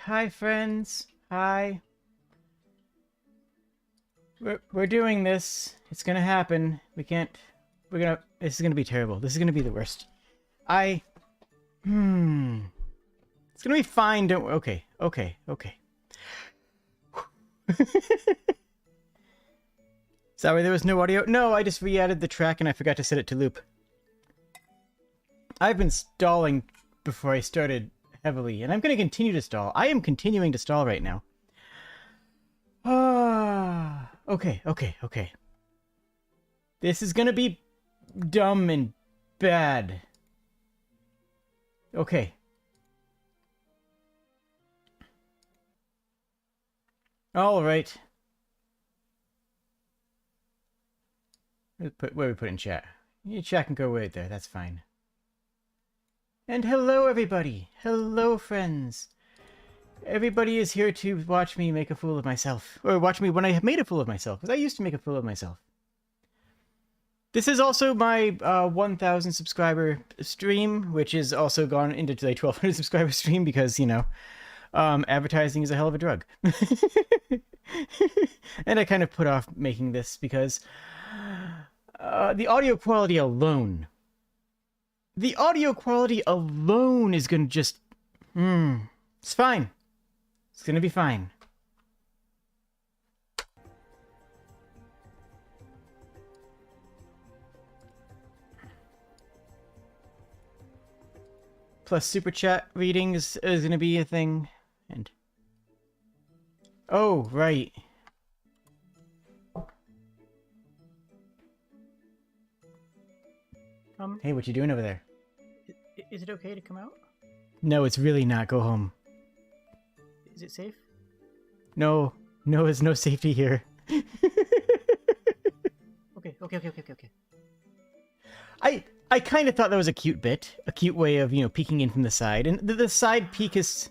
Hi, friends. Hi. We're doing this. It's gonna happen. We can't... This is gonna be terrible. This is gonna be the worst. It's gonna be fine, don't... Okay. Sorry, there was no audio. No, I just re-added the track and I forgot to set it to loop. I've been stalling before I started heavily, and I'm gonna continue to stall. I am continuing to stall right now. Okay. This is gonna be dumb and bad. Okay. Alright. Where we put in chat? Your chat can go right there, that's fine. And hello everybody! Hello friends! Everybody is here to watch me make a fool of myself. Or watch me when I have made a fool of myself, because I used to make a fool of myself. This is also my 1,000 subscriber stream, which is also gone into the 1,200 subscriber stream because, you know, advertising is a hell of a drug. And I kind of put off making this because the audio quality alone... The audio quality alone is gonna just... It's fine. It's gonna be fine. Plus super chat reading is gonna be a thing. And... Oh, right. Hey, what you doing over there? Is it okay to come out? No, it's really not. Go home. Is it safe? No, there's no safety here. Okay. I kind of thought that was a cute bit. A cute way of, you know, peeking in from the side. And the side peek is...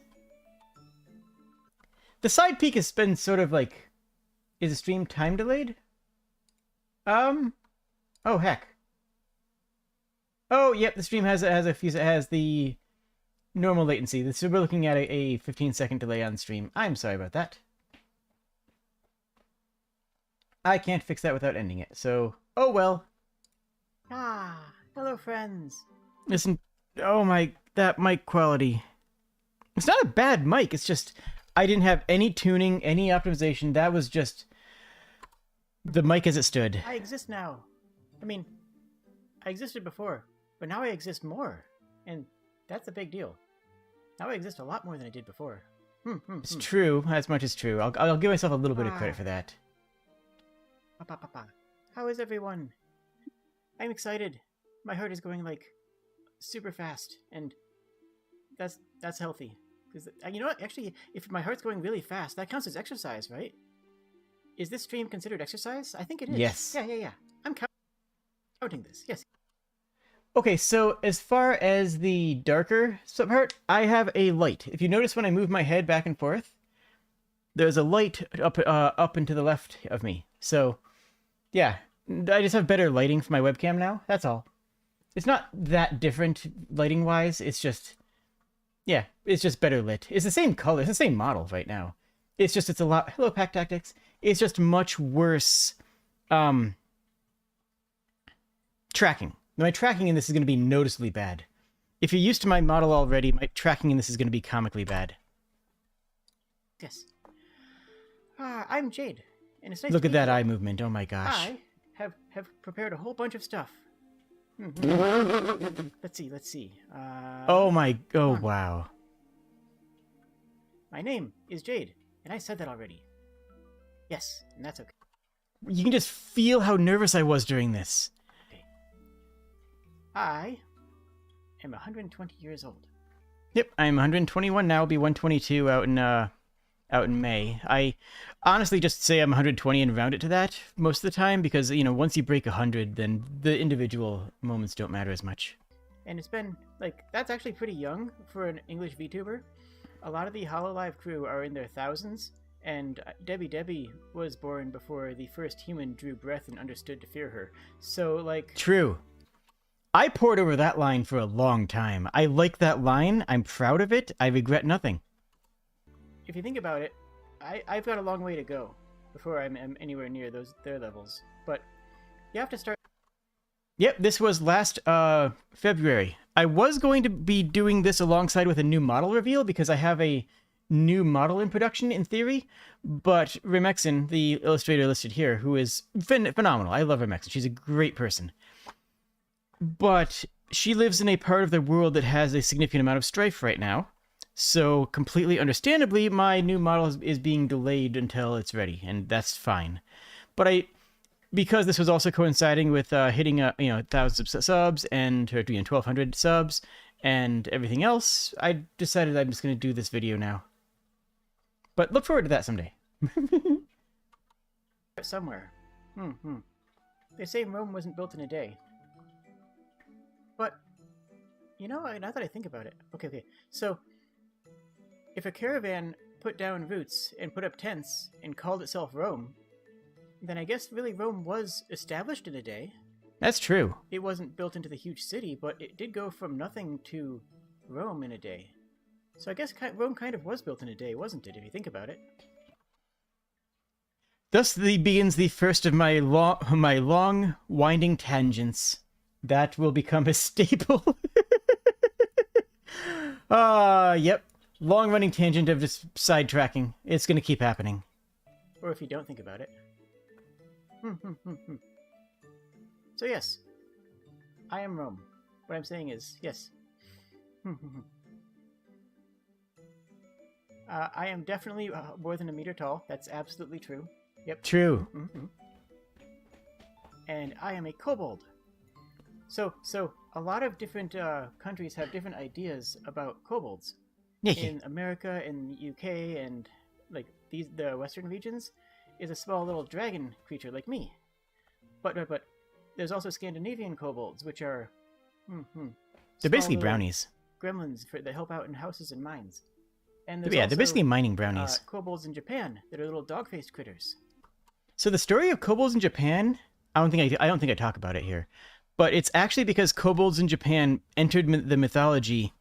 The side peek has been sort of like... Is the stream time delayed? Oh, heck. Oh, yep, the stream has the normal latency. So we're looking at a 15-second delay on stream. I'm sorry about that. I can't fix that without ending it, so... Oh, well. Hello, friends. Listen, oh my, that mic quality. It's not a bad mic, it's just... I didn't have any tuning, any optimization. That was just... the mic as it stood. I exist now. I mean, I existed before. But now I exist more, and that's a big deal. Now I exist a lot more than I did before. It's true, as much as true. I'll give myself a little bit of credit for that. How is everyone? I'm excited. My heart is going, like, super fast, and that's healthy. Because you know what? Actually, if my heart's going really fast, that counts as exercise, right? Is this stream considered exercise? I think it is. Yes. Yeah. I'm counting this, yes. Okay, so as far as the darker part, I have a light. If you notice when I move my head back and forth, there's a light up and to the left of me. So, yeah, I just have better lighting for my webcam now. That's all. It's not that different lighting-wise. It's just, yeah, it's just better lit. It's the same color. It's the same model right now. It's just, it's a lot... Hello, Pack Tactics. It's just much worse tracking. My tracking in this is going to be noticeably bad. If you're used to my model already, my tracking in this is going to be comically bad. Yes. I'm Jade, and it's nice Look to at that eye movement, oh my gosh. I have prepared a whole bunch of stuff. Let's see. Oh wow. My name is Jade, and I said that already. Yes, and that's okay. You can just feel how nervous I was during this. I am 120 years old. Yep, I'm 121 now. I'll be 122 out in May. I honestly just say I'm 120 and round it to that most of the time because, you know, once you break 100, then the individual moments don't matter as much. And it's been, like, that's actually pretty young for an English VTuber. A lot of the HoloLive crew are in their thousands, and Debbie was born before the first human drew breath and understood to fear her. So, like... True. I poured over that line for a long time. I like that line. I'm proud of it. I regret nothing. if you think about it, I've got a long way to go before I'm anywhere near their levels. But you have to start. Yep, this was last February. I was going to be doing this alongside with a new model reveal because I have a new model in production in theory, but Remexin, the illustrator listed here, who is phenomenal. I love Remexin. She's a great person. But she lives in a part of the world that has a significant amount of strife right now. So completely understandably, my new model is being delayed until it's ready, and that's fine. But because this was also coinciding with hitting 1,000 subs and 1,200 subs and everything else, I decided I'm just going to do this video now. But look forward to that someday. Somewhere. They say Rome wasn't built in a day. But, now that I think about it... Okay. So, if a caravan put down roots and put up tents and called itself Rome, then I guess really Rome was established in a day. That's true. It wasn't built into the huge city, but it did go from nothing to Rome in a day. So I guess Rome kind of was built in a day, wasn't it, if you think about it? Thus begins the first of my long, winding tangents. That will become a staple. Yep. Long-running tangent of just sidetracking. It's going to keep happening. Or if you don't think about it. So yes, I am Rome. What I'm saying is, yes. I am definitely more than a meter tall. That's absolutely true. Yep. True. And I am a kobold. So a lot of different countries have different ideas about kobolds. In America, in the UK, and like the Western regions, is a small little dragon creature like me. But there's also Scandinavian kobolds, which are they're basically brownies. Gremlins that help out in houses and mines. And they're basically mining brownies. Kobolds in Japan that are little dog-faced critters. So the story of kobolds in Japan, I don't think I talk about it here, but it's actually because kobolds in Japan entered the mythology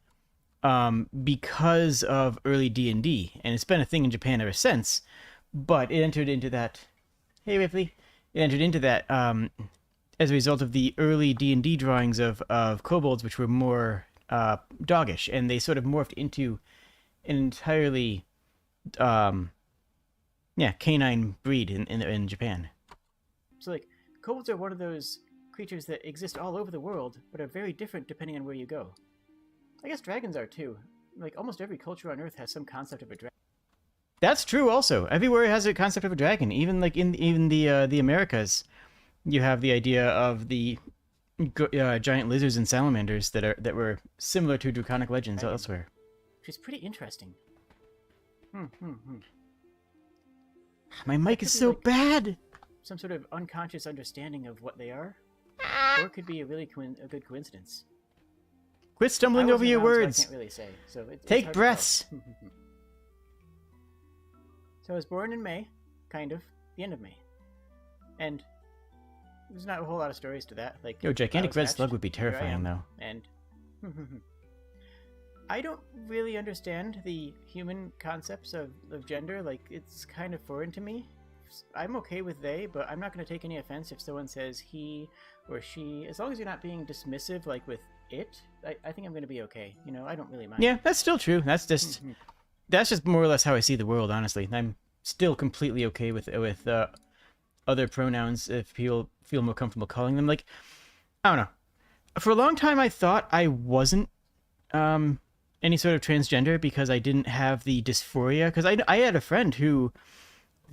because of early D&D, and it's been a thing in Japan ever since. But it entered into that. Hey, Ripley. It entered into that as a result of the early D&D drawings of kobolds, which were more doggish, and they sort of morphed into an entirely canine breed in Japan. So like kobolds are one of those creatures that exist all over the world, but are very different depending on where you go. I guess dragons are too. Like almost every culture on Earth has some concept of a dragon. That's true. Also, everywhere has a concept of a dragon. Even like in the Americas, you have the idea of the giant lizards and salamanders that were similar to draconic legends elsewhere. Which is pretty interesting. My mic is so bad. Some sort of unconscious understanding of what they are, or it could be a good coincidence. Quit stumbling over your words. So I can't really say. So take breaths. So I was born in May, kind of, the end of May. And there's not a whole lot of stories to that. Like, gigantic red slug would be terrifying, though. And I don't really understand the human concepts of gender. Like, it's kind of foreign to me. I'm okay with they, but I'm not going to take any offense if someone says he or she. As long as you're not being dismissive, like with it, I think I'm going to be okay. I don't really mind. Yeah, that's still true. That's just more or less how I see the world, honestly. I'm still completely okay with other pronouns if people feel more comfortable calling them. Like, I don't know. For a long time, I thought I wasn't any sort of transgender because I didn't have the dysphoria. Because I had a friend who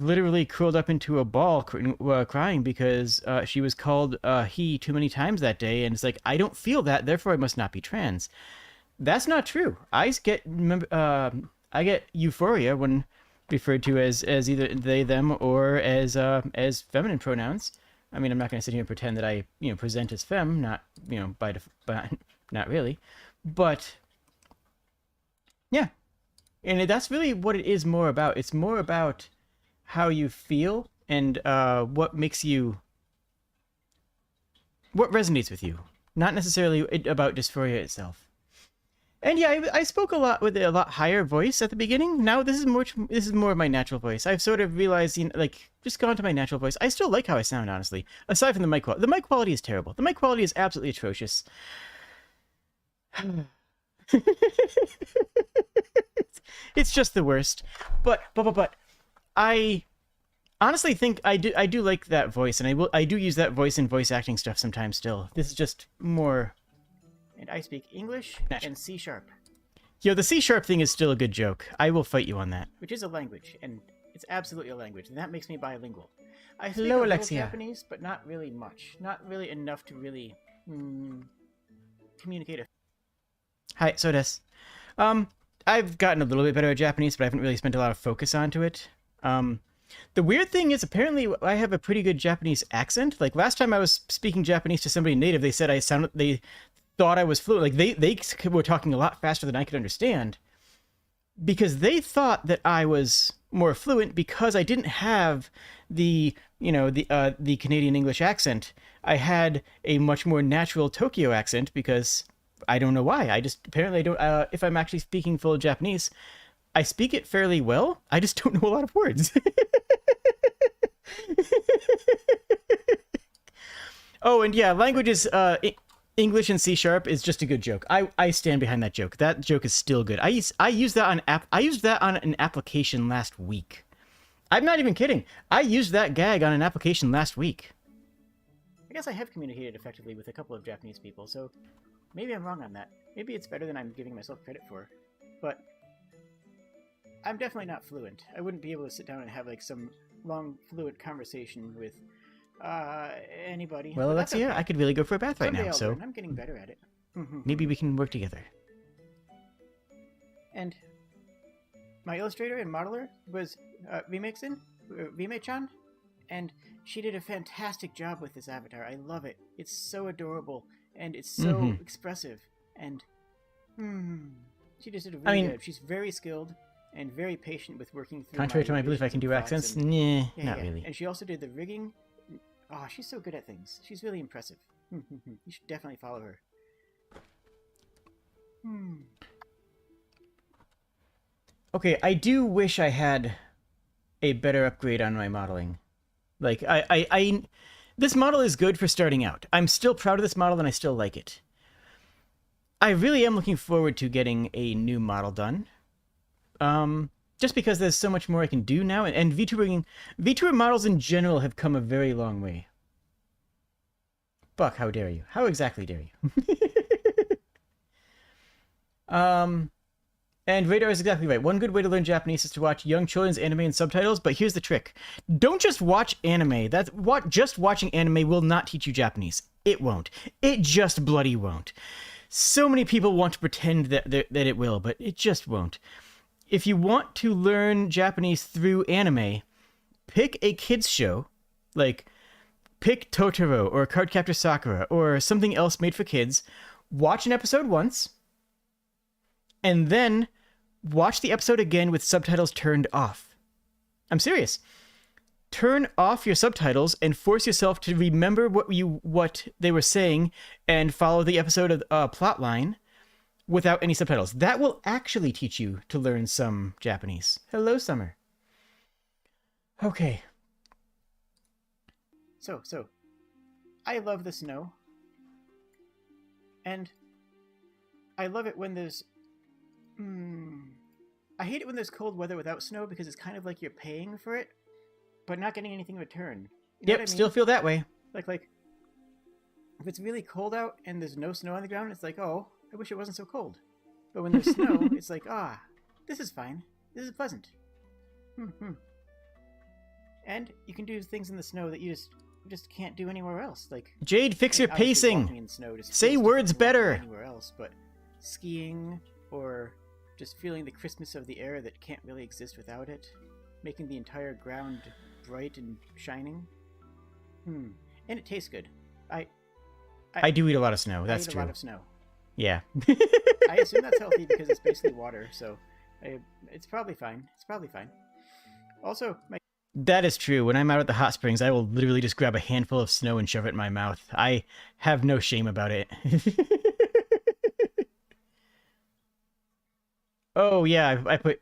literally curled up into a ball crying because she was called he too many times that day. And it's like, I don't feel that, therefore I must not be trans. That's not true. I get euphoria when referred to as either they, them, or as feminine pronouns. I mean, I'm not going to sit here and pretend that I present as femme, not not really, but yeah, and that's really what it is more about. It's more about how you feel and what resonates with you, not necessarily about dysphoria itself. And yeah, I spoke a lot with a lot higher voice at the beginning. Now this is more of my natural voice. I've sort of realized, like, just gone to my natural voice. I still like how I sound, honestly. Aside from the mic quality. The mic quality is terrible. The mic quality is absolutely atrocious. It's just the worst. But I honestly think I do like that voice, and I do use that voice in voice acting stuff sometimes still. This is just more. And I speak English and C#, Yo, the C# thing is still a good joke. I will fight you on that. which is a language, and it's absolutely a language, and that makes me bilingual. I speak Hello, a little Alexia. Japanese, but not really much. Not really enough to really communicate. Hi, so des. I've gotten a little bit better at Japanese, but I haven't really spent a lot of focus onto it. The weird thing is, apparently, I have a pretty good Japanese accent. Like, last time I was speaking Japanese to somebody native, they said they thought I was fluent. Like, they were talking a lot faster than I could understand, because they thought that I was more fluent because I didn't have the Canadian English accent. I had a much more natural Tokyo accent because I don't know why. Apparently I don't. If I'm actually speaking full Japanese, I speak it fairly well. I just don't know a lot of words. Oh, and yeah, languages. English and C# is just a good joke. I stand behind that joke. That joke is still good. I used that on an application last week. I'm not even kidding. I used that gag on an application last week. I guess I have communicated effectively with a couple of Japanese people, so maybe I'm wrong on that. Maybe it's better than I'm giving myself credit for. But I'm definitely not fluent. I wouldn't be able to sit down and have like some long fluent conversation with anybody. Well, But that's Alexia, okay. I could really go for a bath right Someday now, I'll so learn. I'm getting better at it. maybe we can work together. And my illustrator and modeler was Rime-chan, and she did a fantastic job with this avatar. I love it. It's so adorable, and it's so expressive, and she just did a really good. She's very skilled and very patient with working through. Contrary to my belief, I can do accents. Nah, not really. And she also did the rigging. Oh, she's so good at things. She's really impressive. You should definitely follow her. Okay, I do wish I had a better upgrade on my modeling. Like, this model is good for starting out. I'm still proud of this model and I still like it. I really am looking forward to getting a new model done. Just because there's so much more I can do now, and VTuber models in general have come a very long way. Buck, how dare you? How exactly dare you? And Radar is exactly right. One good way to learn Japanese is to watch young children's anime and subtitles, but here's the trick. Don't just watch anime. Just watching anime will not teach you Japanese. It won't. It just bloody won't. So many people want to pretend that it will, but it just won't. If you want to learn Japanese through anime, pick a kids show, like pick Totoro or Cardcaptor Sakura or something else made for kids, watch an episode once, and then watch the episode again with subtitles turned off. I'm serious. Turn off your subtitles and force yourself to remember what they were saying and follow the episode of plot line without any subtitles. That will actually teach you to learn some Japanese. Hello, Summer. Okay. So, I love the snow. And I love it when there's... I hate it when there's cold weather without snow because it's kind of like you're paying for it, but not getting anything in return. You know what I mean? Still feel that way. Like, if it's really cold out and there's no snow on the ground, it's like, oh, I wish it wasn't so cold. But when there's snow, it's like, this is fine. This is pleasant. And you can do things in the snow that you just can't do anywhere else. Like Jade, fix your pacing. In snow just Say feels words different than walking better. anywhere else, but skiing or just feeling the crispness of the air that can't really exist without it, making the entire ground bright and shining. And it tastes good. I do eat a lot of snow. That's I eat true. A lot of snow. Yeah. I assume that's healthy because it's basically water, so it's probably fine. It's probably fine. Also, That is true. When I'm out at the hot springs, I will literally just grab a handful of snow and shove it in my mouth. I have no shame about it. Oh yeah, I put.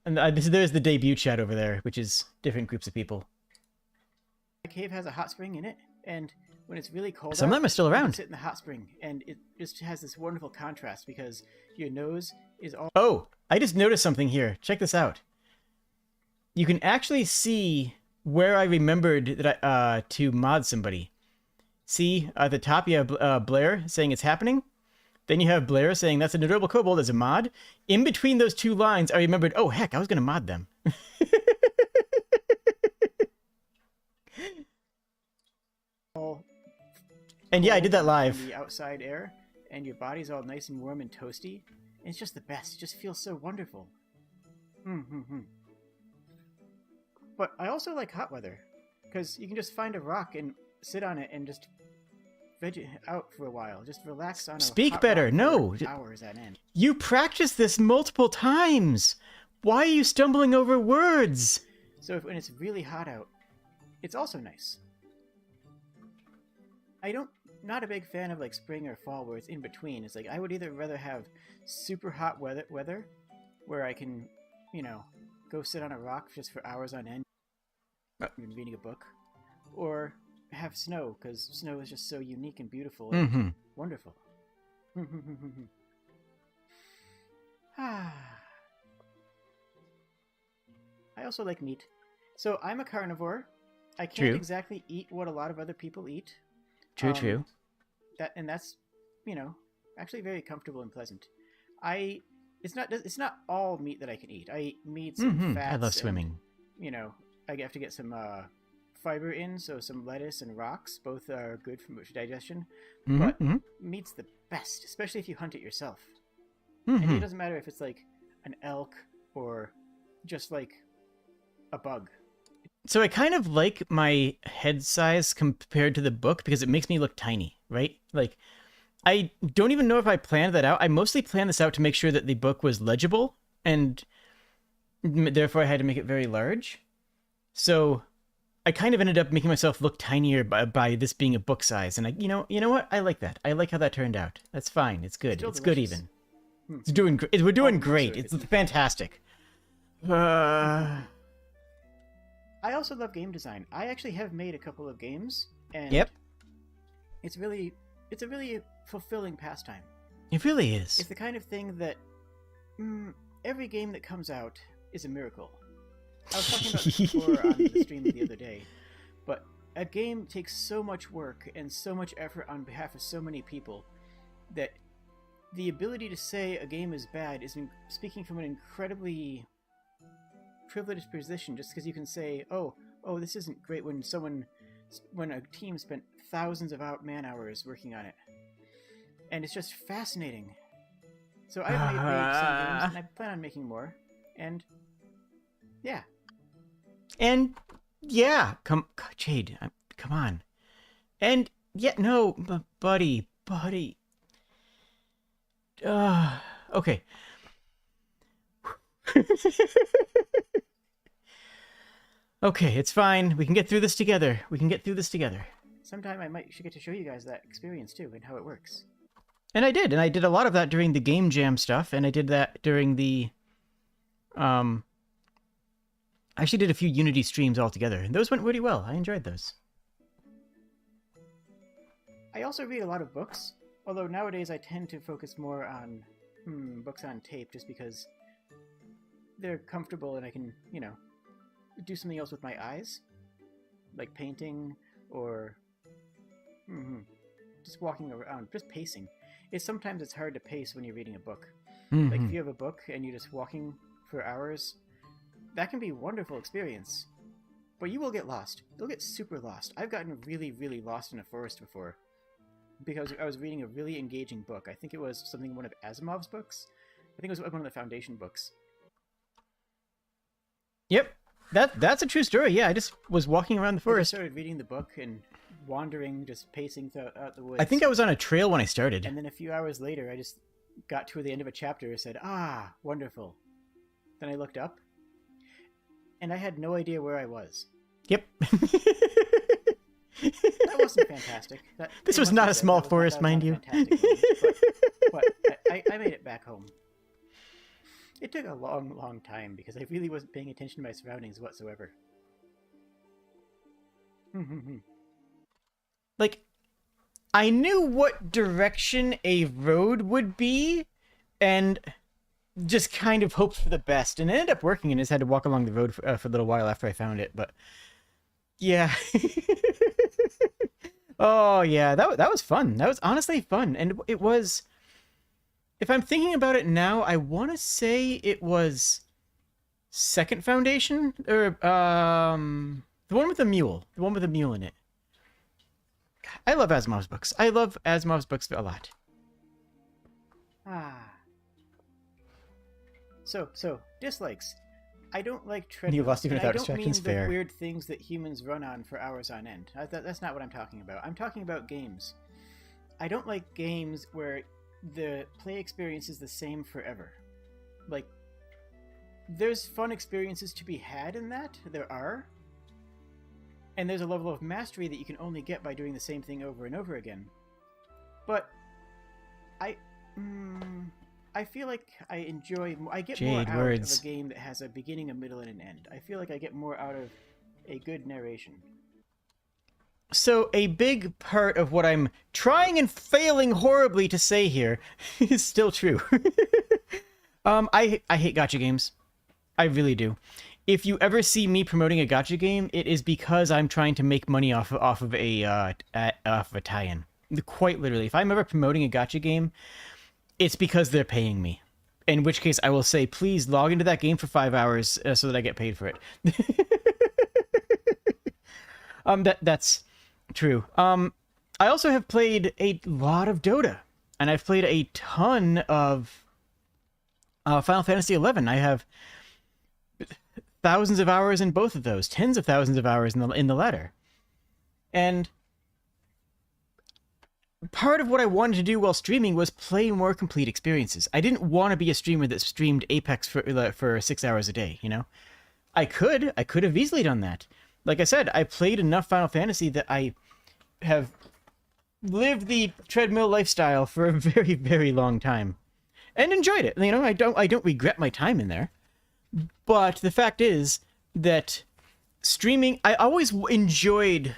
And there's the debut chat over there, which is different groups of people. The cave has a hot spring in it, and when it's really cold Some of out, them are still you can around. sit in the hot spring, and it just has this wonderful contrast because your nose is all... Oh, I just noticed something here. Check this out. You can actually see where I remembered that to mod somebody. See, at the top you have Blair saying it's happening. Then you have Blair saying that's an adorable kobold as a mod. In between those two lines, I remembered, oh heck, I was going to mod them. And yeah, I did that live. The outside air, and your body's all nice and warm and toasty. And it's just the best. It just feels so wonderful. But I also like hot weather, because you can just find a rock and sit on it and just veg out for a while. Just relax on a Speak hot better. rock No. for hours at end. You practiced this multiple times. Why are you stumbling over words? So when it's really hot out, it's also nice. Not a big fan of like spring or fall where it's in between. It's like I would either rather have super hot weather where I can, go sit on a rock just for hours on end and reading a book, or have snow because snow is just so unique and beautiful and wonderful. I also like meat. So I'm a carnivore. I can't exactly eat what a lot of other people eat. True. That's, actually very comfortable and pleasant. It's not all meat that I can eat. I eat meats and fats. I love swimming. And, I have to get some fiber in, so some lettuce and rocks. Both are good for digestion. But meat's the best, especially if you hunt it yourself. And it doesn't matter if it's like an elk or just like a bug. So I kind of like my head size compared to the book because it makes me look tiny, right? Like, I don't even know if I planned that out. I mostly planned this out to make sure that the book was legible, and therefore I had to make it very large. So I kind of ended up making myself look tinier by this being a book size. And you know what? I like that. I like how that turned out. That's fine. It's good. It's good even. It's doing. We're doing great. It's fantastic. I also love game design. I actually have made a couple of games, and it's a really fulfilling pastime. It really is. It's the kind of thing that every game that comes out is a miracle. I was talking about this before on the stream the other day, but a game takes so much work and so much effort on behalf of so many people that the ability to say a game is bad is speaking from an incredibly privileged position, just because you can say, oh, this isn't great when a team spent thousands of man hours working on it, and it's just fascinating. So I've made some games, and I plan on making more, and yeah. Come, Jade, come on, and yeah, no, buddy. Okay. Okay, it's fine. We can get through this together. Sometime I should get to show you guys that experience too and how it works. And I did a lot of that during the game jam stuff, and I did that during the I actually did a few Unity streams altogether, and those went really well. I enjoyed those. I also read a lot of books, although nowadays I tend to focus more on books on tape just because they're comfortable and I can, do something else with my eyes, like painting or just walking around, just pacing. Sometimes it's hard to pace when you're reading a book. Like if you have a book and you're just walking for hours, that can be a wonderful experience. But you will get lost. You'll get super lost. I've gotten really, really lost in a forest before because I was reading a really engaging book. I think it was one of Asimov's books. I think it was one of the Foundation books. Yep. That's a true story. Yeah, I just was walking around the forest. I started reading the book and wandering, just pacing throughout the woods. I think I was on a trail when I started. And then a few hours later, I just got to the end of a chapter and said, wonderful. Then I looked up, and I had no idea where I was. Yep. That wasn't fantastic. This was not a small forest, mind you. But I made it back home. It took a long, long time because I really wasn't paying attention to my surroundings whatsoever. Like, I knew what direction a road would be, and just kind of hoped for the best, and it ended up working, and just had to walk along the road for a little while after I found it, but yeah. Oh yeah, that was fun. That was honestly fun, and it was, if I'm thinking about it now, I want to say it was Second Foundation, or the one with the mule, in it. I love Asimov's books. I love Asimov's books a lot. Ah. So dislikes. I don't like treadmills. You lost even without I don't mean distractions. Fair. the weird things that humans run on for hours on end. That's not what I'm talking about. I'm talking about games. I don't like games where the play experience is the same forever. Like, there's fun experiences to be had in that. There are. And there's a level of mastery that you can only get by doing the same thing over and over again. But I feel like I get Jade, more out words. of a game that has a beginning, a middle, and an end. I feel like I get more out of a good narration. So a big part of what I'm trying and failing horribly to say here is still true. I hate gacha games. I really do. If you ever see me promoting a gacha game, it is because I'm trying to make money off of a tie-in. Quite literally, if I'm ever promoting a gacha game, it's because they're paying me. In which case, I will say, please log into that game for 5 hours so that I get paid for it. That's true. I also have played a lot of Dota, and I've played a ton of Final Fantasy XI. I have thousands of hours in both of those, tens of thousands of hours in the latter. And part of what I wanted to do while streaming was play more complete experiences. I didn't want to be a streamer that streamed Apex for 6 hours a day, you know? I could have easily done that. Like I said, I played enough Final Fantasy that I have lived the treadmill lifestyle for a very, very long time. And enjoyed it. You know, I don't regret my time in there. But the fact is that streaming, I always enjoyed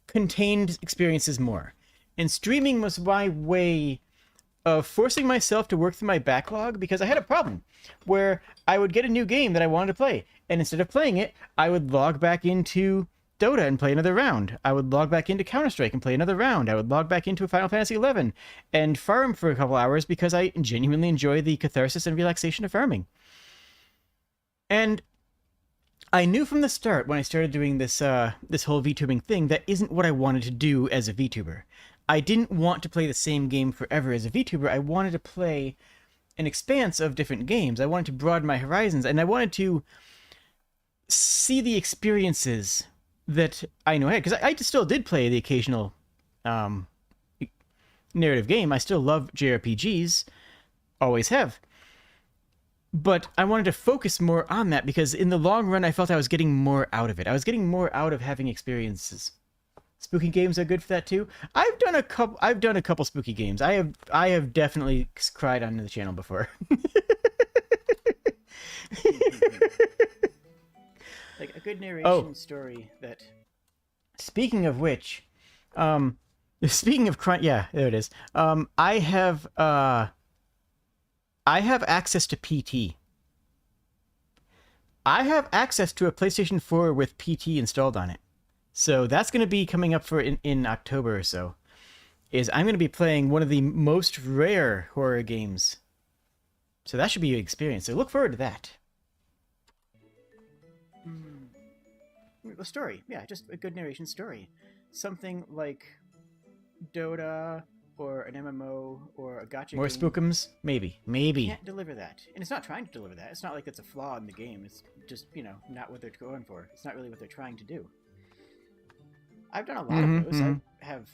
contained experiences more. And streaming was my way of forcing myself to work through my backlog, because I had a problem where I would get a new game that I wanted to play, and instead of playing it, I would log back into Dota and play another round. I would log back into Counter-Strike and play another round. I would log back into Final Fantasy XI and farm for a couple hours because I genuinely enjoy the catharsis and relaxation of farming. And I knew from the start when I started doing this this whole VTubing thing that isn't what I wanted to do as a VTuber. I didn't want to play the same game forever as a VTuber. I wanted to play an expanse of different games. I wanted to broaden my horizons, and I wanted to see the experiences that I know I had. Because I still did play the occasional narrative game. I still love JRPGs. Always have. But I wanted to focus more on that because in the long run, I felt I was getting more out of it. I was getting more out of having experiences. Spooky games are good for that too. I've done a couple spooky games. I have definitely cried on the channel before. Like a good narration story that. Speaking of which, speaking of crying, yeah, there it is. I have access to PT. I have access to a PlayStation 4 with PT installed on it. So that's going to be coming up for in October or so. I'm going to be playing one of the most rare horror games. So that should be an experience. So look forward to that. A story. Yeah, just a good narration story. Something like Dota or an MMO or a gacha More game. spookums? Maybe. Can't deliver that. And it's not trying to deliver that. It's not like it's a flaw in the game. It's just, not what they're going for. It's not really what they're trying to do. I've done a lot of those. I have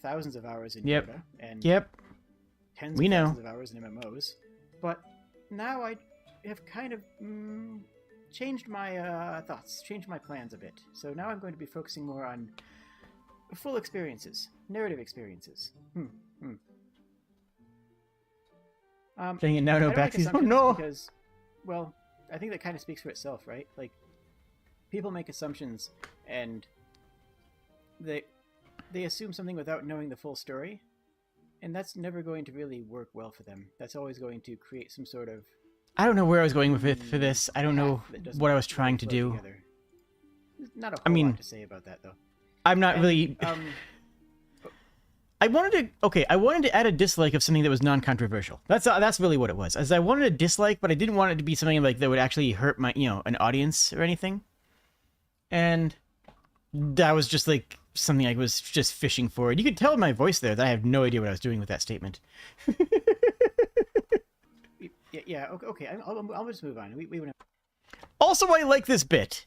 thousands of hours in Dota and tens of thousands of hours in MMOs. But now I have kind of changed my thoughts, changed my plans a bit. So now I'm going to be focusing more on full experiences, narrative experiences. Dang it, now no backsies. Oh no! Because well, I think that kind of speaks for itself, right? Like, people make assumptions, and they assume something without knowing the full story, and that's never going to really work well for them. That's always going to create some sort of I don't know where I was going with it for this. I don't know what I was trying to do. together. There's not a whole lot to say about that, though. I'm not really... I wanted to add a dislike of something that was non-controversial. That's really what it was. As I wanted a dislike, but I didn't want it to be something like that would actually hurt my, an audience or anything. And that was just like something I was just fishing for. And you could tell in my voice there that I have no idea what I was doing with that statement. Yeah. Okay. I'll just move on. We Also, I like this bit.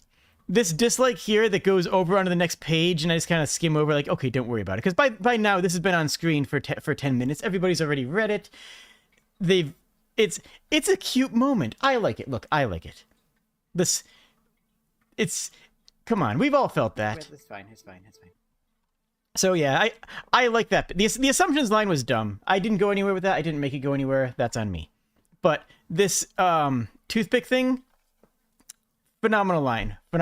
This dislike here that goes over onto the next page, and I just kind of skim over, like, okay, don't worry about it. Because by now, this has been on screen for 10 minutes. Everybody's already read it. It's a cute moment. I like it. Look, I like it. Come on, we've all felt that. It's fine. So yeah, I like that. The assumptions line was dumb. I didn't go anywhere with that. I didn't make it go anywhere. That's on me. But this toothpick thing, phenomenal line. But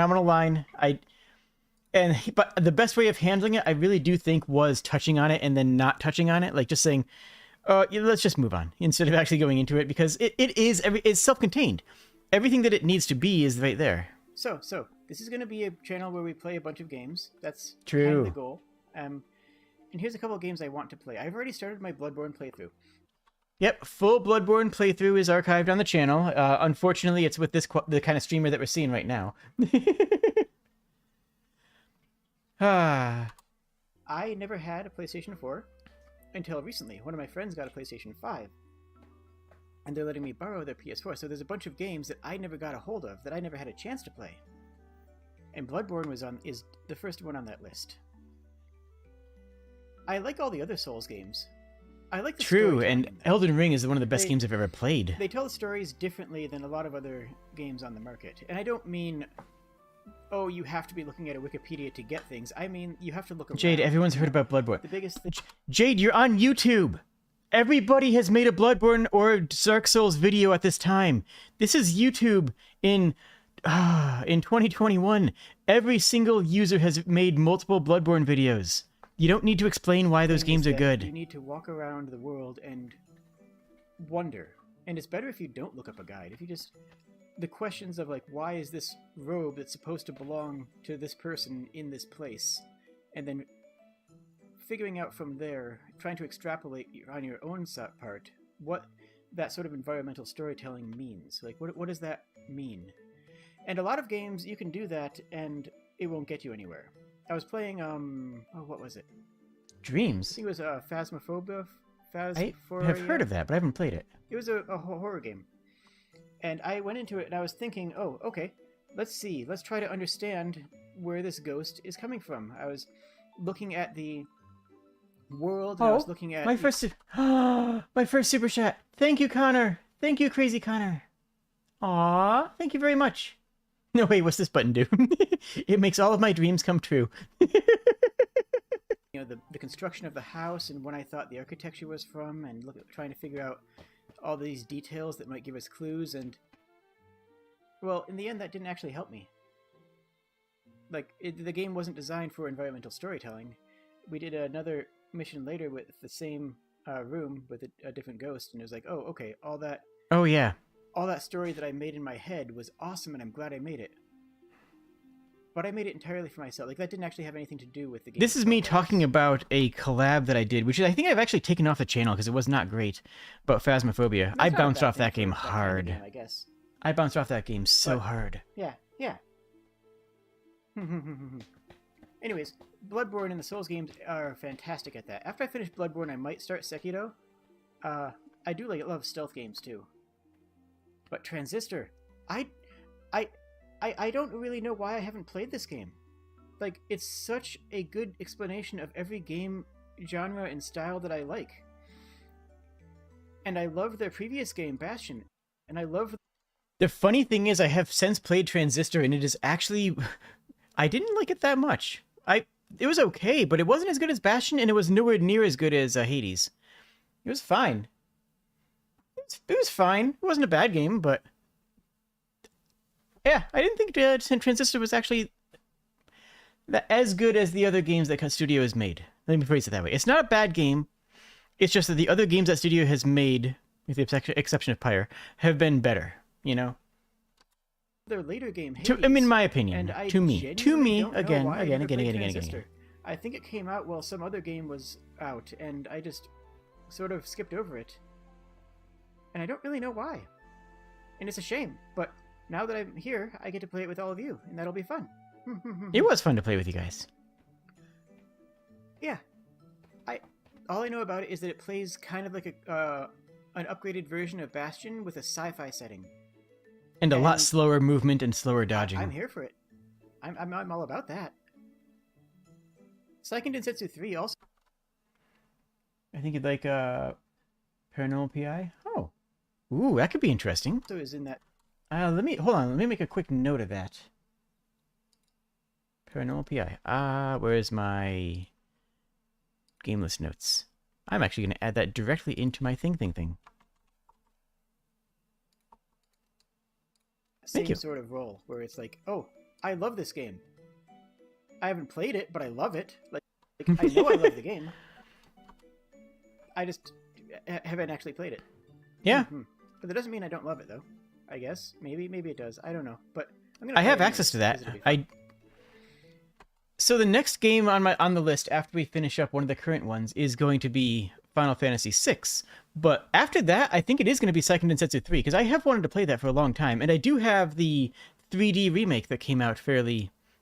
the best way of handling it, I really do think, was touching on it and then not touching on it, like just saying, let's just move on instead of actually going into it, because it's self-contained. Everything that it needs to be is right there. So this is going to be a channel where we play a bunch of games. That's true. Kind of the goal. And here's a couple of games I want to play. I've already started my Bloodborne playthrough. Yep, full Bloodborne playthrough is archived on the channel. Unfortunately, it's with the kind of streamer that we're seeing right now. I never had a PlayStation 4 until recently. One of my friends got a PlayStation 5. And they're letting me borrow their PS4. So there's a bunch of games that I never got a hold of, that I never had a chance to play. And Bloodborne is the first one on that list. I like all the other Souls games. I like the True, and Elden Ring is one of the best games I've ever played. They tell the stories differently than a lot of other games on the market. And I don't mean, oh, you have to be looking at a Wikipedia to get things. I mean, you have to look around. Jade, everyone's heard about Bloodborne. The biggest thing... Jade, you're on YouTube! Everybody has made a Bloodborne or Dark Souls video at this time. This is YouTube in 2021. Every single user has made multiple Bloodborne videos. You don't need to explain why those games are good. You need to walk around the world and wonder. And it's better if you don't look up a guide. If you just... The questions of, like, why is this robe that's supposed to belong to this person in this place? And then figuring out from there, trying to extrapolate on your own part, what that sort of environmental storytelling means. Like, what does that mean? And a lot of games, you can do that, and it won't get you anywhere. I was playing, what was it? Dreams? I think it was Phasmophobia. I have heard of that, but I haven't played it. It was a horror game. And I went into it, and I was thinking, oh, okay, let's see. Let's try to understand where this ghost is coming from. I was looking at the world, and I was looking at... my first super chat. Thank you, Connor. Thank you, Crazy Connor. Aw, thank you very much. No, wait, what's this button do? It makes all of my dreams come true. You know, the construction of the house and when I thought the architecture was from, and trying to figure out all these details that might give us clues, and... Well, in the end, that didn't actually help me. Like, the game wasn't designed for environmental storytelling. We did another mission later with the same room with a different ghost, and it was like, oh, okay, all that... Oh, yeah. All that story that I made in my head was awesome, and I'm glad I made it. But I made it entirely for myself. Like, that didn't actually have anything to do with the game. This is me talking about a collab that I did, which I think I've actually taken off the channel because it was not great. But Phasmophobia. I bounced off that game hard. I guess. I bounced off that game so hard. Yeah. Anyways, Bloodborne and the Souls games are fantastic at that. After I finish Bloodborne, I might start Sekiro. I do love stealth games too. But Transistor, I don't really know why I haven't played this game. Like, it's such a good explanation of every game genre and style that I like. And I love their previous game, Bastion. And I love... The funny thing is, I have since played Transistor, and it is actually... I didn't like it that much. It was okay, but it wasn't as good as Bastion, and it was nowhere near as good as Hades. It was fine. It was fine. It wasn't a bad game, but Yeah, I didn't think Transistor was actually as good as the other games that Studio has made. Let me phrase it that way. It's not a bad game. It's just that the other games that Studio has made, with the exception of Pyre, have been better. You know. Their later game, In my opinion, and to me, again. I think it came out while some other game was out, and I just sort of skipped over it. And I don't really know why. And it's a shame, but now that I'm here, I get to play it with all of you, and that'll be fun. It was fun to play with you guys. Yeah. All I know about it is that it plays kind of like an upgraded version of Bastion with a sci-fi setting. And a lot slower movement and slower dodging. I'm here for it. I'm all about that. Seiken Densetsu 3 also. I think you'd like Paranormal PI. Oh, ooh, that could be interesting. So is in that. Hold on. Let me make a quick note of that. Paranormal PI. Where's my game list notes? I'm actually going to add that directly into my thing. Same sort of role where it's like, oh, I love this game. I haven't played it, but I love it. Like I know I love the game. I just haven't actually played it. Yeah. But that doesn't mean I don't love it, though. I guess maybe it does. I don't know, but I have access to that. So the next game on the list after we finish up one of the current ones is going to be Final Fantasy VI. But after that, I think it is going to be Seiken Densetsu 3, because I have wanted to play that for a long time, and I do have the 3D remake that came out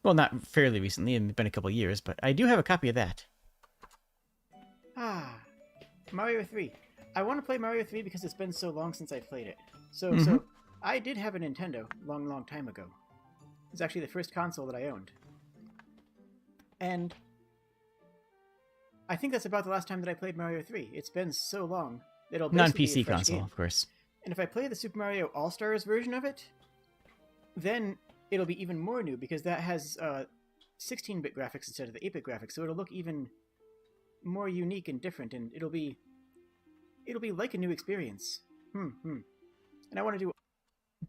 not fairly recently, it's been a couple years, but I do have a copy of that. Mario 3. I want to play Mario 3 because it's been so long since I played it. So I did have a Nintendo long time ago. It was actually the first console that I owned. And I think that's about the last time that I played Mario 3. It's been so long that it'll basically non-PC be a fresh console, game. of course. And if I play the Super Mario All-Stars version of it, then it'll be even more new, because that has 16-bit graphics instead of the 8-bit graphics, so it'll look even more unique and different, and it'll be like a new experience. And I want to do...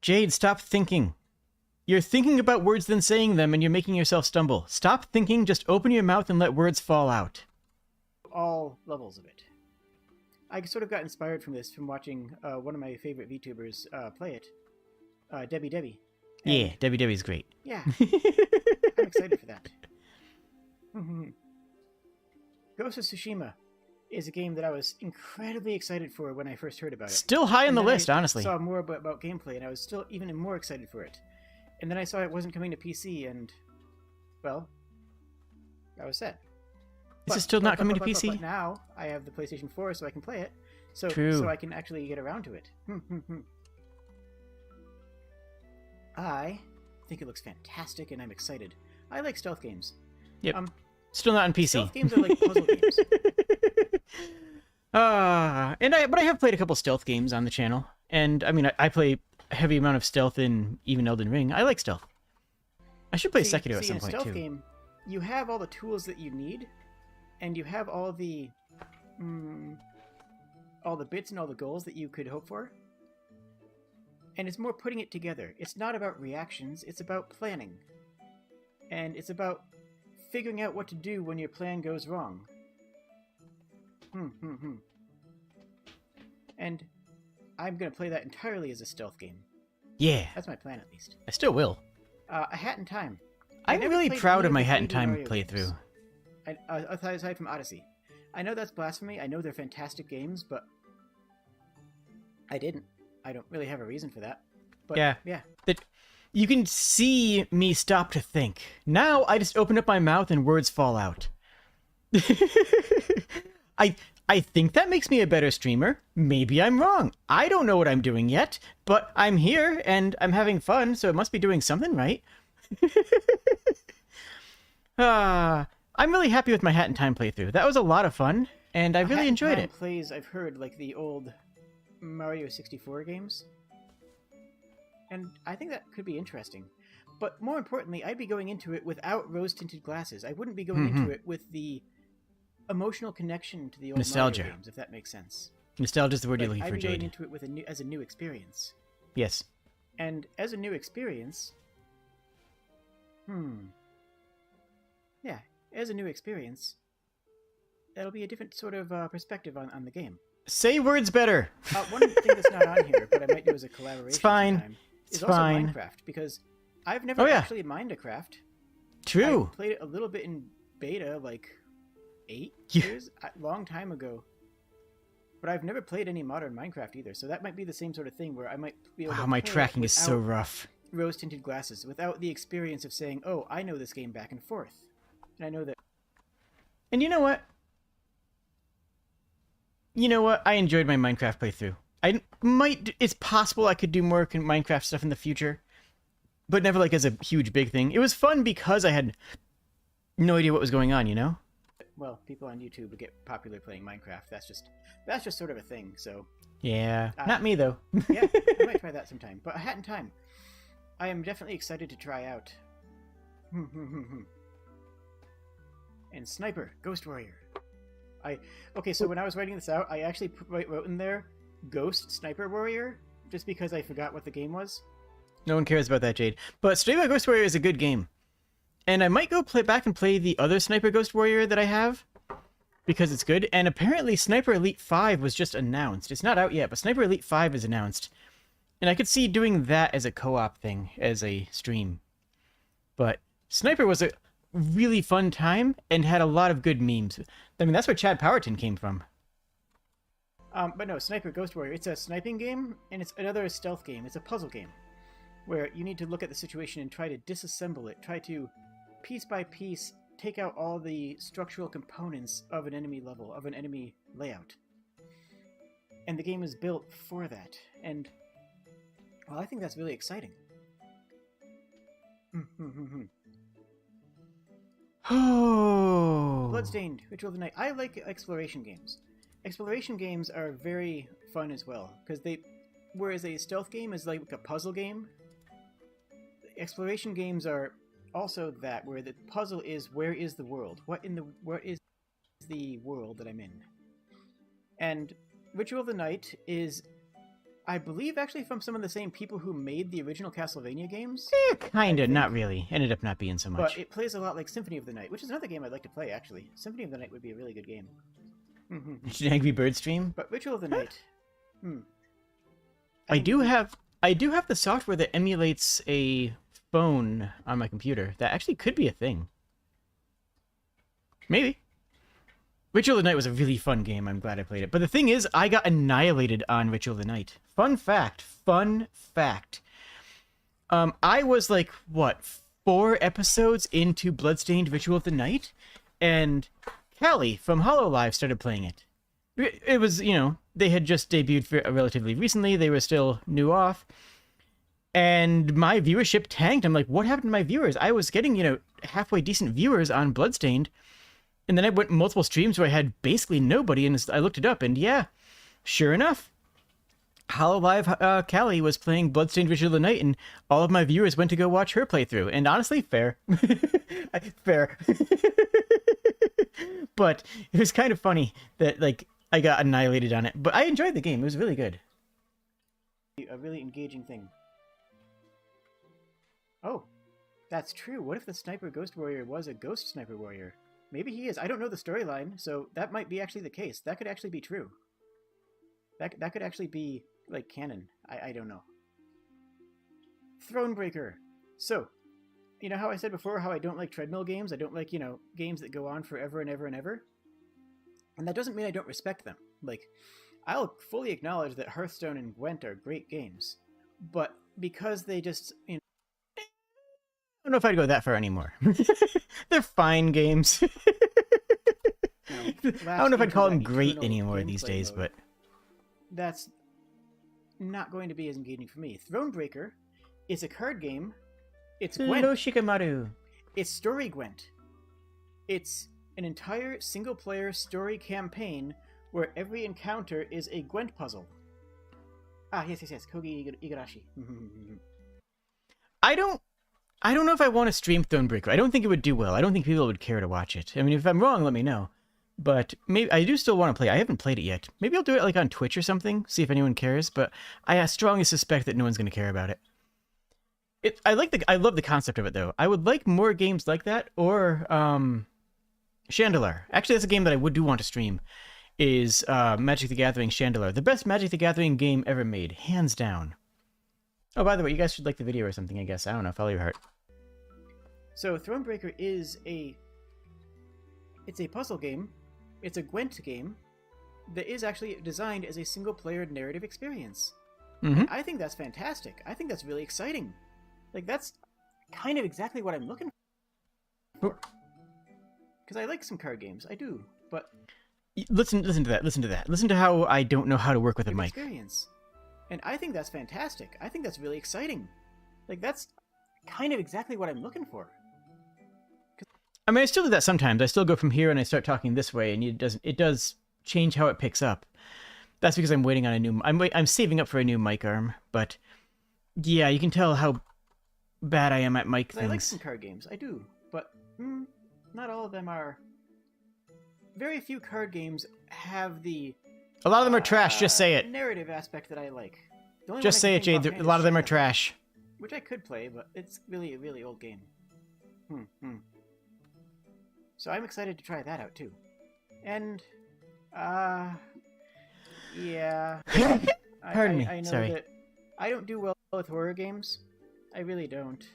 Jade, stop thinking. You're thinking about words then saying them, and you're making yourself stumble. Stop thinking, just open your mouth and let words fall out. All levels of it. I sort of got inspired from this from watching one of my favorite VTubers play it, Debbie. Yeah, Debbie's great. Yeah, I'm excited for that. Ghost of Tsushima is a game that I was incredibly excited for when I first heard about it. Still high on the list, honestly. I saw more about gameplay, and I was still even more excited for it. And then I saw it wasn't coming to PC, and, well, I was sad. Is it still not coming to PC? But now I have the PlayStation 4, so I can play it. So I can actually get around to it. I think it looks fantastic, and I'm excited. I like stealth games. Yep. Still not on PC. Stealth games are like puzzle games. But I have played a couple stealth games on the channel, and I mean, I play a heavy amount of stealth in even Elden Ring. I like stealth. I should play Sekiro at some point, in a stealth too. Game, you have all the tools that you need, and you have all the bits and all the goals that you could hope for. And it's more putting it together. It's not about reactions, it's about planning. And it's about figuring out what to do when your plan goes wrong. And I'm going to play that entirely as a stealth game. Yeah. That's my plan, at least. I still will. A Hat in Time. I'm really proud of my Hat in Time playthrough. Aside from Odyssey. I know that's blasphemy. I know they're fantastic games, but I didn't. I don't really have a reason for that. But, yeah. You can see me stop to think. Now I just open up my mouth and words fall out. I think that makes me a better streamer. Maybe I'm wrong. I don't know what I'm doing yet, but I'm here and I'm having fun, so it must be doing something right. I'm really happy with my Hat in Time playthrough. That was a lot of fun, and I really enjoyed it. Plays, I've heard, like the old Mario 64 games. And I think that could be interesting. But more importantly, I'd be going into it without rose-tinted glasses. I wouldn't be going into it with the emotional connection to the old nostalgia Mario games, if that makes sense. Nostalgia is the word you're looking for, Jade. I'd be going into it with as a new experience. Yes. And as a new experience, Yeah, as a new experience, that'll be a different sort of perspective on the game. Say words better. One thing that's not on here, but I might do as a collaboration It's fine. sometime, It's is also fine. Minecraft, because I've never actually mined a craft. True. I played it a little bit in beta, like 8 Yeah. years, a long time ago. But I've never played any modern Minecraft either, so that might be the same sort of thing where I might be able to Wow, my play it tracking is so without rough. rose-tinted glasses, without the experience of saying, oh, I know this game back and forth. And I know that... And you know what? I enjoyed my Minecraft playthrough. It's possible I could do more Minecraft stuff in the future, but never like as a huge big thing. It was fun because I had no idea what was going on, Well, people on YouTube would get popular playing Minecraft. That's just sort of a thing, so... Yeah, not me though. Yeah, I might try that sometime, but a hat in time. I am definitely excited to try out. And Sniper, Ghost Warrior. Okay, so when I was writing this out, I actually wrote in there Ghost Sniper Warrior, just because I forgot what the game was. No one cares about that, Jade. But Sniper Ghost Warrior is a good game. And I might go back and play the other Sniper Ghost Warrior that I have, because it's good. And apparently Sniper Elite 5 was just announced. It's not out yet, but Sniper Elite 5 is announced. And I could see doing that as a co-op thing, as a stream. But Sniper was a really fun time and had a lot of good memes. I mean, that's where Chad Powerton came from. But no, Sniper Ghost Warrior, it's a sniping game, and it's another stealth game. It's a puzzle game, where you need to look at the situation and try to disassemble it, try to, piece by piece, take out all the structural components of an enemy level, of an enemy layout. And the game is built for that, and, well, I think that's really exciting. Oh. Bloodstained, Ritual of the Night. I like exploration games. Exploration games are very fun as well, because whereas a stealth game is like a puzzle game, exploration games are also that, where the puzzle is, where is the world? What is the world that I'm in? And Ritual of the Night is, I believe, actually from some of the same people who made the original Castlevania games. Kinda, not really. Ended up not being so much. But it plays a lot like Symphony of the Night, which is another game I'd like to play, actually. Symphony of the Night would be a really good game. Angry Bird stream? But Ritual of the Night... I do have the software that emulates a phone on my computer. That actually could be a thing. Maybe. Ritual of the Night was a really fun game. I'm glad I played it. But the thing is, I got annihilated on Ritual of the Night. Fun fact. I was like, 4 episodes into Bloodstained Ritual of the Night? And Callie from HoloLive started playing it. It was, they had just debuted relatively recently. They were still new off. And my viewership tanked. I'm like, what happened to my viewers? I was getting, halfway decent viewers on Bloodstained. And then I went multiple streams where I had basically nobody, and I looked it up, and yeah, sure enough, HoloLive Callie was playing Bloodstained Ritual of the Night, and all of my viewers went to go watch her playthrough. And honestly, fair. Fair. But it was kind of funny that, I got annihilated on it. But I enjoyed the game. It was really good. A really engaging thing. Oh, that's true. What if the Sniper Ghost Warrior was a Ghost Sniper Warrior? Maybe he is. I don't know the storyline, so that might be actually the case. That could actually be true. That could actually be, canon. I don't know. Thronebreaker. So, you know how I said before how I don't like treadmill games? I don't like, games that go on forever and ever and ever? And that doesn't mean I don't respect them. I'll fully acknowledge that Hearthstone and Gwent are great games. But because they just, I don't know if I'd go that far anymore. They're fine games. I don't know if I'd call them great anymore these days, but... That's not going to be as engaging for me. Thronebreaker is a card game. It's Gwent. Hello, Shikamaru. It's story Gwent. It's an entire single-player story campaign where every encounter is a Gwent puzzle. Yes. Kogi Igarashi. I don't know if I want to stream Thronebreaker. I don't think it would do well. I don't think people would care to watch it. I mean, if I'm wrong, let me know. But maybe I do still want to play. I haven't played it yet. Maybe I'll do it on Twitch or something, see if anyone cares. But I strongly suspect that no one's going to care about it. I love the concept of it though. I would like more games like that, or Chandelar. Actually, that's a game that I do want to stream. Is Magic the Gathering Chandelar, the best Magic the Gathering game ever made, hands down. Oh, by the way, you guys should like the video or something, I guess. I don't know. Follow your heart. So Thronebreaker is it's a puzzle game. It's a Gwent game that is actually designed as a single-player narrative experience. Mm-hmm. I think that's fantastic. I think that's really exciting. Like, that's kind of exactly what I'm looking for. Because I like some card games. I do, but... Listen to that. Listen to that. Listen to how I don't know how to work with a mic. Experience. And I think that's fantastic. I think that's really exciting. Like, that's kind of exactly what I'm looking for. I mean, I still do that sometimes. I still go from here and I start talking this way, and it does change how it picks up. That's because I'm waiting on a new... I'm saving up for a new mic arm, but yeah, you can tell how bad I am at mic things. I like some card games. I do, but not all of them are... Very few card games have the... A lot of them are trash, just say it. Narrative aspect that I like. Just say it, Jade. A lot of them are trash. Which I could play, but it's really a really old game. So I'm excited to try that out too. And, yeah. Pardon me. I know Sorry. that I don't do well with horror games. I really don't.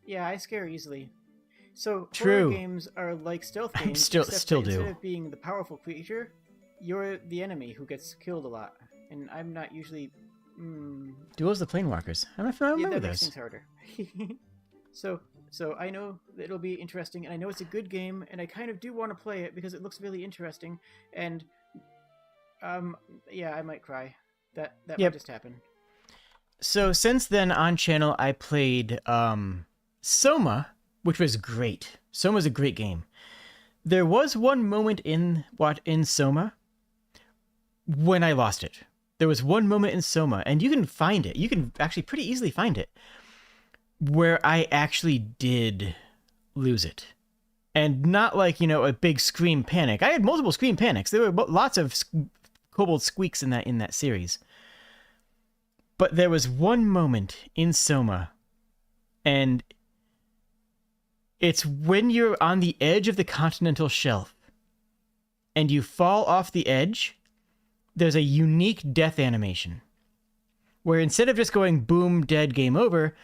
Yeah, I scare easily. So True. horror games are like stealth games. Still do. Instead of being the powerful creature, you're the enemy who gets killed a lot. And I'm not usually... Duels the Planewalkers. I don't know if I remember that makes those. things harder. So I know that it'll be interesting, and I know it's a good game, and I kind of do want to play it because it looks really interesting. And yeah, I might cry. That might just happen. So since then on channel, I played Soma, which was great. Soma's a great game. There was one moment in Soma when I lost it. There was one moment in Soma, and you can find it. You can actually pretty easily find it, where I actually did lose it. And not like, a big scream panic. I had multiple scream panics. There were lots of kobold squeaks in that series. But there was one moment in Soma, and it's when you're on the edge of the continental shelf, and you fall off the edge. There's a unique death animation, where instead of just going boom, dead, game over,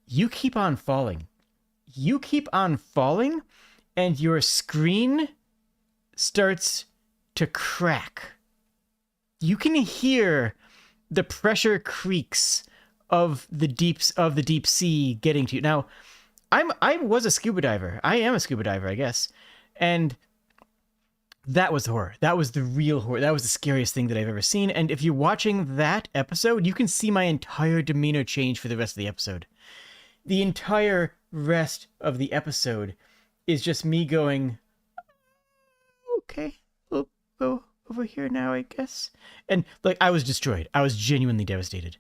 you keep on falling. You keep on falling, and your screen starts to crack. You can hear the pressure creaks of the deep sea getting to you. Now, I was a scuba diver. I am a scuba diver, I guess. And that was horror. That was the real horror. That was the scariest thing that I've ever seen. And if you're watching that episode, you can see my entire demeanor change for the rest of the episode. The entire rest of the episode is just me going, okay, we'll go over here now, I guess. And like, I was destroyed. I was genuinely devastated.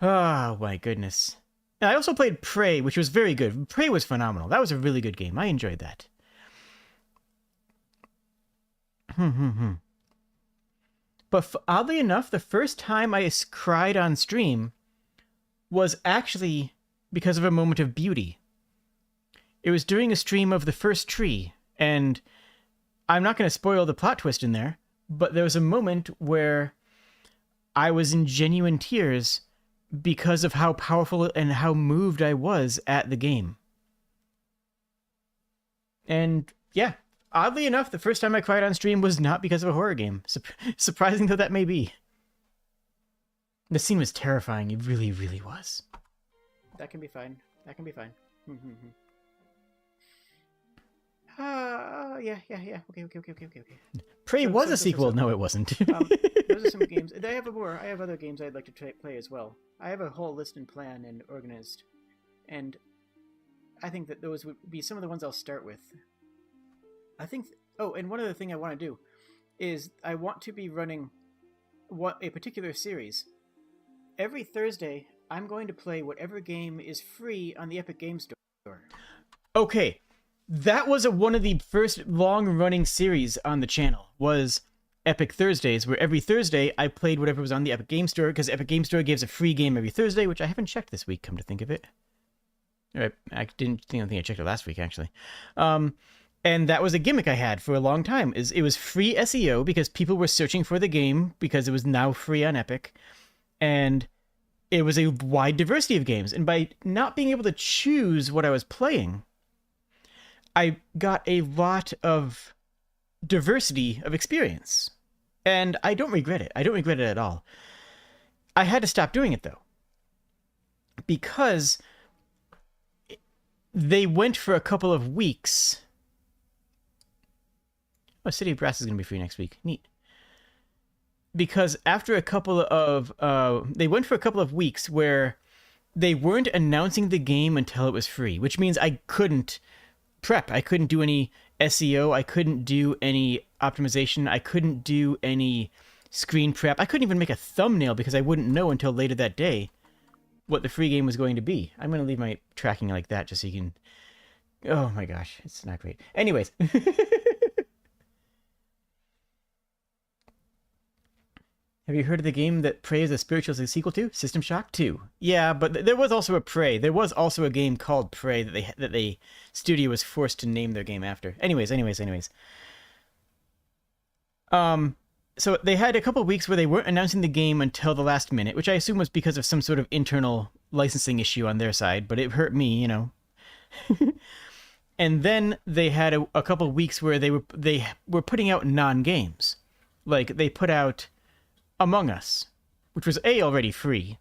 Oh my goodness. And I also played Prey, which was very good. Prey was phenomenal. That was a really good game. I enjoyed that. But oddly enough, the first time I cried on stream was actually because of a moment of beauty. It was during a stream of The First Tree, and I'm not going to spoil the plot twist in there, but there was a moment where I was in genuine tears because of how powerful and how moved I was at the game. And yeah, oddly enough, the first time I cried on stream was not because of a horror game. Surprising though that may be. The scene was terrifying. It really, really was. That can be fine. That can be fine. Yeah. Okay. Prey was a sequel. No, it wasn't. Those are some games. I have other games I'd like to play as well. I have a whole list and plan and organized, and I think that those would be some of the ones I'll start with. I think. And one other thing I want to do is I want to be running a particular series. Every Thursday, I'm going to play whatever game is free on the Epic Games Store. Okay, that was one of the first long-running series on the channel. Was Epic Thursdays, where every Thursday I played whatever was on the Epic Game Store, because Epic Game Store gives a free game every Thursday, which I haven't checked this week, come to think of it. I didn't think I checked it last week, actually. And that was a gimmick I had for a long time. It was free SEO because people were searching for the game because it was now free on Epic. And it was a wide diversity of games. And by not being able to choose what I was playing, I got a lot of diversity of experience. And I don't regret it. I don't regret it at all. I had to stop doing it, though, because they went for a couple of weeks. Oh, City of Brass is going to be free next week. Neat. Because after a couple of... they went for a couple of weeks where they weren't announcing the game until it was free, which means I couldn't prep. I couldn't do any SEO. I couldn't do any optimization. I couldn't do any screen prep. I couldn't even make a thumbnail because I wouldn't know until later that day what the free game was going to be. I'm going to leave my tracking like that just so you can... Oh my gosh, it's not great. Anyways. Have you heard of the game that Prey is a spiritual sequel to? System Shock 2. Yeah, but there was also a Prey. There was also a game called Prey that the studio was forced to name their game after. Anyways. So they had a couple of weeks where they weren't announcing the game until the last minute, which I assume was because of some sort of internal licensing issue on their side, but it hurt me, you know. And then they had a couple of weeks where they were putting out non-games. Like, they put out Among Us, which was A, already free,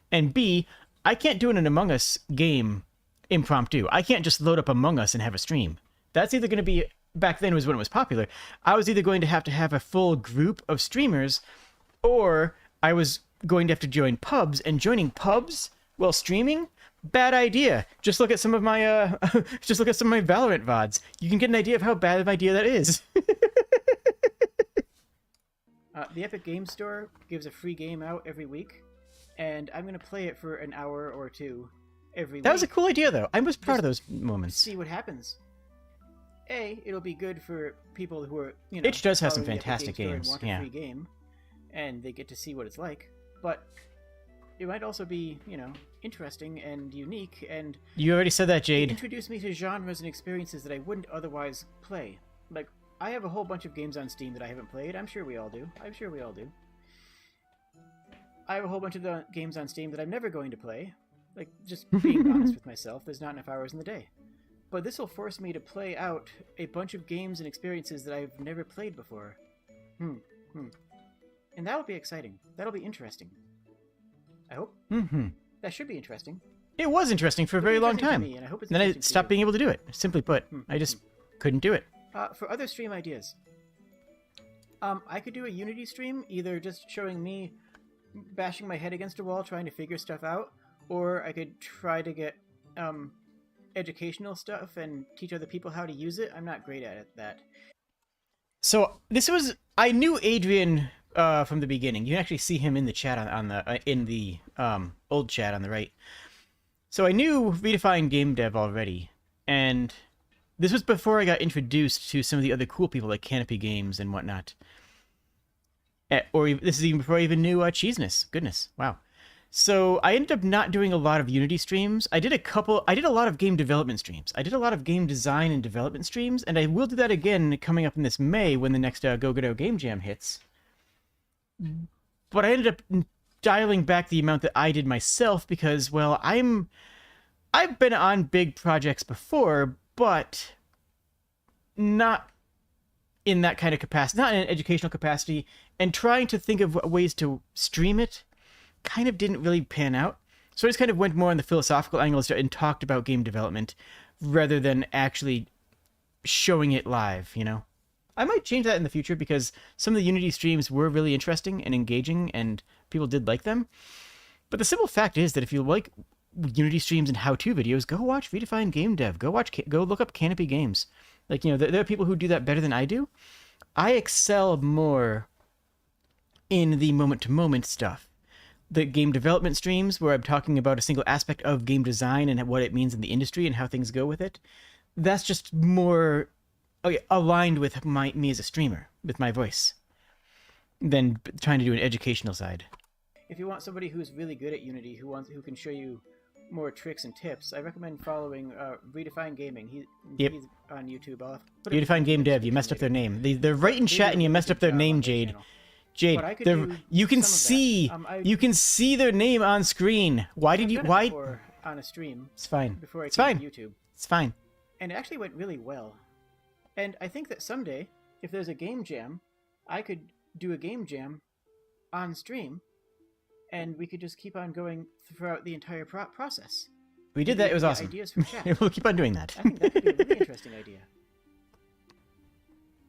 and B, I can't do an Among Us game impromptu. I can't just load up Among Us and have a stream. That's either going to be... Back then was when it was popular. I was either going to have a full group of streamers, or I was going to have to join pubs, and joining pubs while streaming, bad idea. Just look at some of my Valorant VODs. You can get an idea of how bad of an idea that is. The Epic Game Store gives a free game out every week, and I'm going to play it for an hour or two every week. That was a cool idea, though. I was proud of those moments. See what happens. It'll be good for people who are, you know... Itch does have some following the Epic fantastic Game games, Store and yeah. want a free game, and they get to see what it's like. But it might also be, you know, interesting and unique, and... You already said that, Jade. Introduce me to genres and experiences that I wouldn't otherwise play. Like, I have a whole bunch of games on Steam that I haven't played. I'm sure we all do. I have a whole bunch of the games on Steam that I'm never going to play. Like, just being honest with myself, there's not enough hours in the day. But this will force me to play out a bunch of games and experiences that I've never played before. And that'll be exciting. That'll be interesting. I hope. That should be interesting. It was interesting for a very long time. Me, and I hope it's then I interesting stopped to being able to do it. Simply put, I just couldn't do it. For other stream ideas, I could do a Unity stream, either just showing me bashing my head against a wall trying to figure stuff out, or I could try to get educational stuff and teach other people how to use it. I'm not great at that. So I knew Adrian from the beginning. You can actually see him in the chat in the old chat on the right. So I knew Redefined Game Dev already, and this was before I got introduced to some of the other cool people like Canopy Games and whatnot. This is even before I even knew Cheeseness. Goodness, wow. So I ended up not doing a lot of Unity streams. I did a lot of game development streams. I did a lot of game design and development streams, and I will do that again coming up in this May when the next Go Godot Game Jam hits. But I ended up dialing back the amount that I did myself because, well, I've been on big projects before, but not in that kind of capacity, not in an educational capacity, and trying to think of ways to stream it kind of didn't really pan out. So I just kind of went more on the philosophical angles and talked about game development rather than actually showing it live, you know? I might change that in the future because some of the Unity streams were really interesting and engaging and people did like them. But the simple fact is that if you like Unity streams and how-to videos, go watch Redefined Game Dev. Go look up Canopy Games. Like, you know, there are people who do that better than I do. I excel more in the moment-to-moment stuff. The game development streams where I'm talking about a single aspect of game design and what it means in the industry and how things go with it, that's just more aligned with me as a streamer, with my voice. than trying to do an educational side. If you want somebody who's really good at Unity, who can show you more tricks and tips, I recommend following Redefine Gaming. He's on YouTube. Redefine Game Dev. You messed up their name. They're right in chat, and you messed up their name, Jade. Jade, you can see their name on screen. Why did you? Why? On a stream. It's fine. Before I it's came fine. to YouTube. It's fine. And it actually went really well. And I think that someday, if there's a game jam, I could do a game jam on stream, and we could just keep on going throughout the entire process. We did that. It was awesome. Ideas from chat. We'll keep on doing that. I think that could be a really interesting idea.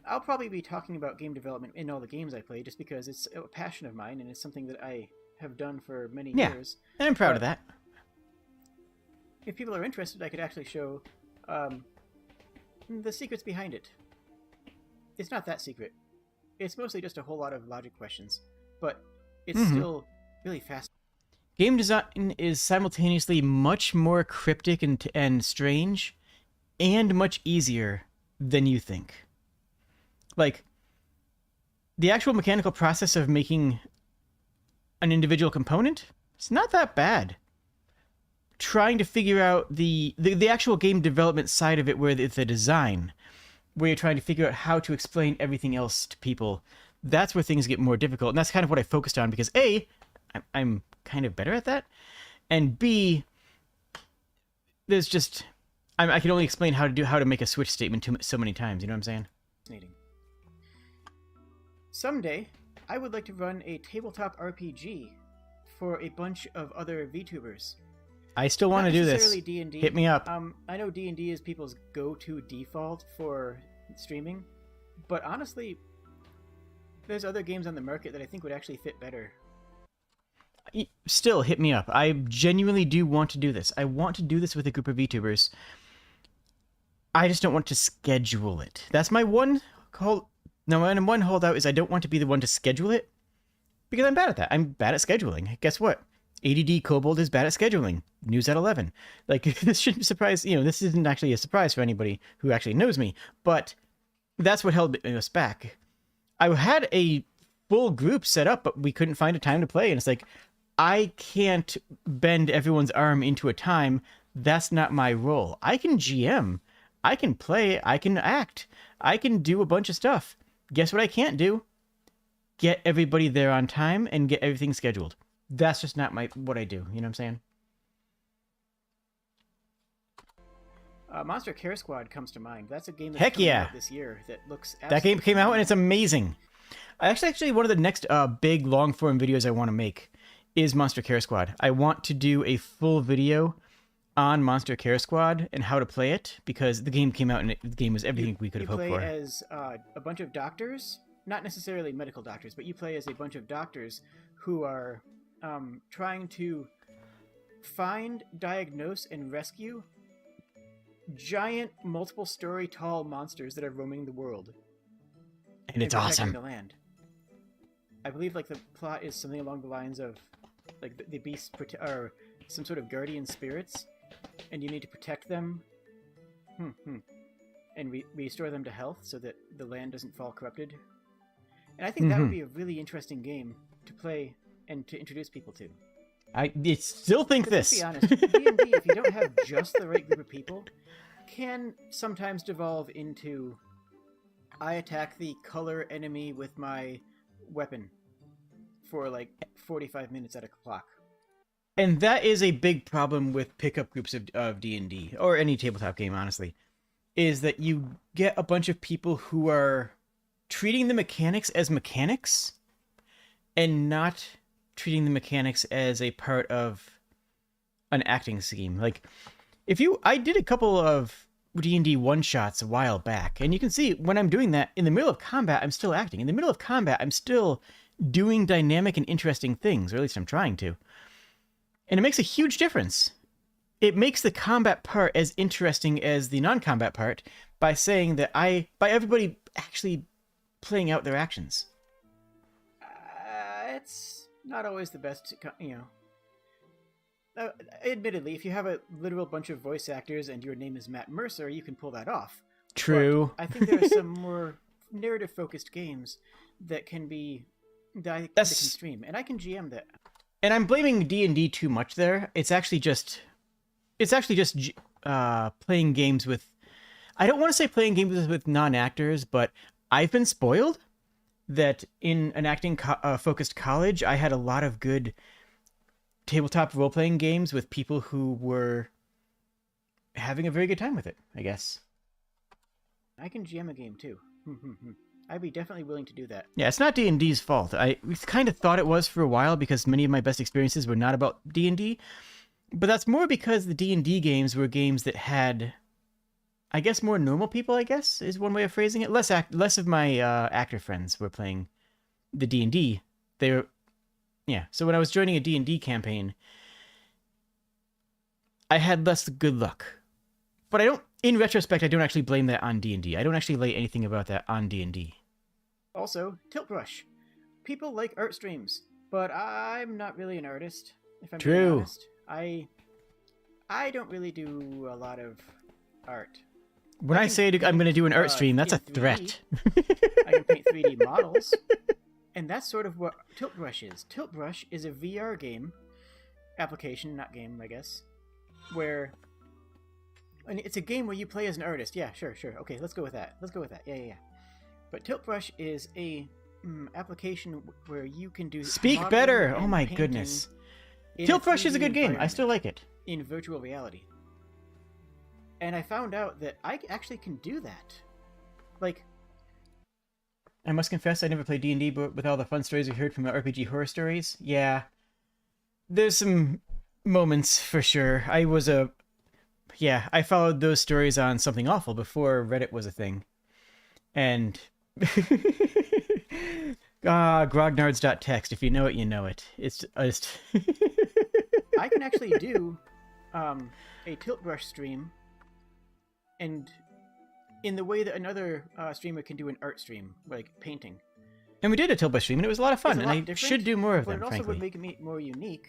I'll probably be talking about game development in all the games I play, just because it's a passion of mine, and it's something that I have done for many years. And I'm proud of that. If people are interested, I could actually show the secrets behind it. It's not that secret. It's mostly just a whole lot of logic questions, but it's still really fast. Game design is simultaneously much more cryptic and strange, and much easier than you think. Like, the actual mechanical process of making an individual component, it's not that bad. Trying to figure out the actual game development side of it, where it's the design, where you're trying to figure out how to explain everything else to people, that's where things get more difficult. And that's kind of what I focused on, because A, I'm kind of better at that, and B, there's just I can only explain how to make a switch statement so many times. You know what I'm saying? Fascinating. Someday, I would like to run a tabletop RPG for a bunch of other VTubers. I still want to do this. D&D. Hit me up. I know D&D is people's go-to default for streaming, but honestly, there's other games on the market that I think would actually fit better. Still, hit me up. I genuinely do want to do this. I want to do this with a group of VTubers. I just don't want to schedule it. That's my one holdout is I don't want to be the one to schedule it, because I'm bad at that. I'm bad at scheduling. Guess what? ADD Kobold is bad at scheduling. News at 11. Like, this shouldn't surprise, this isn't actually a surprise for anybody who actually knows me, but that's what held us back. I had a full group set up, but we couldn't find a time to play, and it's like, I can't bend everyone's arm into a time. That's not my role. I can GM. I can play. I can act. I can do a bunch of stuff. Guess what I can't do? Get everybody there on time and get everything scheduled. That's just not what I do. You know what I'm saying? Monster Care Squad comes to mind. That's a game that's Heck coming yeah. out this year that looks That game came out and it's amazing. Actually, one of the next big long-form videos I want to make is Monster Care Squad. I want to do a full video on Monster Care Squad and how to play it, because the game came out and the game was everything we could have hoped for. You play as a bunch of doctors, not necessarily medical doctors, but you play as a bunch of doctors who are trying to find, diagnose, and rescue giant, multiple-story tall monsters that are roaming the world. And it's awesome. The land. I believe the plot is something along the lines of the beasts are some sort of guardian spirits, and you need to protect them and restore them to health so that the land doesn't fall corrupted. And I think that would be a really interesting game to play and to introduce people to. I still think this. Let's be honest, D&D, if you don't have just the right group of people, can sometimes devolve into I attack the color enemy with my weapon for 45 minutes at a clock. And that is a big problem with pickup groups of D&D, or any tabletop game, honestly, is that you get a bunch of people who are treating the mechanics as mechanics and not treating the mechanics as a part of an acting scheme. I did a couple of D&D one-shots a while back, and you can see when I'm doing that, in the middle of combat, I'm still acting. In the middle of combat, I'm still doing dynamic and interesting things, or at least I'm trying to. And it makes a huge difference. It makes the combat part as interesting as the non-combat part by saying that by everybody actually playing out their actions. It's not always the best, admittedly, if you have a literal bunch of voice actors and your name is Matt Mercer, you can pull that off. True. But I think there are some more narrative-focused games that can be that I can That's stream, and I can GM that. and I'm blaming D&D too much there. It's actually just playing games with. I don't want to say playing games with non-actors, but I've been spoiled that in an acting focused college, I had a lot of good tabletop role-playing games with people who were having a very good time with it, I guess. I can GM a game too. I'd be definitely willing to do that. Yeah, it's not D&D's fault. We kind of thought it was for a while because many of my best experiences were not about D&D, but that's more because the D&D games were games that had, I guess, more normal people, I guess, is one way of phrasing it. Less of my actor friends were playing the D&D. They were, yeah. So when I was joining a D&D campaign, I had less good luck. But in retrospect, I don't actually blame that on D&D. I don't actually lay anything about that on D&D. Also, Tilt Brush. People like art streams, but I'm not really an artist, if I'm being honest. I don't really do a lot of art. When I say I'm going to do an art stream, that's a 3D. threat. I can paint 3D models, and that's sort of what Tilt Brush is. Tilt Brush is a VR game, application, not game, I guess, where... And it's a game where you play as an artist. Yeah, sure. Okay, let's go with that. Yeah. But Tilt Brush is a application where you can do... Speak better! Oh my goodness. Tilt Brush is a good game. I still like it. In virtual reality. And I found out that I actually can do that. Like... I must confess, I never played D&D, but with all the fun stories we heard from RPG horror stories, yeah. There's some moments, for sure. I followed those stories on Something Awful before Reddit was a thing. And... grognards.txt. If you know it, you know it. It's just... I can actually do a Tilt Brush stream, and in the way that another streamer can do an art stream, like painting. And we did a Tilt Brush stream, and it was a lot of fun, and I should do more of them, but it also frankly. would make it more unique,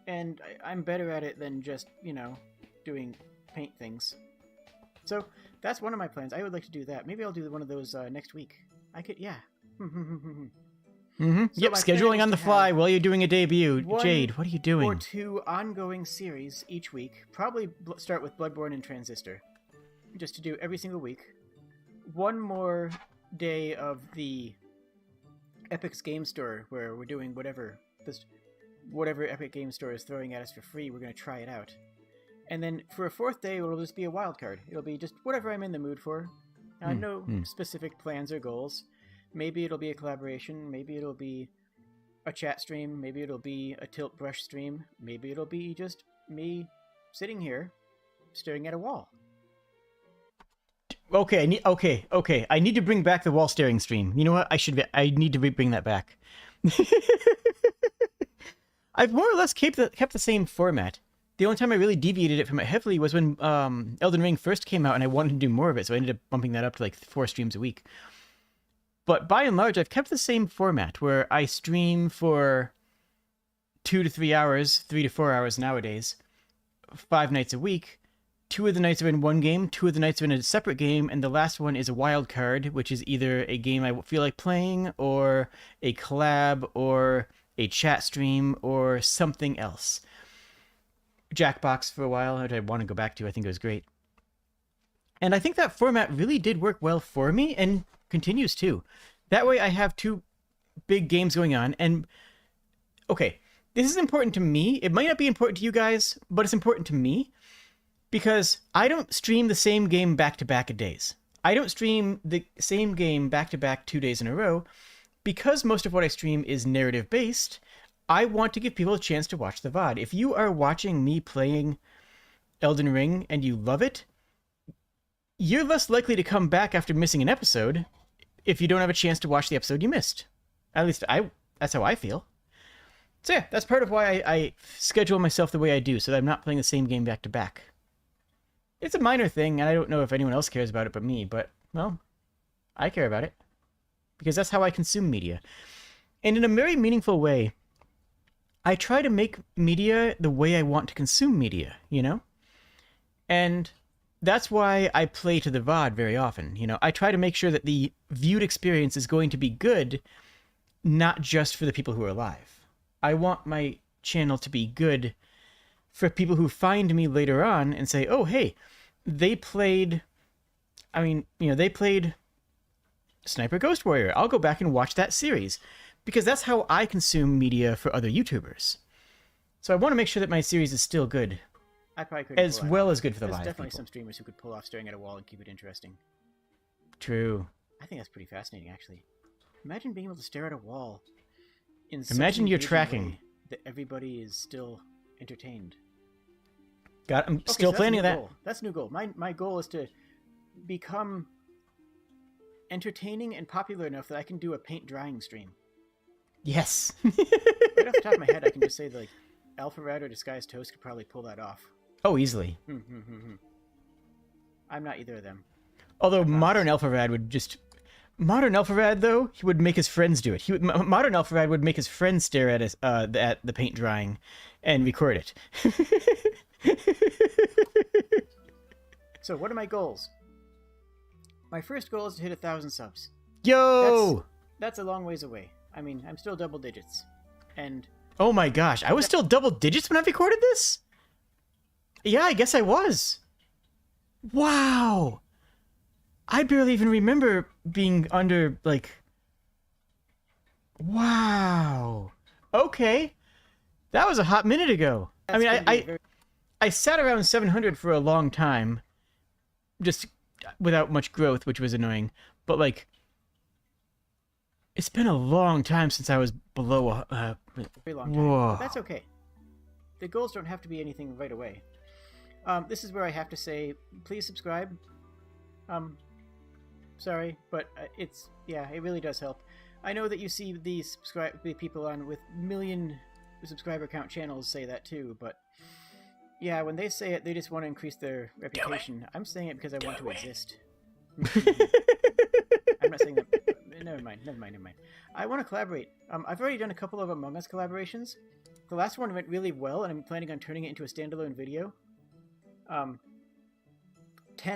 and I'm better at it than just, doing paint things. So that's one of my plans. I would like to do that. Maybe I'll do one of those next week. I could, yeah. So yep, scheduling on the fly while you're doing a debut. Jade, what are you doing? Or 2 ongoing series each week. Probably start with Bloodborne and Transistor. Just to do every single week. 1 more day of the Epic's Game Store, where we're doing whatever Epic Game Store is throwing at us for free, we're going to try it out. And then for a 4th day, it'll just be a wild card. It'll be just whatever I'm in the mood for. No specific plans or goals. Maybe it'll be a collaboration. Maybe it'll be a chat stream. Maybe it'll be a Tilt Brush stream. Maybe it'll be just me sitting here staring at a wall. Okay, I need to bring back the wall staring stream. You know what? I need to bring that back. I've more or less kept the same format. The only time I really deviated it from it heavily was when Elden Ring first came out, and I wanted to do more of it, so I ended up bumping that up to like 4 streams a week. But by and large, I've kept the same format, where I stream for 2 to 3 hours, 3 to 4 hours nowadays, 5 nights a week. 2 of the nights are in one game, 2 of the nights are in a separate game, and the last one is a wild card, which is either a game I feel like playing, or a collab, or a chat stream, or something else. Jackbox for a while, which I want to go back to. I think it was great. And I think that format really did work well for me, and continues to. That way I have 2 big games going on, and okay, this is important to me. It might not be important to you guys, but it's important to me, because I don't stream the same game back-to-back days. I don't stream the same game back-to-back 2 days in a row, because most of what I stream is narrative-based. I want to give people a chance to watch the VOD. If you are watching me playing Elden Ring and you love it, you're less likely to come back after missing an episode if you don't have a chance to watch the episode you missed. At least that's how I feel. So yeah, that's part of why I schedule myself the way I do, so that I'm not playing the same game back to back. It's a minor thing, and I don't know if anyone else cares about it but me, but, well, I care about it. Because that's how I consume media. And in a very meaningful way, I try to make media the way I want to consume media, you know? And that's why I play to the VOD very often, you know? I try to make sure that the viewed experience is going to be good, not just for the people who are live. I want my channel to be good for people who find me later on and say, oh, hey, they played Sniper Ghost Warrior. I'll go back and watch that series, because that's how I consume media for other YouTubers. So I want to make sure that my series is still good, I probably couldn't as pull that well off. as good for the There's live definitely people. some streamers who could pull off staring at a wall and keep it interesting. True. I think that's pretty fascinating, actually. Imagine being able to stare at a wall in such Imagine an you're engaging tracking. way that everybody is still entertained. I'm Okay, still so that's a planning new that. goal. That's a new goal. My goal is to become entertaining and popular enough that I can do a paint drying stream. Yes. Right off the top of my head, I can just say that, like, Alpha Rad or Disguised Toast could probably pull that off. Oh, easily. I'm not either of them. Although Modern Alpharad though, he would make his friends do it. Modern Alpharad would make his friends stare at at the paint drying and record it. So, what are my goals? My first goal is to hit 1,000 subs. Yo! That's a long ways away. I mean, I'm still double digits. And Oh my gosh, I was still double digits when I recorded this? Yeah, I guess I was. Wow! I barely even remember being under, like... Wow! Okay. That was a hot minute ago. I mean, I sat around 700 for a long time, just without much growth, which was annoying. But, like, it's been a long time since I was below a... very long time. Whoa. But that's okay. The goals don't have to be anything right away. This is where I have to say, please subscribe. Sorry, but it really does help. I know that you see the people on with million subscriber count channels say that too, but yeah, when they say it, they just want to increase their reputation. I'm saying it because I want to exist. I'm not saying that. Never mind. I want to collaborate. I've already done a couple of Among Us collaborations. The last one went really well, and I'm planning on turning it into a standalone video. 10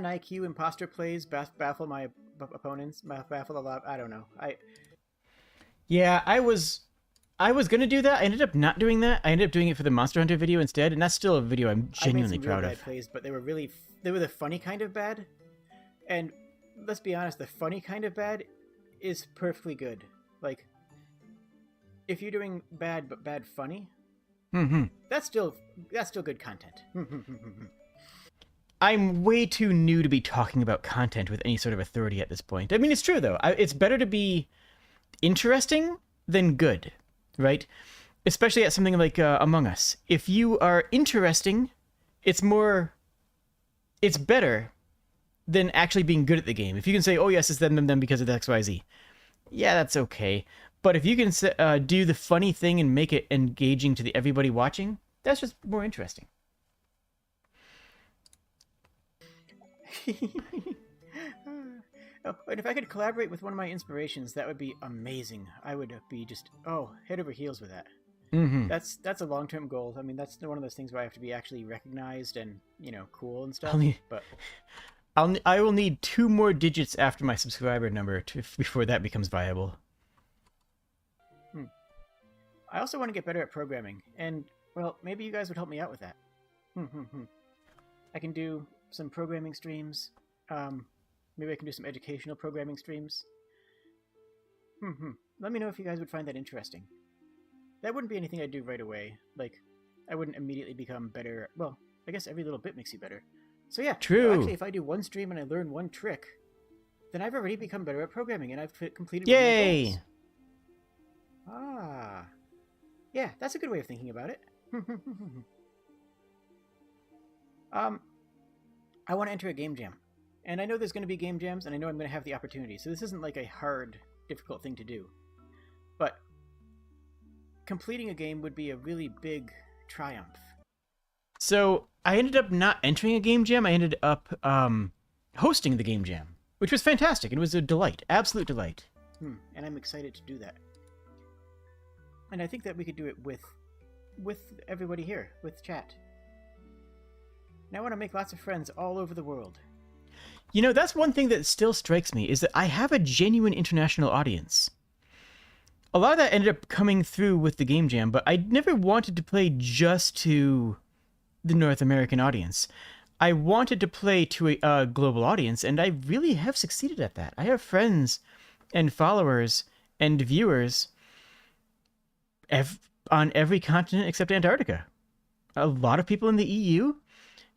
IQ imposter plays baffle my opponents, baffle a lot. I don't know. Yeah, I was gonna do that. I ended up not doing that. I ended up doing it for the Monster Hunter video instead, and that's still a video I'm genuinely proud of. Bad plays, but they were the funny kind of bad. And let's be honest, the funny kind of bad is perfectly good. Like, if you're doing bad but bad funny, that's still good content. I'm way too new to be talking about content with any sort of authority at this point. I mean, it's true though. It's better to be interesting than good, right? Especially at something like Among Us. If you are interesting, it's better than actually being good at the game. If you can say, oh yes, it's them because of XYZ. Yeah, that's okay. But if you can do the funny thing and make it engaging to everybody watching, that's just more interesting. Oh, and if I could collaborate with one of my inspirations, that would be amazing. I would be just head over heels with that. That's a long-term goal. I mean, that's one of those things where I have to be actually recognized and cool and stuff. But I will need 2 more digits after my subscriber number before that becomes viable. I also want to get better at programming, and well, maybe you guys would help me out with that. I can do some programming streams. Maybe I can do some educational programming streams. Let me know if you guys would find that interesting. That wouldn't be anything I'd do right away. Like, I wouldn't immediately become better. Well, I guess every little bit makes you better. So yeah, true. Actually, if I do one stream and I learn one trick, then I've already become better at programming, and I've completed one of my goals. Ah. Yeah, that's a good way of thinking about it. I want to enter a game jam. And I know there's going to be game jams, and I know I'm going to have the opportunity. So this isn't like a hard, difficult thing to do. But completing a game would be a really big triumph. So I ended up not entering a game jam. I ended up hosting the game jam, which was fantastic. It was a delight, absolute delight. And I'm excited to do that. And I think that we could do it with everybody here, with chat. Now I want to make lots of friends all over the world. You know, that's one thing that still strikes me, is that I have a genuine international audience. a lot of that ended up coming through with the game jam, but I never wanted to play just to the North American audience. I wanted to play to a global audience, and I really have succeeded at that. I have friends and followers and viewers on every continent except Antarctica. A lot of people in the EU,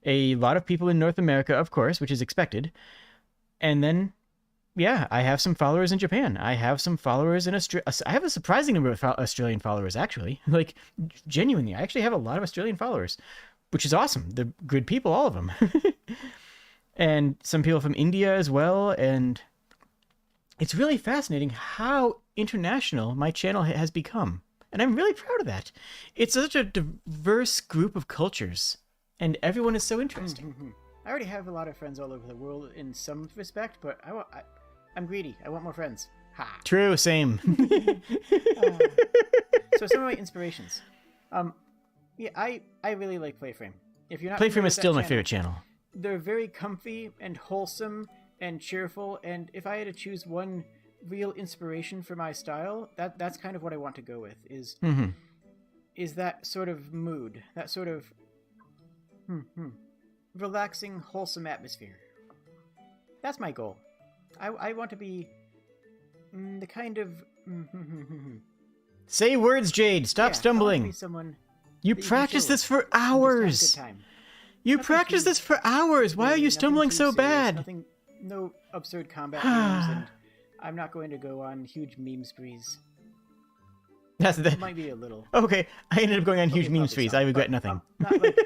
a lot of people in North America, of course, which is expected. And then, yeah, I have some followers in Japan. I have some followers in Australia. I have a surprising number of Australian followers, actually. Like, genuinely, I actually have a lot of Australian followers, which is awesome. They're good people, all of them. And some people from India as well. And it's really fascinating how international my channel has become. And I'm really proud of that. It's such a diverse group of cultures, and everyone is so interesting. Mm-hmm. I already have a lot of friends all over the world in some respect, but I'm greedy. I want more friends. Ha! True, same. So some of my inspirations. Yeah, I really like Playframe. If you're not Playframe is still my channel, favorite channel. They're very comfy and wholesome and cheerful, and if I had to choose one real inspiration for my style, that's kind of what I want to go with, is that sort of mood, that sort of relaxing, wholesome atmosphere. That's my goal. I want to be the kind of Say words, Jade. Stop stumbling. I want to be someone you practice this for hours. You practice this for hours. Why are you stumbling so bad? No absurd combat games, and I'm not going to go on huge meme sprees. It might be a little. Okay, I ended up going on huge meme sprees. I regret nothing. Not like,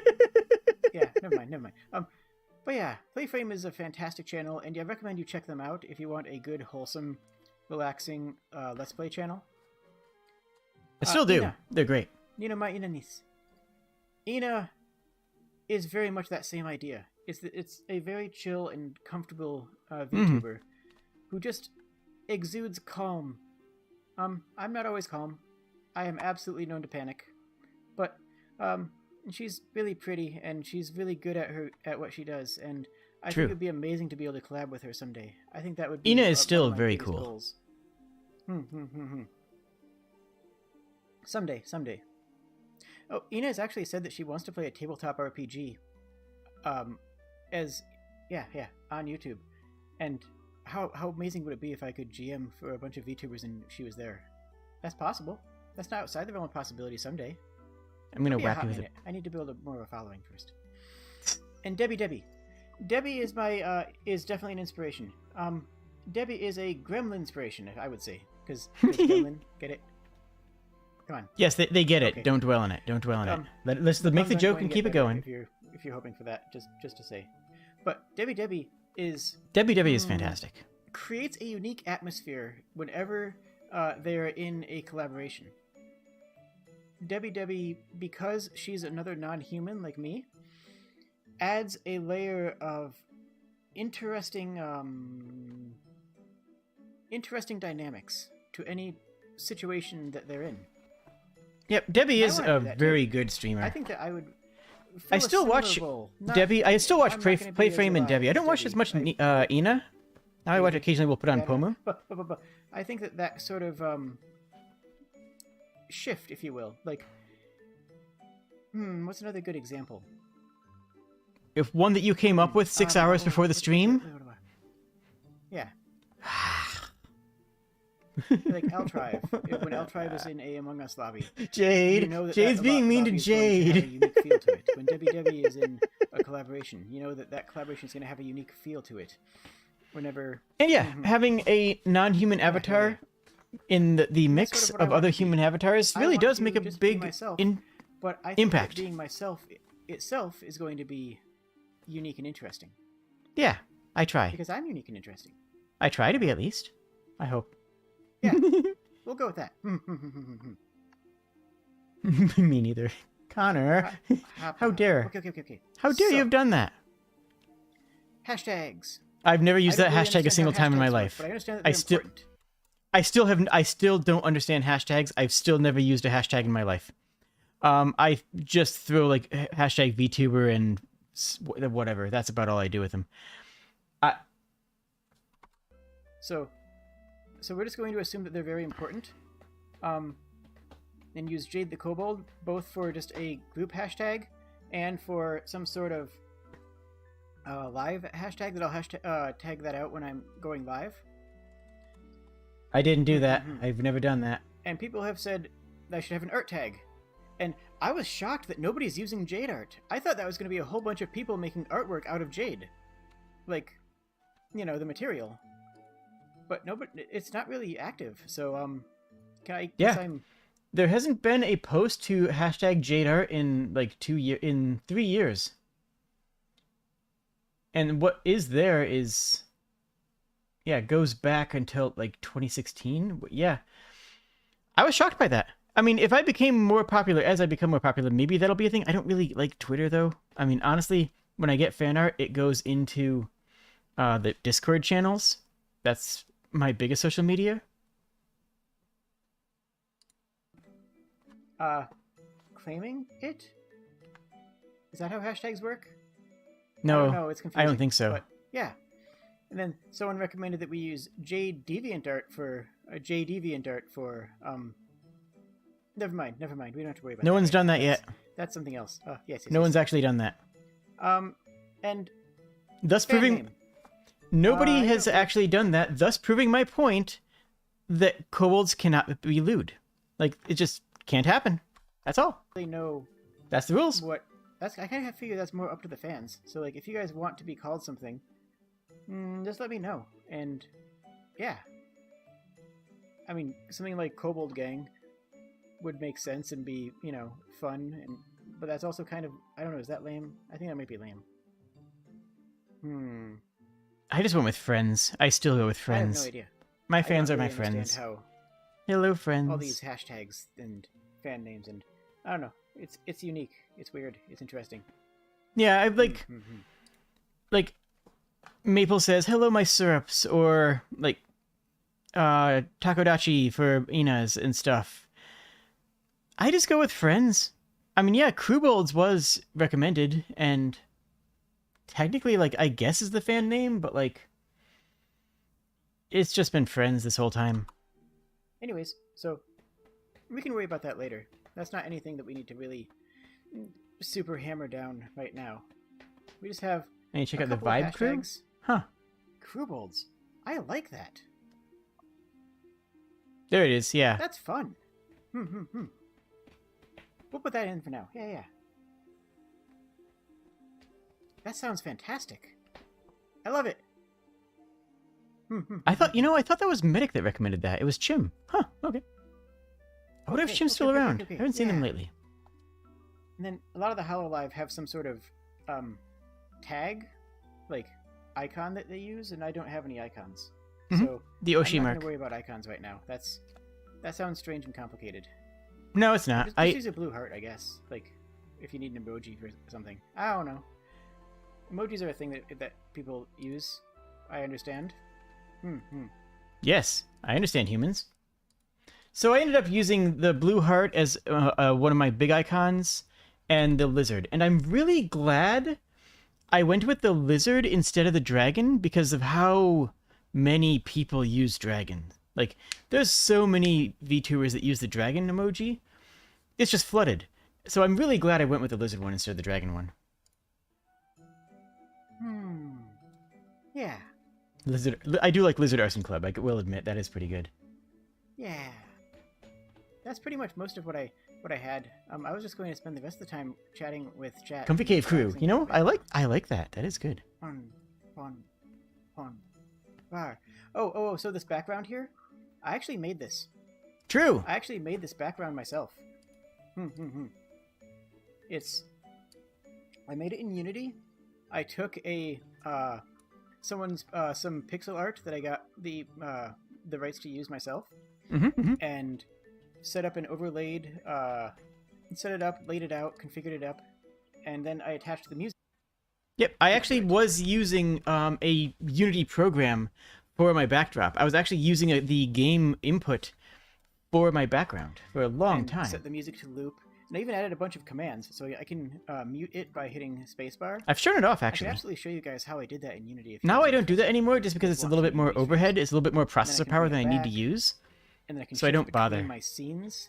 yeah, never mind. But yeah, Playframe is a fantastic channel, and I recommend you check them out if you want a good, wholesome, relaxing Let's Play channel. I still do. Ina. They're great. Ina, my Ina niece. Ina is very much that same idea. It's a very chill and comfortable VTuber who just exudes calm. I'm not always calm. I am absolutely known to panic, but she's really pretty and she's really good at what she does, and I think it would be amazing to be able to collab with her someday. I think that would be Ina is still one of my very biggest cool. goals. Someday. Oh, Ina has actually said that she wants to play a tabletop RPG. On YouTube. And how amazing would it be if I could GM for a bunch of VTubers and she was there? That's possible. That's not outside the realm of possibility someday. I'm gonna whack you with it. I need to build more of a following first. And Debbie. Debbie is my is definitely an inspiration. Debbie is a gremlin inspiration, I would say, because gremlin, get it? Come on. Yes, they get it. Okay. Don't dwell on it. Let's make the joke and keep it going. If you're hoping for that, just to say. But Debbie is fantastic. Creates a unique atmosphere whenever they are in a collaboration. Debbie, because she's another non-human like me, adds a layer of interesting dynamics to any situation that they're in. Yep, Debbie is a very good streamer. I think that I would. I still watch Debbie. I still watch Playframe and Debbie. I don't watch as much Ina. Now I watch occasionally. We'll put on Pomu. But I think that sort of shift, if you will, like, what's another good example? If one that you came up with 6 hours before the stream. Yeah. Like Eltrive. When Eltrive was in a Among Us lobby. Jade. You know Jade's being mean to Jade. Have a unique feel to it. When Debbie is in a collaboration, you know that collaboration is going to have a unique feel to it. Whenever. And having a non-human avatar in the mix sort of other human avatars really does make a big but I think impact. Being myself itself is going to be unique and interesting. Yeah, I try. Because I'm unique and interesting. I try to be, at least. I hope. Yeah, we'll go with that. Me neither. Connor, how dare? Okay. How dare you have done that? Hashtags. I've never used that hashtag a single time in my life. But I understand that they're important. I still don't understand hashtags. I've still never used a hashtag in my life. I just throw like hashtag VTuber and whatever. That's about all I do with them. So we're just going to assume that they're very important. and use Jade the Kobold, both for just a group hashtag and for some sort of live hashtag that I'll tag that out when I'm going live. I didn't do that. I've never done that. And people have said that I should have an art tag. And I was shocked that nobody's using Jade art. I thought that was going to be a whole bunch of people making artwork out of Jade. Like, you know, the material. But nobody, it's not really active. So, guess I'm... There hasn't been a post to hashtag Jade art in like 3 years. And what is there is, yeah, goes back until like 2016. Yeah. I was shocked by that. I mean, if I became more popular, as I become more popular, maybe that'll be a thing. I don't really like Twitter, though. I mean, honestly, when I get fan art, it goes into the Discord channels. That's my biggest social media. Claiming it? Is that how hashtags work? No, I don't know, it's confusing. I don't think so. But, yeah. And then someone recommended that we use JDeviantArt for Never mind. We don't have to worry about that. No one's done that yet. That's something else. Yes. No one's actually done that. And thus fan proving name. nobody has actually done that, thus proving my point that kobolds cannot be lewd. Like, it just can't happen. That's all. They know That's the rules. I kind of figure that's more up to the fans. So, like, if you guys want to be called something, just let me know. And, yeah. I mean, something like Kobold Gang would make sense and be, you know, fun. But that's also kind of, I don't know, is that lame? I think that might be lame. I just went with friends. I still go with friends. I have no idea. My fans I are don't my really understand friends. how Hello, friends. all these hashtags and fan names and I don't know. It's unique. It's weird. It's interesting. Yeah, I like like Maple says, "Hello, my syrups," or like Takodachi for Inas and stuff. I just go with friends. I mean, yeah, Krewbolds was recommended, and technically, like, I guess is the fan name, but like, it's just been friends this whole time. Anyways, so we can worry about that later. That's not anything that we need to really super hammer down right now. We just have. And you check a out the couple of vibe crew? hashtags. Huh. Krewbolds. I like that. There it is, yeah. That's fun. We'll put that in for now. Yeah. That sounds fantastic. I love it. I thought that was Medic that recommended that. It was Chim. Huh, okay. I wonder if Chim's still around. I haven't seen him lately. And then a lot of the Hololive have some sort of tag, like icon that they use, and I don't have any icons. So the Oshi I'm not mark. gonna worry about icons right now. That sounds strange and complicated. No, it's not. Just use a blue heart, I guess. Like, if you need an emoji for something. I don't know. Emojis are a thing that people use. I understand. Yes, I understand humans. So I ended up using the blue heart as one of my big icons, and the lizard. And I'm really glad I went with the lizard instead of the dragon because of how many people use dragon. Like, there's so many VTubers that use the dragon emoji. It's just flooded. So I'm really glad I went with the lizard one instead of the dragon one. Yeah. I do like Lizard Arson Club. I will admit that is pretty good. Yeah. That's pretty much most of what I had. I was just going to spend the rest of the time chatting with chat. Comfy Cave Crew. You know, I like that. That is good. Fun. Oh, so this background here? I actually made this. True. I actually made this background myself. I made it in Unity. I took some pixel art that I got the rights to use myself, and set up and overlaid, set it up, laid it out, configured it up, and then I attached the music. Yep, I actually was using a Unity program for my backdrop. I was actually using the game input for my background for a long time. Set the music to loop. And I even added a bunch of commands, so I can mute it by hitting spacebar. I've shown it off, I actually. can absolutely show you guys how I did that in Unity. Now I don't do that anymore just because it's a little bit more overhead. It's a little bit more processor power than I need to use. and then I can So I shift don't between bother. my scenes.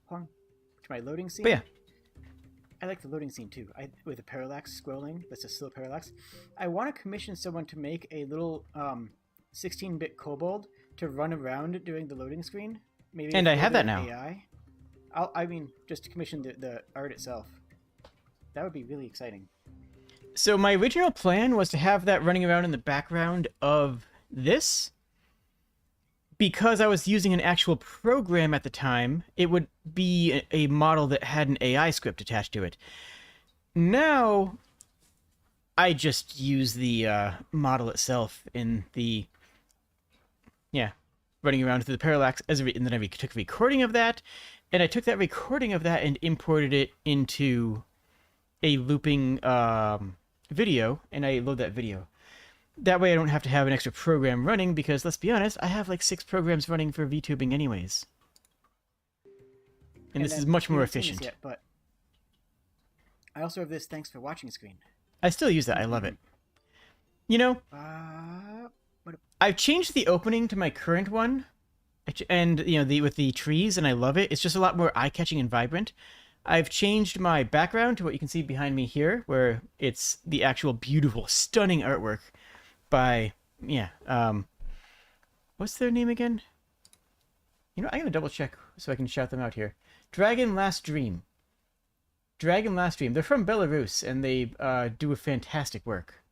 Hold on. To my loading scene. But yeah. I like the loading scene too. With the parallax scrolling, that's a slow parallax. I want to commission someone to make a little 16-bit kobold to run around during the loading screen. Maybe. And I have that now. AI. I mean, just to commission the art itself. That would be really exciting. So my original plan was to have that running around in the background of this. Because I was using an actual program at the time, it would be a model that had an AI script attached to it. Now, I just use the model itself in the, running around through the parallax, and then I took a recording of that, and I took that recording of that and imported it into a looping video, and I load that video. That way I don't have to have an extra program running, because let's be honest, I have like 6 programs running for VTubing anyways. And this is much more efficient. Yet, but I also have this thanks for watching screen. I still use that. I love it. You know, I've changed the opening to my current one, and with the trees, and I love it. It's just a lot more eye-catching and vibrant. I've changed my background to what you can see behind me here, where it's the actual beautiful, stunning artwork by, what's their name again? I'm gonna double check so I can shout them out here. Dragon Last Dream. Dragon Last Dream. They're from Belarus, and they do a fantastic work.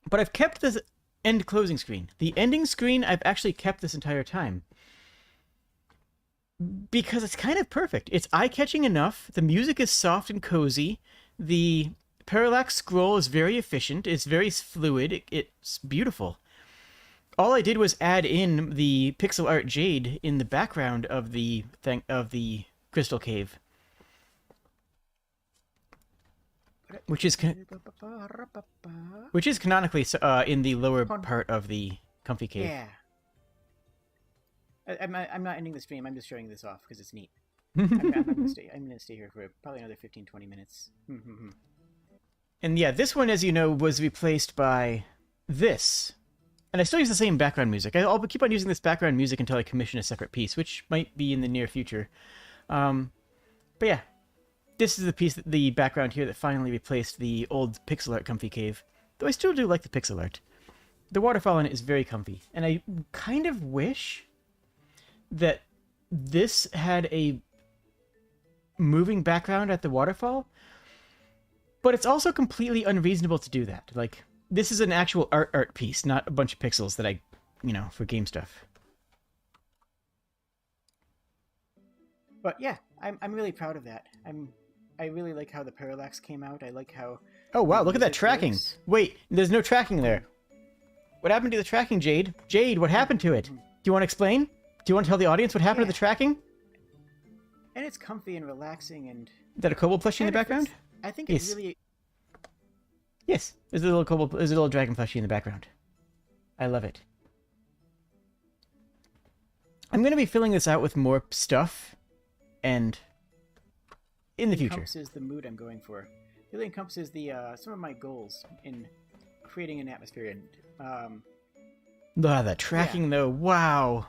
But I've kept this end closing screen. The ending screen I've actually kept this entire time. Because it's kind of perfect. It's eye-catching enough. The music is soft and cozy. The parallax scroll is very efficient. It's very fluid. It's beautiful. All I did was add in the pixel art Jade in the background of the crystal cave, which is canonically in the lower part of the comfy cave. Yeah. I'm not ending the stream. I'm just showing this off because it's neat. I'm gonna stay here for probably another 15-20 minutes. And yeah, this one, as you know, was replaced by this. And I still use the same background music. I'll keep on using this background music until I commission a separate piece, which might be in the near future. But yeah, this is the background here that finally replaced the old pixel art comfy cave. Though I still do like the pixel art. The waterfall in it is very comfy. And I kind of wish that this had a moving background at the waterfall. But it's also completely unreasonable to do that. Like, this is an actual art piece, not a bunch of pixels that I, for game stuff. But yeah, I'm really proud of that. I really like how the parallax came out. I like how... Oh wow, look at that tracking. Works. Wait, there's no tracking there. What happened to the tracking, Jade? Jade, what happened to it? Do you want to explain? Do you want to tell the audience what happened to the tracking? And it's comfy and relaxing and... Is that a kobold plushie in the background? I think it's really... Yes, there's a little dragon plushie in the background. I love it. I'm going to be filling this out with more stuff, and in the future. Encompasses the mood I'm going for. It really encompasses the some of my goals in creating an atmosphere. And the tracking though, wow.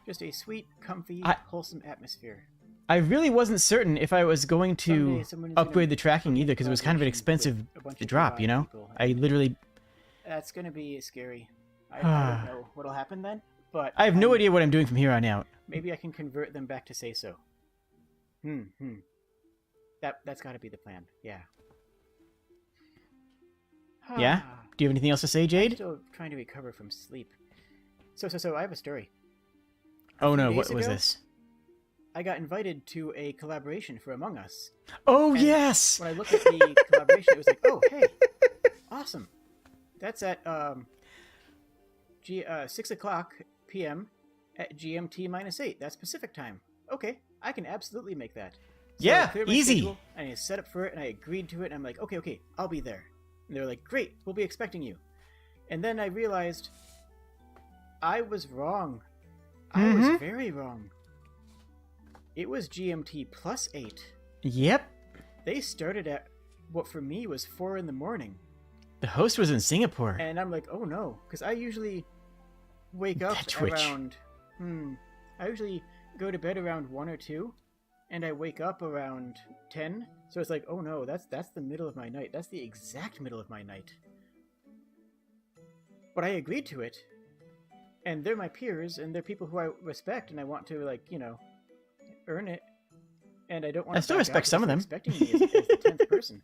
Just a sweet, comfy, wholesome atmosphere. I really wasn't certain if I was going to upgrade the tracking either, because it was kind of an expensive drop, I literally... That's going to be scary. I don't know what'll happen then, but... I have no idea what I'm doing from here on out. Maybe I can convert them back to say so. That's got to be the plan, yeah. Yeah? Do you have anything else to say, Jade? I'm still trying to recover from sleep. So I have a story. Oh no, what was this? I got invited to a collaboration for Among Us. Oh, yes! When I looked at the collaboration, it was like, oh, hey, awesome. That's at 6 o'clock p.m. at GMT-8. That's Pacific time. Okay, I can absolutely make that. So yeah, easy. Schedule, and I set up for it, and I agreed to it, and I'm like, okay, I'll be there. And they're like, great, we'll be expecting you. And then I realized I was wrong. I was very wrong. It was GMT plus 8. Yep. They started at what for me was 4 in the morning. The host was in Singapore. And I'm like, oh no, because I usually wake up That Twitch. around. I usually go to bed around 1 or 2, and I wake up around 10. So it's like, oh no, that's the middle of my night. That's the exact middle of my night. But I agreed to it, and they're my peers, and they're people who I respect, and I want to, like, you know, earn it. And I don't want. I still respect some of them. Expecting me as the 10th person.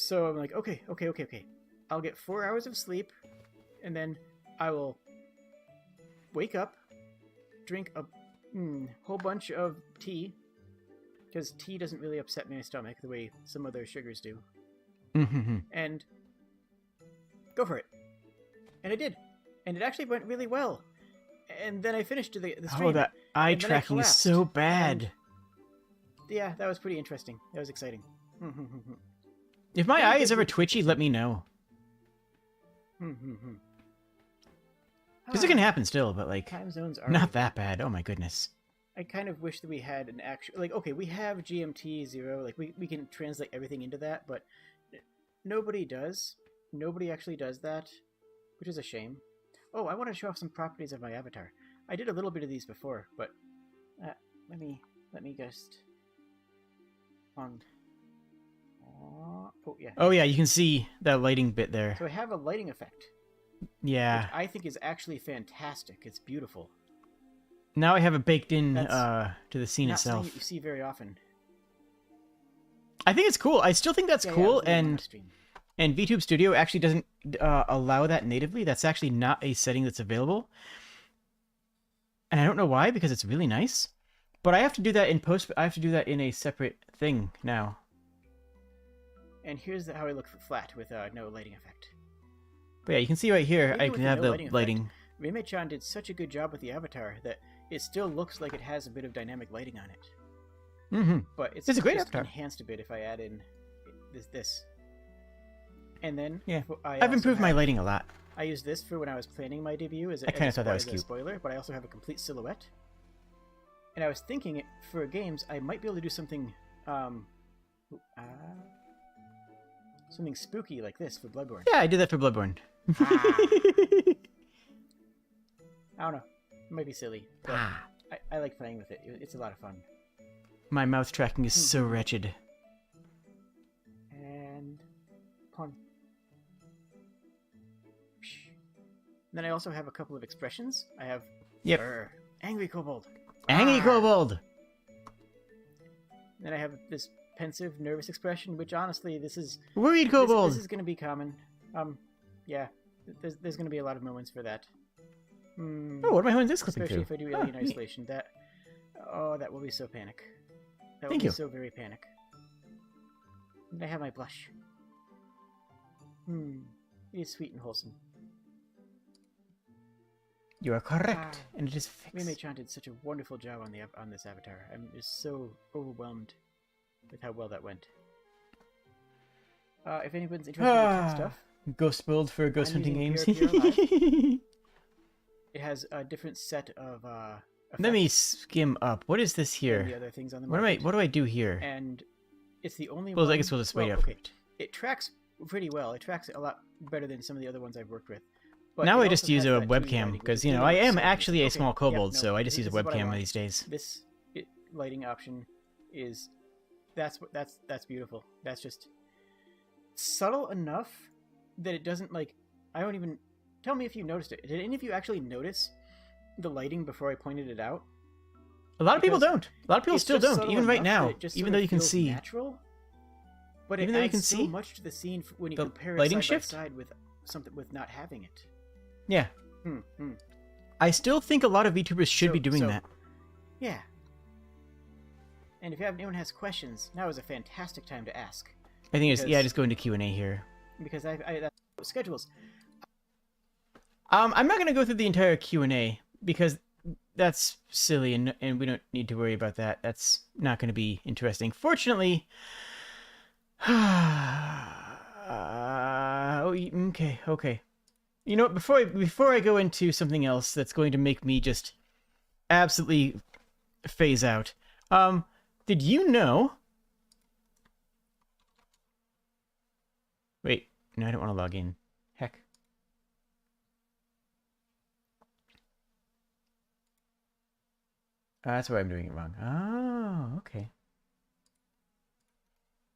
So I'm like, okay. I'll get 4 hours of sleep, and then I will wake up, drink a whole bunch of tea, because tea doesn't really upset my stomach the way some other sugars do, and go for it. And I did, and it actually went really well. And then I finished the stream. Oh, that eye and then I tracking is collapsed, so bad. and yeah, that was pretty interesting. That was exciting. If my eye is ever twitchy, let me know. Because it can happen still, but like, Time zones are not that bad. Oh my goodness. I kind of wish that we had an actual, like, okay, we have GMT 0, like, we can translate everything into that, but nobody does. Nobody actually does that, which is a shame. Oh, I want to show off some properties of my avatar. I did a little bit of these before, but let me just oh yeah. Oh yeah, you can see that lighting bit there. So I have a lighting effect, Yeah. which I think is actually fantastic. It's beautiful. Now I have it baked in That's to the scene Not something itself. that you see very often. I think it's cool. I still think that's Yeah, cool, yeah, on a stream. and VTube Studio actually doesn't allow that natively. That's actually not a setting that's available. And I don't know why, because it's really nice. But I have to do that in post. I have to do that in a separate thing now. And here's how I look flat with no lighting effect. But yeah, you can see right here, Even I with can the have no the lighting effect, lighting. Rime-chan did such a good job with the avatar that it still looks like it has a bit of dynamic lighting on it. But it's a great just avatar. enhanced a bit if I add in this. And then Yeah, I I've also improved my have- lighting a lot. I used this for when I was planning my debut as a, I kinda as a thought that was as a cute. spoiler, but I also have a complete silhouette. And I was thinking for games I might be able to do something something spooky like this for Bloodborne. Yeah, I did that for Bloodborne. I don't know. It might be silly, but I like playing with it. It's a lot of fun. My mouse tracking is so wretched. And pawn. Then I also have a couple of expressions. I have Yep. angry kobold. Angry Arr. Kobold! Then I have this pensive, nervous expression, which honestly, this is Worried Kobold! This is going to be common. Yeah, there's going to be a lot of moments for that. Oh, what am I holding this clipping Especially to? if I do Alien Isolation. That will be so panic. That will Thank be you. so very panic. And I have my blush. It is sweet and wholesome. You are correct, and it is fixed. Rime-chan did such a wonderful job on this avatar. I'm just so overwhelmed with how well that went. If anyone's interested in that kind of stuff, Ghost build for ghost I'm hunting using games. PRPR it has a different set of Let me effects skim up. What is this than the here? other things on the What market. do I do here? And it's the only Well, one. I guess we'll just wait out okay. for it. It tracks pretty well. It tracks a lot better than some of the other ones I've worked with. But Now it I just also use has a that 2D webcam lighting, because, which you know, really I am looks so actually a good. small Okay, kobold, no, so I just use a this is what I webcam want. these days. This lighting option is that's beautiful. That's just subtle enough that it doesn't like. I don't even tell me if you noticed it. Did any of you actually notice the lighting before I pointed it out? A lot of people Because don't. A lot of people It's still just don't, subtle even right enough now. that it just Even sort though of you can feels see. natural, but Even it though you adds can so see much to the scene when you the compare it lighting side shift? by side with something with not having it. Yeah. I still think a lot of VTubers should be doing that. Yeah. And if anyone has questions, now is a fantastic time to ask. I think it's, yeah, because- just go into Q&A here. Because that's schedules. I'm not going to go through the entire Q&A because that's silly and we don't need to worry about that. That's not going to be interesting. Fortunately, okay. You know what, before I go into something else that's going to make me just absolutely phase out. Did you know? Wait, No, I don't want to log in. Heck. That's why I'm doing it wrong. Oh, okay.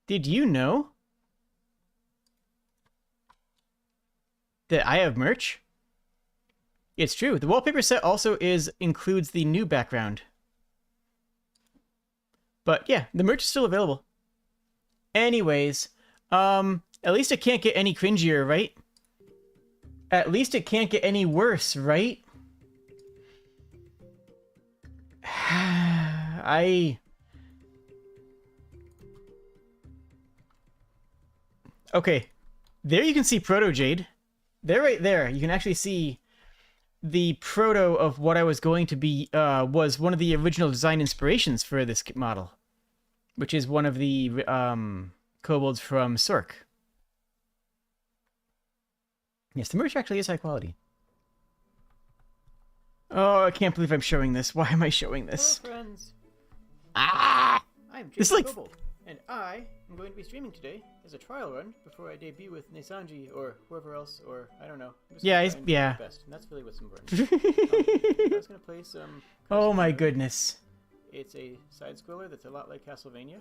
Did you know that I have merch? It's true. The wallpaper set also includes the new background. But yeah, the merch is still available. Anyways, at least it can't get any cringier, right? At least it can't get any worse, right? Okay, there you can see Proto Jade. There, right there, you can actually see the proto of what I was going to be, was one of the original design inspirations for this model, which is one of the kobolds from Sork. Yes, the merch actually is high quality. Oh, I can't believe I'm showing this. Why am I showing this? Hello, friends. Ah! I'm Jade This the is like... Kobold, and I am going to be streaming today as a trial run before I debut with Nesanji or whoever else, or I don't know. Yeah, yeah. Best, and that's really what's important. I was going to play some... Oh my goodness. It's a side-scroller that's a lot like Castlevania.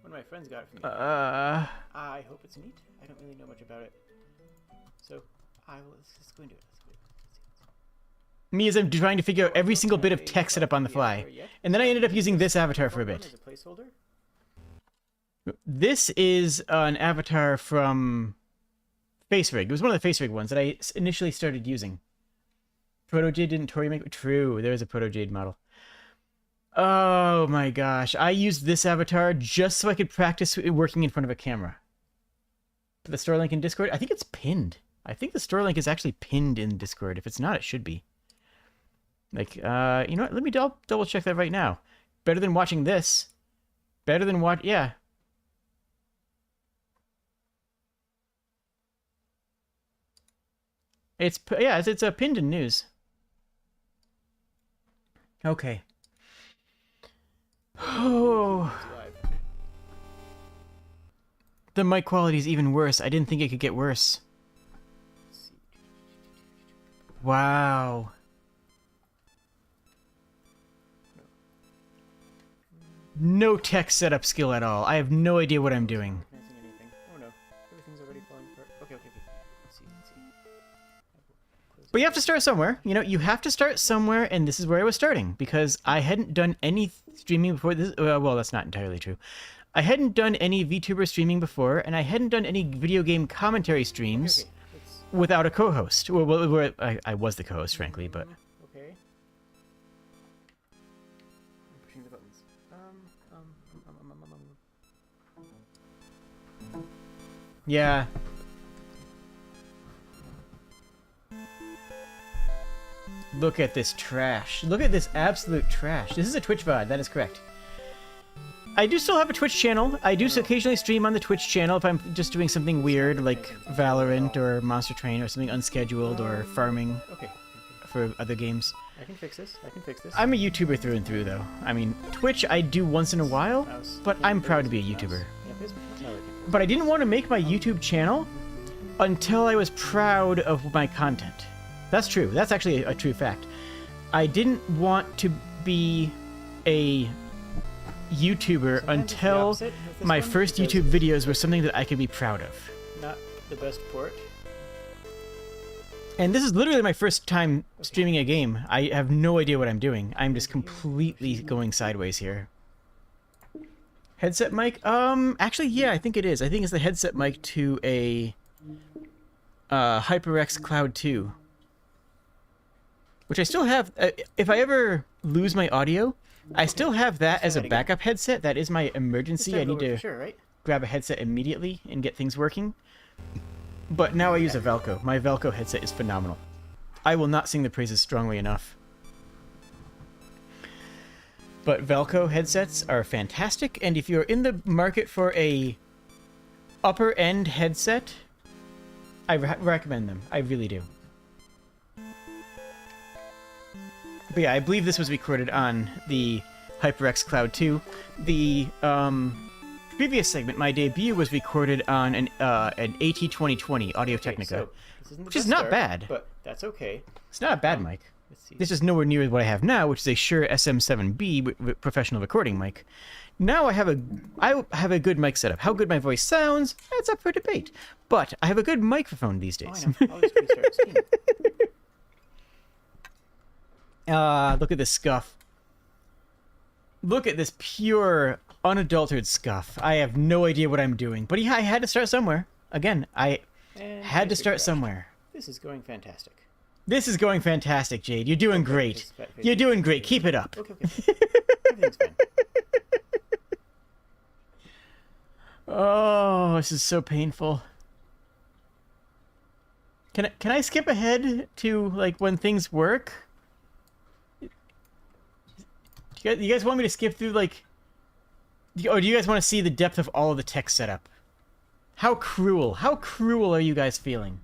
One of my friends got it for me. I hope it's neat. I don't really know much about it. So, let's just go into it. Me as I'm trying to figure out every single bit of text set up on the fly. And then I ended up using this avatar for a bit. As a placeholder? This is an avatar from FaceRig. It was one of the FaceRig ones that I initially started using. Proto Jade didn't Tori make... True, there's a Proto Jade model. Oh my gosh. I used this avatar just so I could practice working in front of a camera. Put the store link in Discord. I think it's pinned. I think the store link is actually pinned in Discord. If it's not, it should be. Like, you know what? Let me double check that right now. Better than watching this. Better than watch... Yeah. It's pinned in news. Okay. Oh. The mic quality is even worse. I didn't think it could get worse. Wow. No tech setup skill at all. I have no idea what I'm doing. Oh no, everything's already falling apart. Okay. Let's see. But you have to start somewhere. You know, you have to start somewhere, and this is where I was starting, because I hadn't done any streaming before this. Well, that's not entirely true. I hadn't done any VTuber streaming before, and I hadn't done any video game commentary streams without a co-host. Well, I was the co-host, frankly, but... Okay. I'm pushing the buttons. Yeah. Look at this trash. Look at this absolute trash. This is a Twitch VOD, that is correct. I do still have a Twitch channel. I do occasionally stream on the Twitch channel if I'm just doing something weird, like Valorant or Monster Train or something unscheduled or farming for other games. I can fix this. I'm a YouTuber through and through, though. I mean, Twitch I do once in a while, but I'm proud to be a YouTuber. But I didn't want to make my YouTube channel until I was proud of my content. That's true. That's actually a true fact. I didn't want to be a YouTuber until my first YouTube videos were something that I could be proud of. Not the best port. And this is literally my first time streaming a game. I have no idea what I'm doing. I'm just completely going sideways here. Headset mic? Actually, yeah, I think it is. I think it's the headset mic to a HyperX Cloud 2. Which I still have. If I ever lose my audio, I still have that as a backup headset. That is my emergency. I need to grab a headset immediately and get things working. But now I use a Velcro. My Velcro headset is phenomenal. I will not sing the praises strongly enough. But Velcro headsets are fantastic, and if you're in the market for a upper-end headset, I recommend them. I really do. But yeah, I believe this was recorded on the HyperX Cloud 2. The previous segment, my debut was recorded on an AT2020 Audio Technica, So, this isn't the which is best not start, bad. but that's okay. It's not a bad mic. Let's see. This is nowhere near what I have now, which is a Shure SM7B professional recording mic. Now I have a good mic setup. How good my voice sounds, that's up for debate. But I have a good microphone these Oh, I days. know. I'll just restart Steam. Look at this scuff. Look at this pure, unadulterated scuff. I have no idea what I'm doing. But yeah, I had to start somewhere. Again, I And had to thanks for start crash. somewhere. This is going fantastic. This is going fantastic, Jade. You're doing great. This fat face You're is- doing great. Keep it up. Okay. Everything's fine. Oh, this is so painful. Can I skip ahead to like when things work? You guys want me to skip through like, or do you guys want to see the depth of all of the tech setup? How cruel? How cruel are you guys feeling?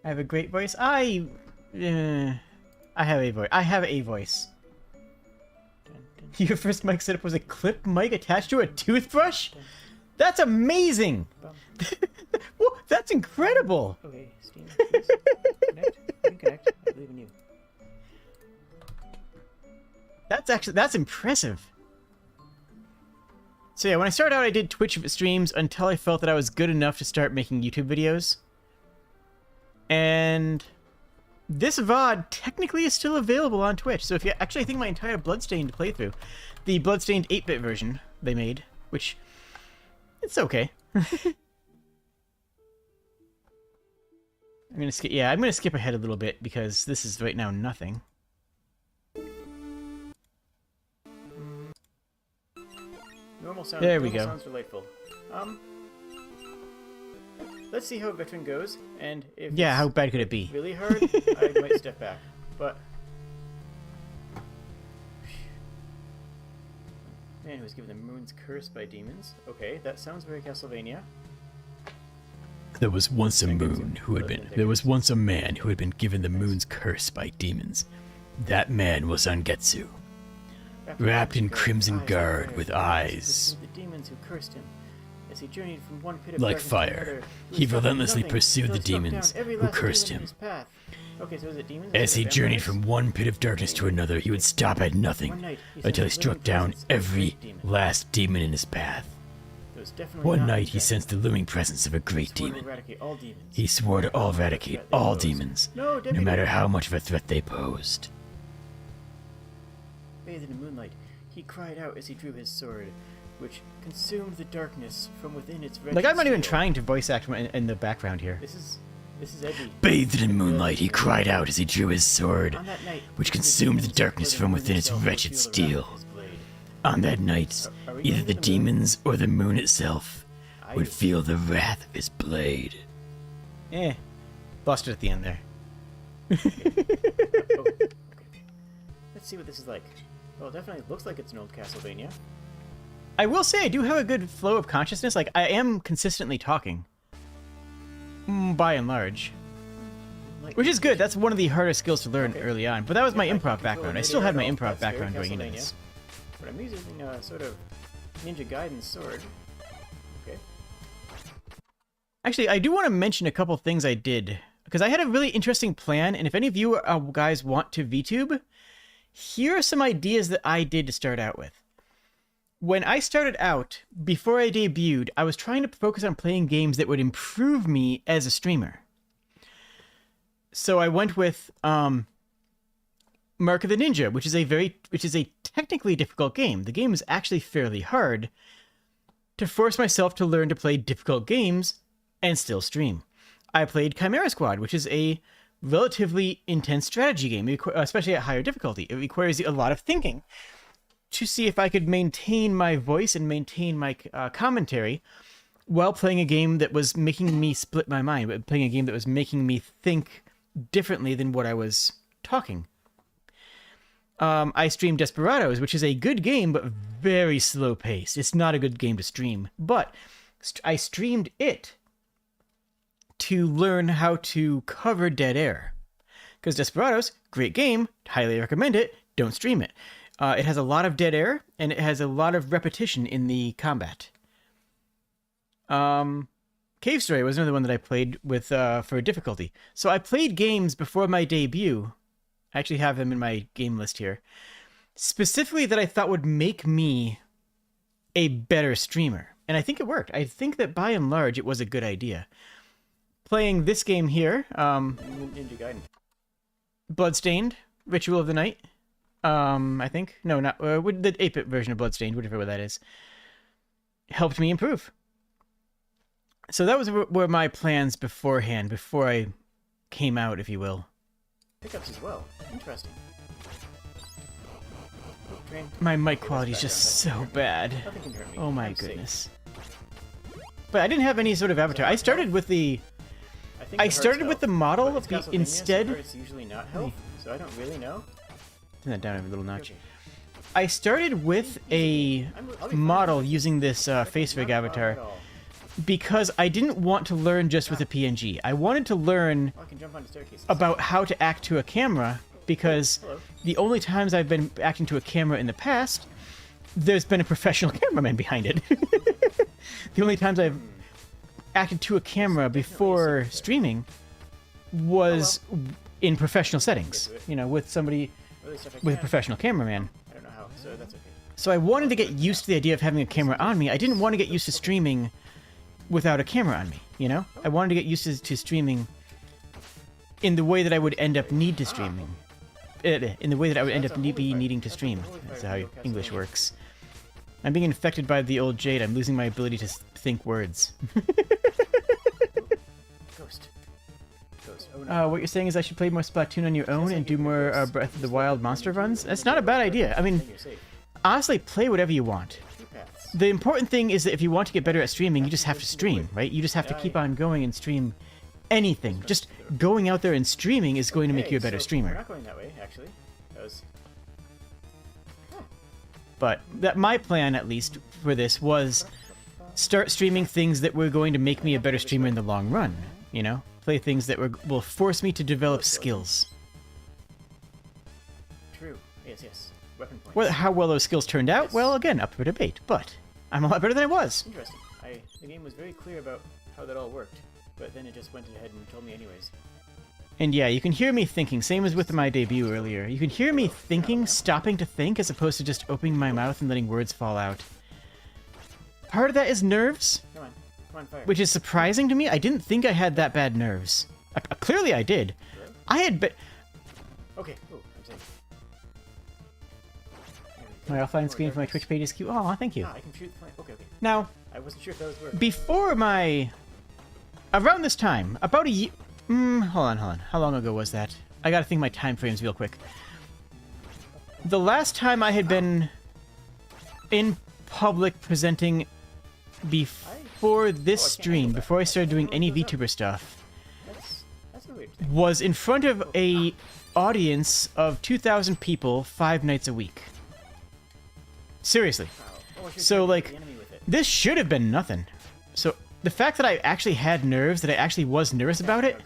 I have a great voice. I have a voice. I have a voice. Your first mic setup was a clip mic attached to a toothbrush? That's amazing! Whoa, that's incredible! Okay, Steam, please connect. You can connect. I believe in you. That's impressive. So yeah, when I started out, I did Twitch streams until I felt that I was good enough to start making YouTube videos. And this VOD technically is still available on Twitch. So if you actually, I think my entire Bloodstained playthrough, the Bloodstained 8-bit version they made, which it's okay. I'm gonna skip. Yeah, I'm gonna skip ahead a little bit because this is right now nothing. Normal sound. There we normal go. Sounds delightful. Let's see how Veteran goes, and if Yeah, it's how bad could it be? really hard, I might step back. But man who was given the moon's curse by demons. Okay, that sounds very Castlevania. There was once a moon who had been. There was once a man who had been given the moon's curse by demons. That man was Angetsu, wrapped in crimson guard with eyes The demons who cursed him. As he journeyed from one pit of like darkness to fire. another, He was stopping relentlessly nothing pursued until the he struck down demons every who last cursed demon in him. his path. Okay, so is it demons? As Is he it journeyed vampires? from one pit of darkness to another. He would stop at One nothing night, he until he sensed struck living down presence of a every great demon. last demon in his path. It was definitely One not night he Jack. sensed the looming presence of a great Swore to demon. eradicate all demons. He swore to eradicate all demons, No, no Debbie, matter how much of a threat they posed. Bathed in moonlight, he cried out as he drew his sword, which consumed the darkness from within its wretched Like, I'm not even steel. trying to voice act in the background here. This is edgy. Bathed in moonlight, he cried out as he drew his sword, On that night, which the consumed the demons darkness or from moon within its itself would wretched feel the wrath steel. of his blade. On that night, Are we either going the to the moon? demons or the moon itself I would do. feel the wrath of his blade. Busted at the end there. Oh, okay. Let's see what this is like. Well, it definitely looks like it's an old Castlevania. I will say I do have a good flow of consciousness. Like, I am consistently talking. By and large. Like- Which is good. That's one of the harder skills to learn Okay. early on. But that was my Yeah, I can improv control background. I it still had my at all. improv That's very background going into Castlevania. this. But I'm using a sort of Ninja Gaiden sword. Okay. Actually, I do want to mention a couple things I did. Because I had a really interesting plan. And if any of you guys want to VTube, here are some ideas that I did to start out with. When I started out, before I debuted, I was trying to focus on playing games that would improve me as a streamer. So I went with Mark of the Ninja, which is a technically difficult game. The game is actually fairly hard to force myself to learn to play difficult games and still stream. I played Chimera Squad, which is a relatively intense strategy game, especially at higher difficulty. It requires a lot of thinking to see if I could maintain my voice and maintain my commentary while playing a game that was making me split my mind, playing a game that was making me think differently than what I was talking. I streamed Desperados, which is a good game, but very slow paced. It's not a good game to stream, but I streamed it to learn how to cover dead air. Because Desperados, great game, highly recommend it, don't stream it. It has a lot of dead air, and it has a lot of repetition in the combat. Cave Story was another one that I played with for difficulty. So I played games before my debut. I actually have them in my game list here. Specifically that I thought would make me a better streamer. And I think it worked. I think that by and large it was a good idea. Playing this game here, Ninja Gaiden. Bloodstained, Ritual of the Night. I think. No, not the 8-bit version of Bloodstained, whatever that is. Helped me improve. So that was were my plans beforehand, before I came out, if you will. Pickups as well. Interesting. Train. My mic quality is just so bad. Nothing can hurt me. Oh my I'm safe. goodness. But I didn't have any sort of avatar. I started with the... think I it hurts started with health, the model but it's Castlevania, instead... So it's usually not health, so I don't really know. Turn that down a little notch. Okay. I started with a I'll be fine. model using this face rig Not a problem avatar at all. because I didn't want to learn just with a PNG. I wanted to learn Oh, I can jump onto staircases. about how to act to a camera because Hello. the only times I've been acting to a camera in the past, there's been a professional cameraman behind it. The only times I've acted to a camera before streaming was in professional settings, you know, with somebody, Or at least if I with a can. professional cameraman. I don't know how, so that's okay. So I wanted to get used to the idea of having a camera on me. I didn't want to get used to streaming without a camera on me, you know? I wanted to get used to streaming in the way that I would end up need to streaming. In the way that I would end up needing to stream. That's how English works. I'm being infected by the old Jade. I'm losing my ability to think words. Ghost. Ghost. Oh no. What you're saying is I should play more Splatoon on your own and do more Breath of the Wild monster runs? That's not a bad idea. I mean, Then you're safe. honestly, play whatever you want. Two paths. The important thing is that if you want to get better at streaming, you just have to stream, right? You just have to keep on going and stream anything. Just going out there and streaming is going to make you a better We're streamer. not going that way, actually. That was... But that my plan, at least, for this was start streaming things that were going to make me a better streamer in the long run, you know? Play things that will force me to develop skills. True. Yes, yes. Weapon points. Well, how well those skills turned out, well, again, up for debate, but I'm a lot better than I was. Interesting. The game was very clear about how that all worked, but then it just went ahead and told me anyways. And yeah, you can hear me thinking, same as with my debut earlier. You can hear me thinking, stopping to think, as opposed to just opening my mouth and letting words fall out. Part of that is nerves, Come on. Come on, fire. which is surprising to me. I didn't think I had that bad nerves. Clearly I did. Hello? I had Okay. Oh, I'm safe. my offline screen for my Twitch page is cute. Oh, thank you. Ah, I can shoot the flame. Okay, okay. Now, I wasn't sure if that was working. before my... Around this time, about a year... hold on. How long ago was that? I gotta think my time frames real quick. The last time I had been in public presenting before this stream, before I started doing any VTuber stuff, That's a weird thing. was in front of a audience of 2,000 people 5 nights a week. Seriously. Wow. Oh, I should So, try to like, hit the enemy with it. this should have been nothing. So, the fact that I actually had nerves, that I actually was nervous about it,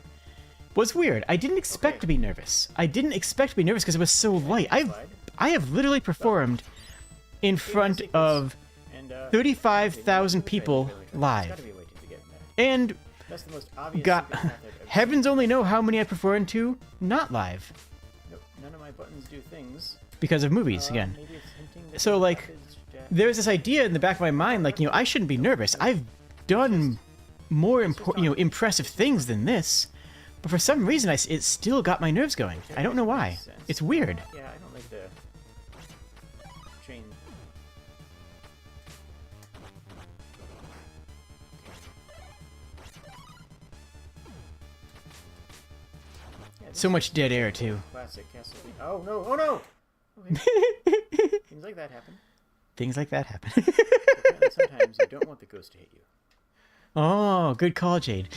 was weird. I didn't expect to be nervous. I didn't expect to be nervous because it was so light. I have literally performed in front of And, 35,000 people There's live. gotta be a way to get in there. And That's the most obvious got secret path I've ever heavens only know how many I performed to not live seen. Nope, none of my buttons do things. because of movies again. Maybe it's hinting that So, the like, path is there's this idea in the back of my mind, like, you know, I shouldn't be nervous. I've done more impressive things than this, but for some reason, it still got my nerves going. I don't know why. It's weird. Yeah, I don't like the chain. Yeah, this So much dead air too. classic Castlevania. Oh no! Oh no! Okay. Things like that happen. Things like that happen. Apparently sometimes you don't want the ghost to hit you. Oh, good call, Jade.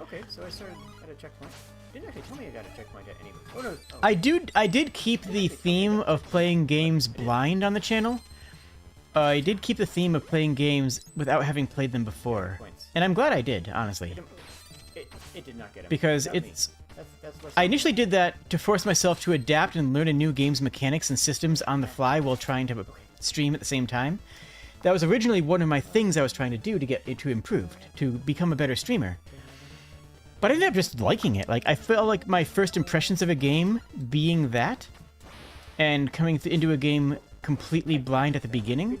Okay, so I started at a checkpoint. Didn't actually tell me I got a checkpoint at anyway. Oh no! Oh, I did keep the theme of playing games blind on the channel. I did keep the theme of playing games without having played them before. Points. And I'm glad I did, honestly. It did not get him. Because Got me. That's less. I initially did that to force myself to adapt and learn a new game's mechanics and systems on the fly while trying to stream at the same time. That was originally one of my things I was trying to do to get it to improve, to become a better streamer. But I ended up just liking it. Like, I felt like my first impressions of a game being that, and coming into a game completely blind at the beginning,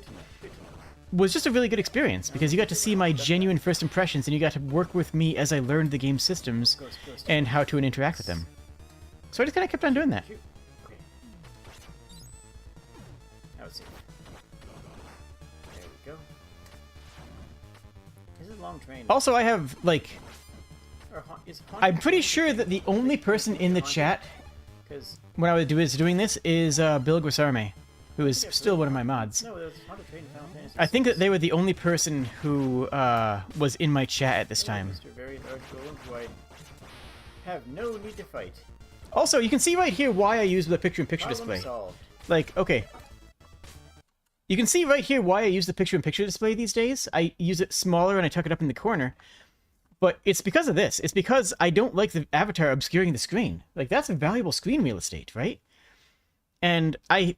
was just a really good experience, because you got to see my genuine first impressions, and you got to work with me as I learned the game's systems and how to interact with them. So I just kind of kept on doing that. Okay. Now it's safe. There we go. This is a long train. Also, I have, like... Or is I'm pretty sure that the only person in the chat Because when I was doing this is Bill Guisarme, who is still one of my mods. no, there was Haunted Train in Final Fantasy. I think that they were the only person who was in my chat at this time. Mr. Very Large Golem, who I have no need to fight. Also, you can see right here why I use the picture-in-picture Problem display. solved. Like, okay. You can see right here why I use the picture-in-picture display these days. I use it smaller and I tuck it up in the corner. But it's because of this. It's because I don't like the avatar obscuring the screen. Like, that's a valuable screen real estate, right? And I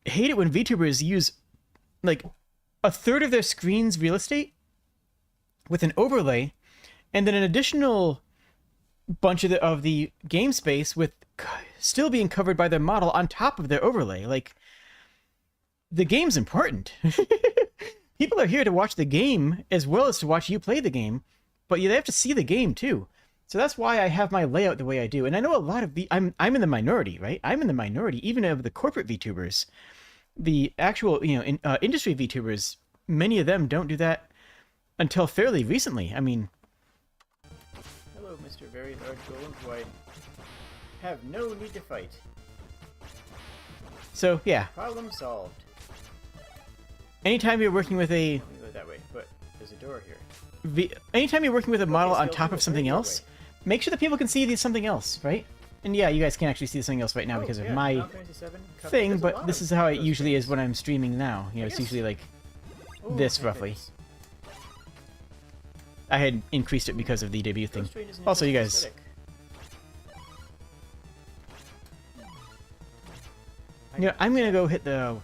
hate it when VTubers use, like, a third of their screen's real estate with an overlay, and then an additional bunch of the game space with still being covered by their model on top of their overlay. Like, the game's important. People are here to watch the game as well as to watch you play the game, but they have to see the game too. So that's why I have my layout the way I do. And I know a lot of I'm in the minority, right? I'm in the minority, even of the corporate VTubers. The actual, industry VTubers, many of them don't do that until fairly recently. I mean... Hello, Mr. Very Large Golem, who I have no need to fight. So, yeah. Problem solved. Anytime you're working with a... Let me go that way, but there's a door here. Anytime you're working with a model on so top of something else, make sure that people can see something else, right? And yeah, you guys can't actually see something else right now because of my Final Fantasy 7 cover. thing, There's a but lot this of is how it those usually things. is when I'm streaming now. You know, it's guess- usually like Ooh, this my roughly. goodness. I had increased it because of the debut thing. Ghost Train is an Also, you interesting guys, aesthetic. you know, I'm gonna go hit the...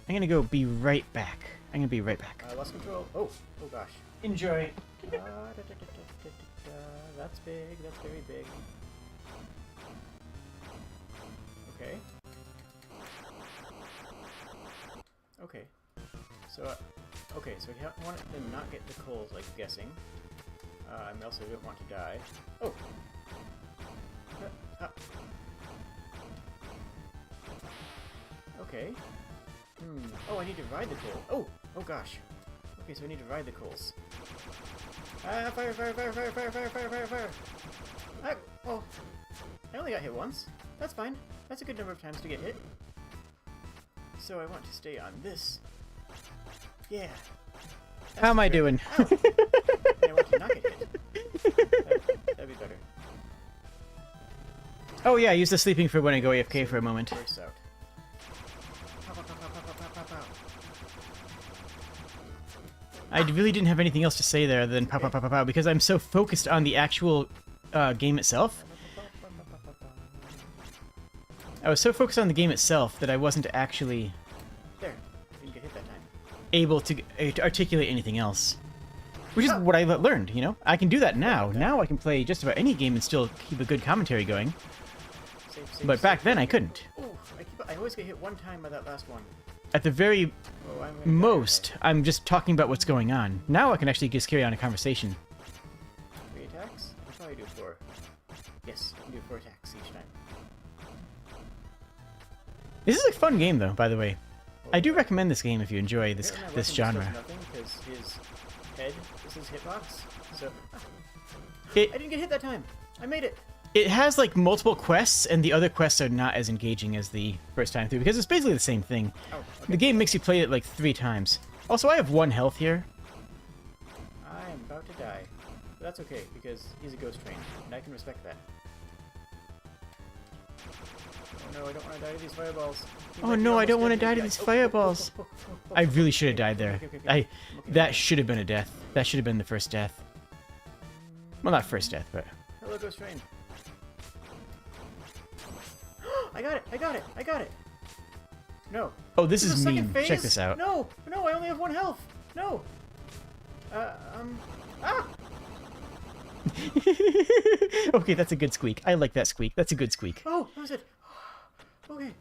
I'm gonna go be right back. I'm gonna be right back. I lost control. Oh gosh. Enjoy. That's big. That's very big. Okay. Okay. So, so we want them not get the coals, like guessing. I also don't want to die. Oh. Okay. Oh, I need to ride the coal. Oh gosh. Okay, so I need to ride the coals. Ah, fire, fire, fire, fire, fire, fire, fire, fire, fire. Ah, well, I only got hit once. That's fine. That's a good number of times to get hit. So I want to stay on this. Yeah. How am I doing? And I want to not get hit. That'd be better. Oh yeah, use the sleeping for when I go AFK for a moment. Burst out. Pow, pow, pow, pow, pow, pow, pow, pow. I really didn't have anything else to say there other than pow pow pow pow pow because I'm so focused on the actual game itself. I was so focused on the game itself that I wasn't actually There. Didn't get hit that time. able to articulate anything else. Which is what I learned, you know? I can do that now. Now I can play just about any game and still keep a good commentary going. Save, save, But save. I couldn't. Ooh, I always get hit one time by that last one. At the very Oh, I'm gonna die. most, I'm just talking about what's going on. Now I can actually just carry on a conversation. 3 attacks? I can probably do 4. Yes, I can do 4 attacks each time. This is a fun game, though, by the way. I do recommend this game if you enjoy this Apparently my this weapon genre. does nothing because his head is his hitbox. So It I didn't get hit that time. I made it. it has like multiple quests, and the other quests are not as engaging as the first time through because it's basically the same thing. Oh, The okay. game makes you play it like 3 times. Also, I have 1 health here. I am about to die. But that's okay because he's a ghost train, and I can respect that. Oh no, I don't want to die to these fireballs. He Oh might be no, I almost don't want to dead. die to Yeah. these Oh, fireballs. I really should have died there. Okay. That should have been a death. That should have been the first death. Well, not first death, but Hello, ghost train. I got it! I got it! I got it! No. Oh, this There's is a second mean. phase? Check this out. No! No, I only have 1 health! No! Ah! Okay, that's a good squeak. I like that squeak. That's a good squeak. Oh, that was it. Okay.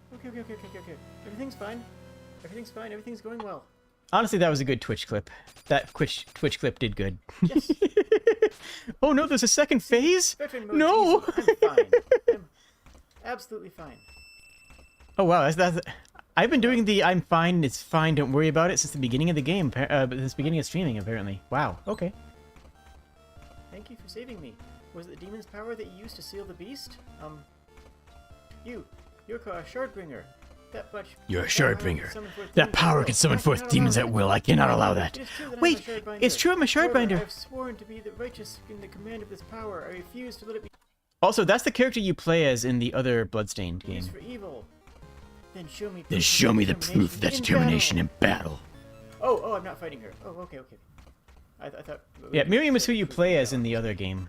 Everything's fine. Everything's fine. Everything's going well. Honestly, that was a good Twitch clip. That Twitch clip did good. Yes. Oh no, there's a second phase? Veteran mode's No! easy. I'm fine. I'm absolutely fine. Oh wow, that's I've been doing the I'm fine, it's fine, don't worry about it since the beginning of the game, since the beginning of streaming apparently. Wow, okay. Thank you for saving me. Was it the demon's power that you used to seal the beast? You're a Shardbringer. That much. You're a Shardbringer. That power can summon forth demons at will. I cannot allow that. Wait, it's true I'm a Shardbinder. I've sworn to be the righteous in the command of this power. I refuse to let it be Also, that's the character you play as in the other Bloodstained game. used for evil. Then Show me the proof of that determination in battle. Oh, I'm not fighting her. Oh, okay. I thought. Yeah, Miriam is who you play as in the other game.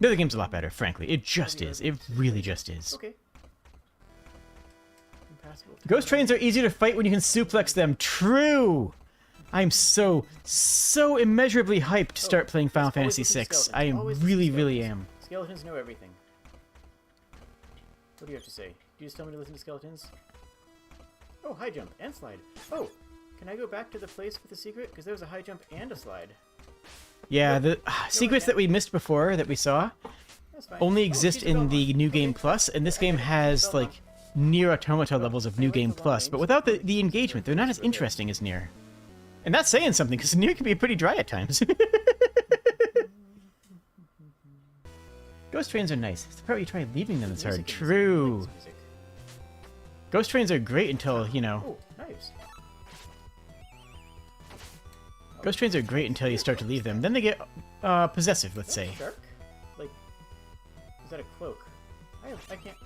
The other game's a lot better, frankly. It just is. It really just is. Okay. Impassable. Ghost trains are easier to fight when you can suplex them. True! I'm so immeasurably hyped to start playing Final always Fantasy listen to VI. skeletons. I am Always listen to really skeletons. am. Skeletons know everything. What do you have to say? Do you just tell me to listen to skeletons? Oh, high jump and slide. Oh, can I go back to the place with the secret? Because there was a high jump and a slide. Yeah, the secrets that we missed before, that we saw, That's fine. only Oh, exist she's a in Belmont. the New Game Okay. Plus, and this game has, like, near automata levels of New Game Plus, but without the engagement, they're not as interesting as Nier. And that's saying something, because Nier can be pretty dry at times. Ghost trains are nice. It's the part where you try leaving them that's hard. Music is True. music. Ghost trains are great until, you know... Oh, knives. Ghost trains are great until you start to leave them. Then they get possessive, let's Is that say. a shark? Like, is that a cloak? I can't.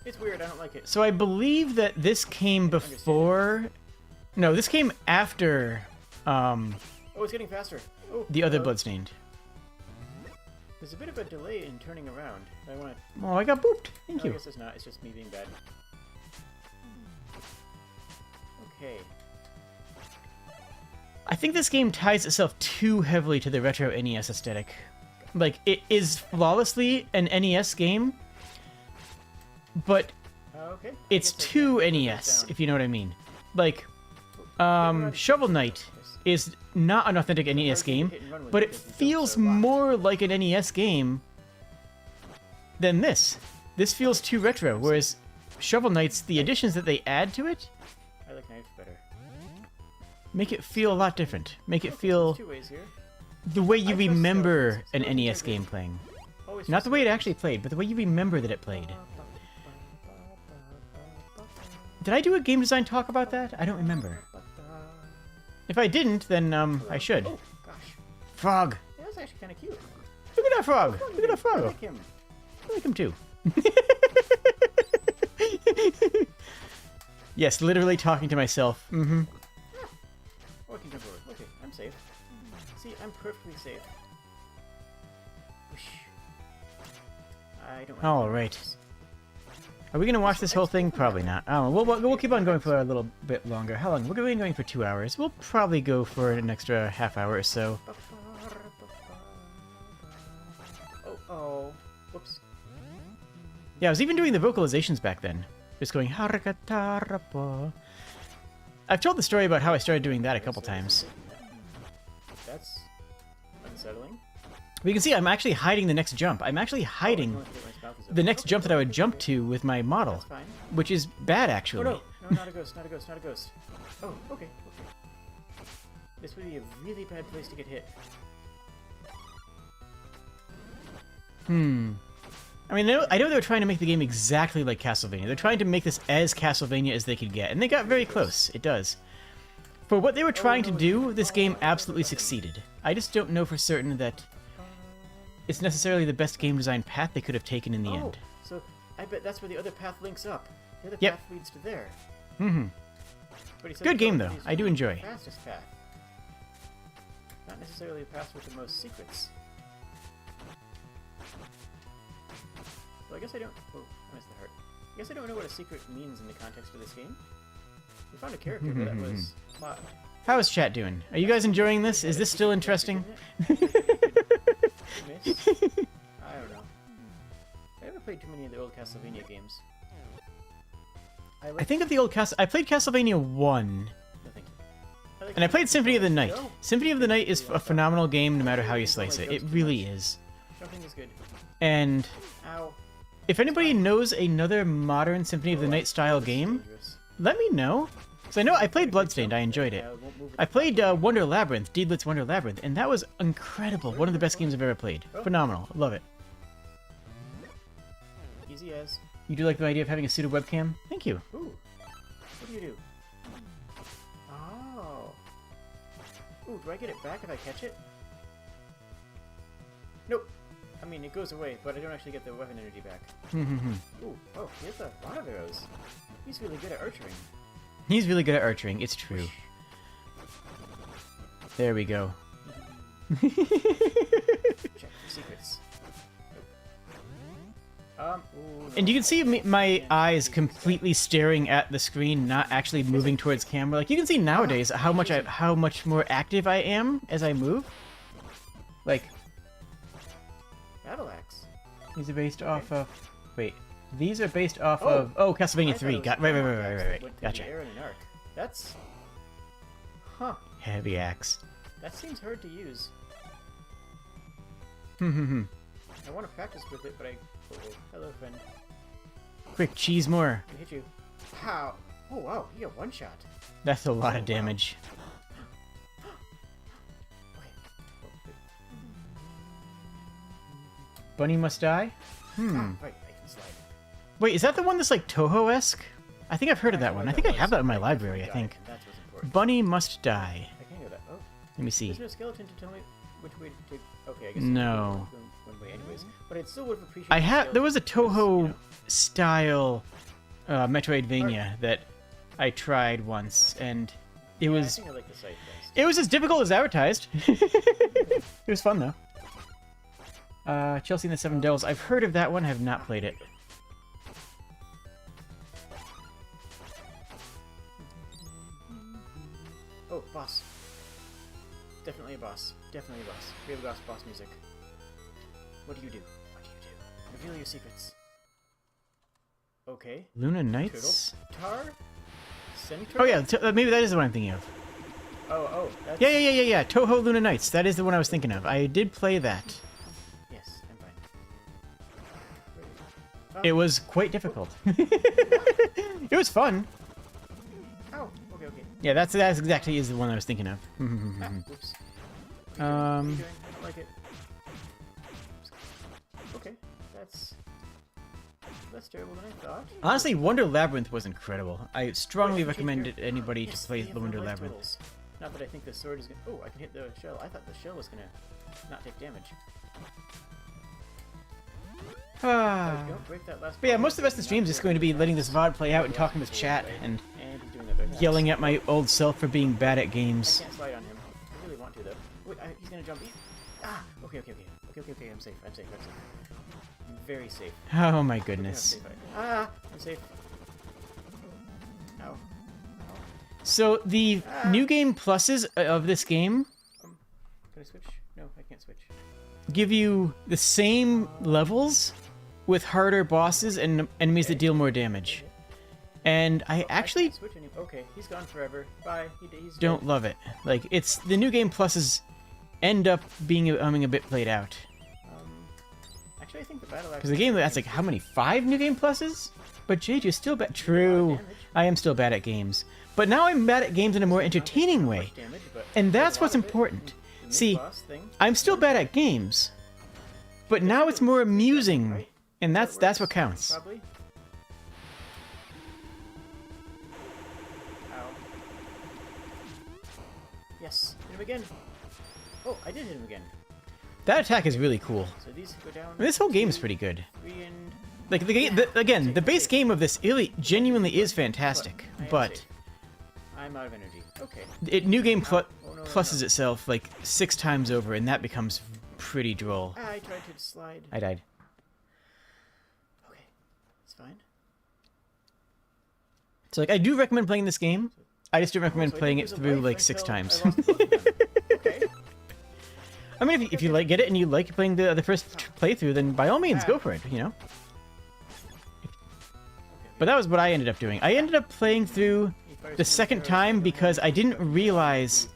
It's weird. I don't like it. So I believe that this came before... No, this came after Oh, it's getting faster. Oh, the other Bloodstained. There's a bit of a delay in turning around. I want to. Oh, I got booped. Thank I you. guess it's not. It's just me being bad. Okay. I think this game ties itself too heavily to the retro NES aesthetic. Like, it is flawlessly an NES game, but Okay. I it's guess I too can't put those NES, down. if you know what I mean. Like, Shovel Knight is not an authentic NES game, but it feels more like an NES game than this. This feels too retro, whereas Shovel Knight's, the additions that they add to it, I like knives better. make it feel a lot different. Make it feel Two ways here. the way you I trust remember skeletons. an Skeletons NES are game great. playing. Always Not trust the way it skeletons. actually played, but the way you remember that it played. Did I do a game design talk about that? I don't remember. If I didn't, then I should. Oh gosh, Frog! yeah, that's actually kind of cute. Look at that frog! Look at that I frog! like him. I like him too. Yes, literally talking to myself. Mm-hmm. Oh, I can jump over. Okay, I'm safe. See, I'm perfectly safe. Whoosh. I don't. All right. Are we gonna watch this whole thing? Probably not. I don't know. We'll keep on going for a little bit longer. How long? We're going for 2 hours. We'll probably go for an extra half hour or so. Oh. Whoops. Yeah, I was even doing the vocalizations back then. Just going harakatarapa. I've told the story about how I started doing that a couple times. That's unsettling. But you can see I'm actually hiding the next jump. I'm actually hiding the next jump that I would jump to with my model, That's fine. which is bad Oh actually. no, not a ghost, not a ghost, not a ghost. Oh, okay. This would be a really bad place to get hit. I mean, I know they were trying to make the game exactly like Castlevania. They're trying to make this as Castlevania as they could get, and they got very close. It does. For what they were trying to do, this game absolutely succeeded. I just don't know for certain that it's necessarily the best game design path they could have taken in the end. So I bet that's where the other path links up. The other Yep. path leads to there. Mm-hmm. But he said Good the game, path though. leads I do to the enjoy. Fastest path. Not necessarily the path with the most secrets. Well, I guess I don't... Oh, I missed the heart. I guess I don't know what a secret means in the context of this game. We found a character, but that was... How is chat doing? Are you guys enjoying this? Is this still interesting? Miss? I don't know. I haven't played too many of the old Castlevania games. I think of the old I played Castlevania 1. No, thank you. And I played Symphony of the Night. Symphony of the Night is a phenomenal game no matter how you slice it. It really is. Jumping is good. And Ow. if anybody knows another modern Symphony of the Night style game, let me know. Because I know I played Bloodstained, I enjoyed it. I played Wonder Labyrinth, Deedlit's Wonder Labyrinth, and that was incredible. One of the best games I've ever played. Phenomenal. Love it. Easy as. You do like the idea of having a pseudo webcam? Thank you. Ooh. What do you do? Oh. Ooh, do I get it back if I catch it? Nope. I mean, it goes away, but I don't actually get the weapon energy back. Ooh. Oh, he has a lot of arrows. He's really good at archery. He's really good at archering, it's true. There we go. Check for secrets. Nope. Ooh, And you can see my eyes completely staring at the screen, not actually moving towards camera. Like you can see nowadays how much more active I am as I move. Like Battle axe. these are based off of. Wait, these are based off of. Oh, Castlevania 3. Right. Gotcha. That's. Huh. Heavy axe. That seems hard to use. I want to practice with it, but I. Oh, hello, friend. Quick, cheese more. I hit you. How? Oh wow, he got one shot. That's a lot of damage. Bunny must die? Right, I can slide. Wait, is that the one that's like Toho-esque? I think I've heard of that one. I think I have that in my library, I think. That's what's important. Bunny must die. I can't go that. Oh. Let me see. There's no skeleton to tell me which way to take. Okay, I guess. No. One way, anyways. But it still would have appreciated. There was a Toho style Metroidvania that I tried once, and it was. I think I like the side best. It was as difficult as advertised. It was fun though. Chelsea and the Seven Devils. I've heard of that one. Have not played it. Oh, boss. Definitely a boss. Definitely a boss. We have boss music. What do you do? What do you do? Reveal your secrets. Okay. Luna Knights. Tar? Centaur? Oh yeah, maybe that is the one I'm thinking of. Oh, that's... Yeah. Toho Luna Knights. That is the one I was thinking of. I did play that. Yes, I'm fine. It was quite difficult. It was fun. Oh, okay. Yeah, that's exactly is the one I was thinking of. Oops. What are you doing? I don't like it. Okay, that's terrible than I thought. Honestly, Wonder Labyrinth was incredible. I strongly recommend anybody to play the Wonder Labyrinth. Totals. Not that I think the sword is gonna... Oh, I can hit the shell. I thought the shell was gonna not take damage. Don't break that last But yeah, most of the rest of the stream is just going to be letting this VOD play out and talking with chat and yelling at my old self for being bad at games. I can't slide on him. I really want to, though. Wait, he's gonna jump. Ah! Okay. I'm safe. I'm very safe. Oh my goodness. I'm safe. Ow. So the new game pluses of this game Can I switch? No, I can't switch. give you the same levels with harder bosses and enemies that deal more damage. And I actually Switch okay, he's gone forever. Bye. He's don't love it. Like, it's the new game pluses end up being a bit played out. Actually, I think the battle Because the game that's like how many 5 new game pluses? But Jade, you're still bad. True, I am still bad at games, but now I'm bad at games in a more entertaining way, and that's what's important. See, I'm still bad at games, but now it's more amusing, and that's what counts. Probably. Ow. Yes, hit him again. Oh, I did hit him again. That attack is really cool. So these go down. This whole game is pretty good. 3 and... Like again, the base game of this really genuinely is fantastic, but I'm out of energy. Okay. new game pluses itself like 6 times over, and that becomes pretty droll. I tried to slide. I died. fine. So, like, I do recommend playing this game. I just don't recommend So I playing didn't it lose a through, life like, 6 until I times. lost both of them. Okay. I mean, if you like get it and you like playing the first playthrough, then by all means, go for it, you know? But that was what I ended up doing. I ended up playing through the second time because I didn't realize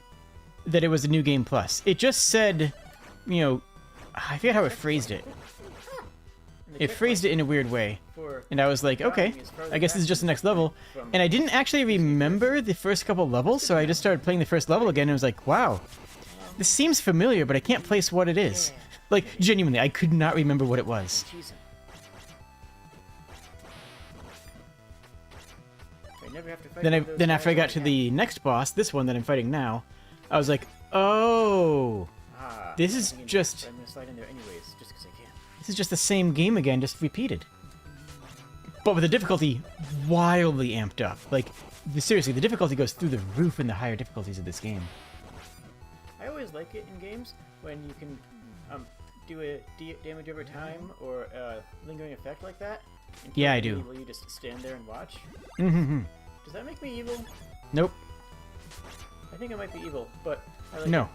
that it was a New Game Plus. It just said, you know, I forget how it phrased it. It phrased it in a weird way. And I was like, okay, I guess this is just the next level. And I didn't actually remember the first couple levels, so I just started playing the first level again and was like, wow, this seems familiar, but I can't place what it is. Like, genuinely, I could not remember what it was. Then after I got to the next boss, this one that I'm fighting now, I was like, oh, this is just... I'm gonna slide in there anyways, just because I can. This is just the same game again, just repeated. But with the difficulty wildly amped up. Like, seriously, the difficulty goes through the roof in the higher difficulties of this game. I always like it in games when you can do a damage over time or a lingering effect like that. Yeah, I do. Will you just stand there and watch? Mm-hmm. Does that make me evil? Nope. I think I might be evil, but I like No.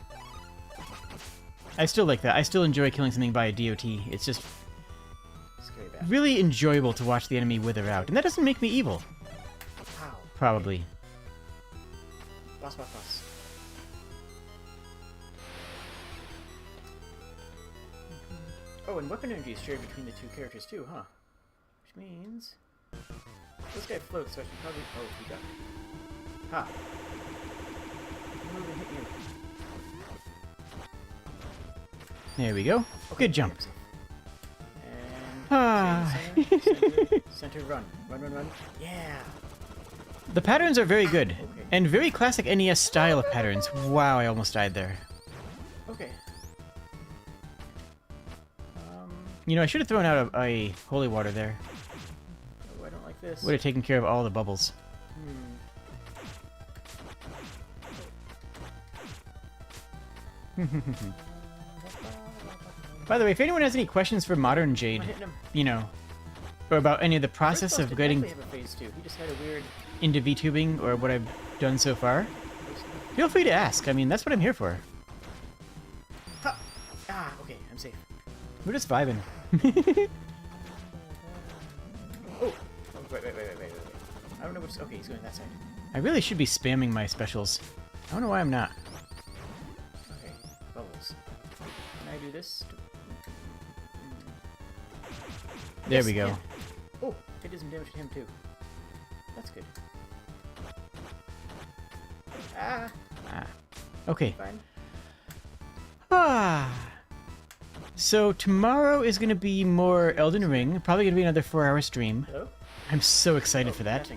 I still like that. I still enjoy killing something by a DOT. It's just scary bad. really enjoyable to watch the enemy wither out. And that doesn't make me evil. Wow. Probably. Boss, boss, boss. Oh, and weapon energy is shared between the two characters too, huh? Which means... This guy floats, so I should probably... Oh, he got me. Ha! Move and hit you. There we go. Good jump. And... Ah. Center, run. Run, run, run. Yeah! The patterns are very good. Okay. And very classic NES style of patterns. Wow, I almost died there. Okay. You know, I should have thrown out a holy water there. Oh, I don't like this. Would have taken care of all the bubbles. By the way, if anyone has any questions for Modern Jade, you know, or about any of the process of getting Have a phase 2. He just had a weird... into VTubing or what I've done so far, feel free to ask. I mean, that's what I'm here for. Ha! Ah, okay, I'm safe. We're just vibing. Oh! Wait. I don't know what's... Okay, he's going that side. I really should be spamming my specials. I don't know why I'm not. Okay, bubbles. Can I do this? There Yes, we go. yeah. Oh, it did some damage to him too. That's good. Ah! Okay. Fine. Ah. So tomorrow is going to be more Elden Ring. Probably going to be another 4-hour stream. Hello? I'm so excited for that.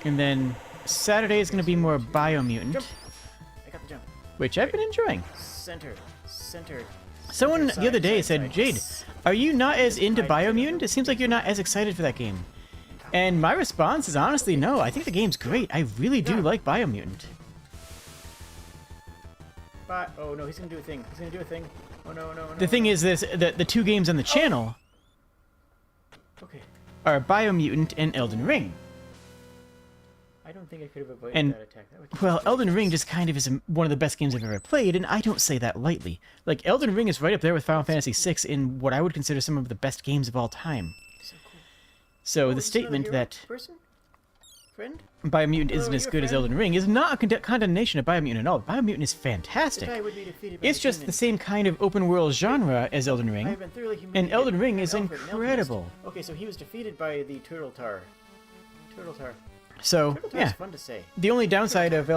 And then Saturday is going to be more Biomutant, Jump! I got the jump. which I've been enjoying. Center. Someone the other day said, side. Jade, are you not as into Biomutant? It seems like you're not as excited for that game. And my response is honestly no. I think the game's great. I really do like Biomutant. But, oh no, he's gonna do a thing. Oh no. The thing is this, the two games on the channel Okay. are Biomutant and Elden Ring. I don't think I could have avoided And, that attack. That would well, Elden Ring just kind of is one of the best games I've ever played, and I don't say that lightly. Like, Elden Ring is right up there with Final Fantasy VI in what I would consider some of the best games of all time. So cool. So Oh, the is this another statement hero that person? Friend? Biomutant isn't Hello, as your good as friend? Elden Ring is not a condemnation of Biomutant at all. Biomutant is The fantastic. guy would be defeated by It's the just the demon. same kind of open world genre as Elden I Ring. have been thoroughly And humiliated Elden Ring by is Alfred and Alchemist. incredible. Okay, so he was defeated by the Turtle Tar. So, Turtle Tar yeah. is fun to say. The only downside of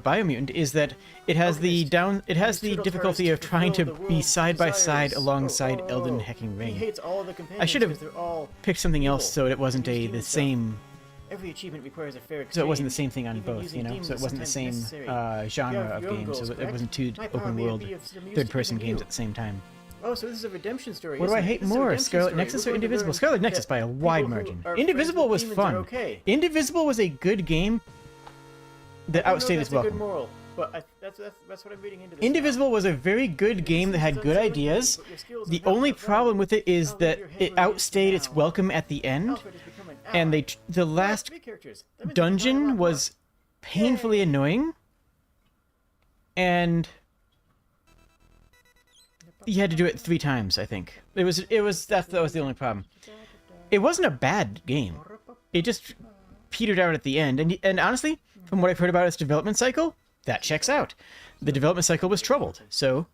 Biomutant is that it has the difficulty of trying to be side by side alongside Elden Hecking He Ring. hates all the companions I should have because they're all... picked something else so it wasn't Use the demon stuff. same, Every achievement requires a fair exchange. so it wasn't the same thing on Even both, using you know. demons So it is wasn't the sometimes same necessary. genre You have of your own games. goals, So it correct? wasn't two My power open may world, be of some use to third-person even games you. at the same time. Oh, so this is a redemption story. What do I isn't it? hate This is a more, redemption Scarlet story. Nexus We're or going to Indivisible? learn Scarlet Nexus that by a people wide who margin. are Indivisible friends was with demons are fun. Okay. Indivisible was a good game that I don't know if outstayed that's its a good welcome. moral. But that's what I'm reading into this. Indivisible was a very good game that had good ideas. The only problem with it is that it outstayed its welcome at the end, and the last dungeon was painfully annoying, and you had to do it 3 times, I think. That was the only problem. It wasn't a bad game. It just petered out at the end, and honestly, from what I've heard about its development cycle, that checks out. The development cycle was troubled, so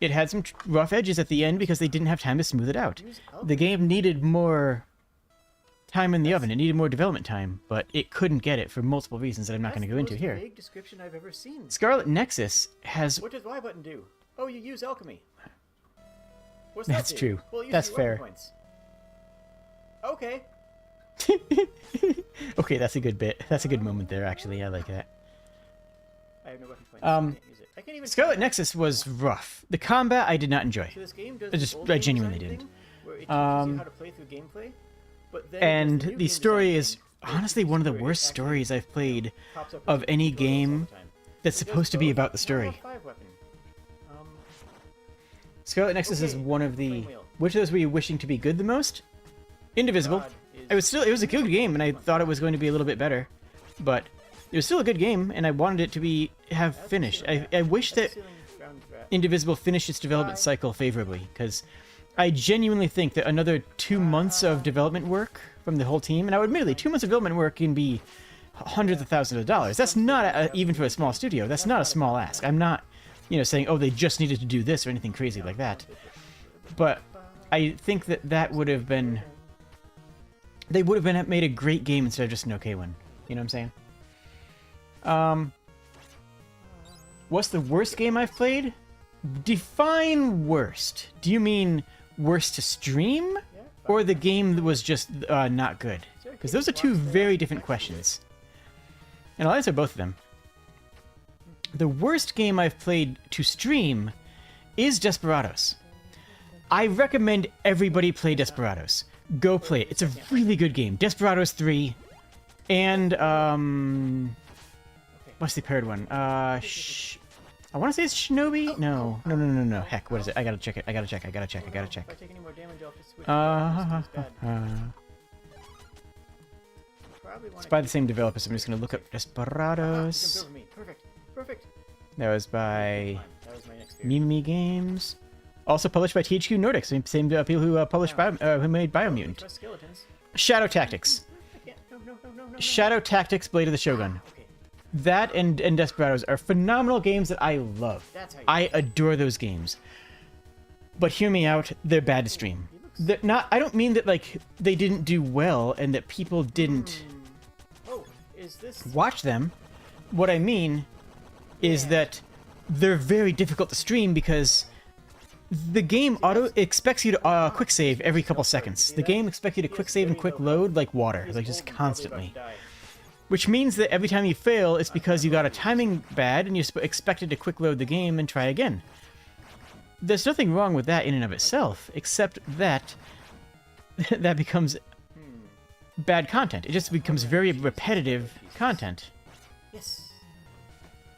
it had some rough edges at the end because they didn't have time to smooth it out. The game needed more time in the oven. It needed more development time, but it couldn't get it for multiple reasons that I'm not going to go into here. Vague description I've ever seen. Scarlet Nexus has... What does Y button do? Oh, you use alchemy. What's that That's do? true. Well, it uses That's your weapon fair. points. Okay. Okay, that's a good bit. That's a good moment there, actually. I like that. I have no weapon points. I can't use it. I can't even Scarlet Nexus was rough. The combat I did not enjoy. So this game does I genuinely didn't. Where it teaches you how to play through gameplay, but then And it does the new story game is design honestly one of the where it worst actually stories I've played pops up of with any tutorials all game the time. that's It does supposed to be both. about the Now story. I have 5 weapon. Scarlet Nexus is Okay, one of the... flame wheel. Which of those were you wishing to be good the most? Indivisible. God is- It was a good game, and I thought it was going to be a little bit better. But it was still a good game, and I wanted it to have finished. I wish that Ceiling round rat. Indivisible finished its development cycle favorably, because I genuinely think that another 2 months of development work from the whole team, and admittedly, 2 months of development work can be hundreds of thousands of dollars. That's not, even for a small studio, that's not a small ask. I'm not, saying, oh, they just needed to do this or anything crazy like that. But I think that would have been... They would have made a great game instead of just an okay one. You know what I'm saying? What's the worst game I've played? Define worst. Do you mean worst to stream? Or the game that was just not good? Because those are 2 very different questions. And I'll answer both of them. The worst game I've played to stream is Desperados. I recommend everybody play Desperados. Go play it. It's a really good game. Desperados 3 and what's the paired one? I want to say it's Shinobi? No. Heck, what is it? I gotta check it. I gotta check. If I take any more damage, I'll have to switch. It's by the same developers. I'm just gonna look up Desperados. Perfect. That was by That was my next fear. Mimi Games. Also published by THQ Nordic, same people who who made Biomutant. Trust skeletons. Shadow Tactics. I can't. No. Shadow Tactics, Blade of the Shogun. Okay. That and Desperados are phenomenal games that I love. That's how you I adore those games. But hear me out, they're bad to stream. I don't mean that like they didn't do well and that people didn't Oh, is this... watch them. What I mean is that they're very difficult to stream because the game expects you to quick save every couple seconds. The game expects you to quick save and quick load like water, like just constantly. Which means that every time you fail, it's because you got a timing bad and you're expected to quick load the game and try again. There's nothing wrong with that in and of itself, except that that becomes bad content. It just becomes very repetitive content. Yes.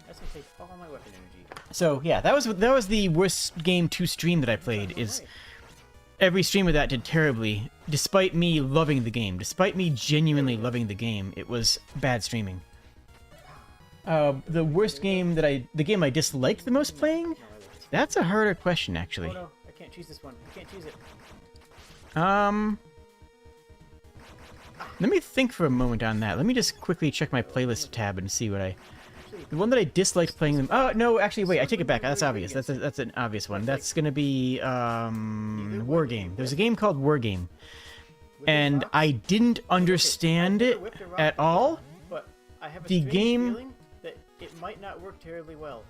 That's gonna take all my weapon energy. So yeah, that was the worst game to stream that I played. Is every stream of that did terribly, despite me loving the game, despite me genuinely loving the game. It was bad streaming. The worst game the game I disliked the most playing. That's a harder question, actually. Oh no, I can't choose this one. I can't choose it. Let me think for a moment on that. Let me just quickly check my playlist tab and see what the one that I disliked playing them. Oh no, actually, wait. I take it back. That's obvious. That's an obvious one. That's gonna be War Game. There's a game called War Game, and I didn't understand it at all. But I have a The strange game- feeling that it might not work terribly well.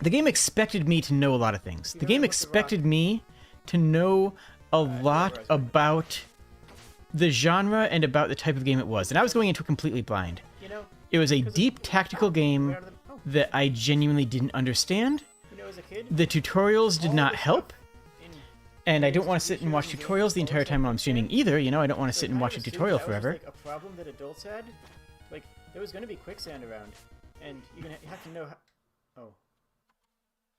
The game expected me to know a lot of things. The game expected me to know a lot about the genre and about the type of game it was, and I was going into it completely blind. You know, It was a deep tactical game that I genuinely didn't understand. as a kid, The tutorials did not help, in and I don't want to sit and watch tutorials the entire time while I'm streaming either. I don't want to sit and I watch a assumed tutorial that was forever. like a problem that adults had. Like there was going to be quicksand around, and you have to know Oh.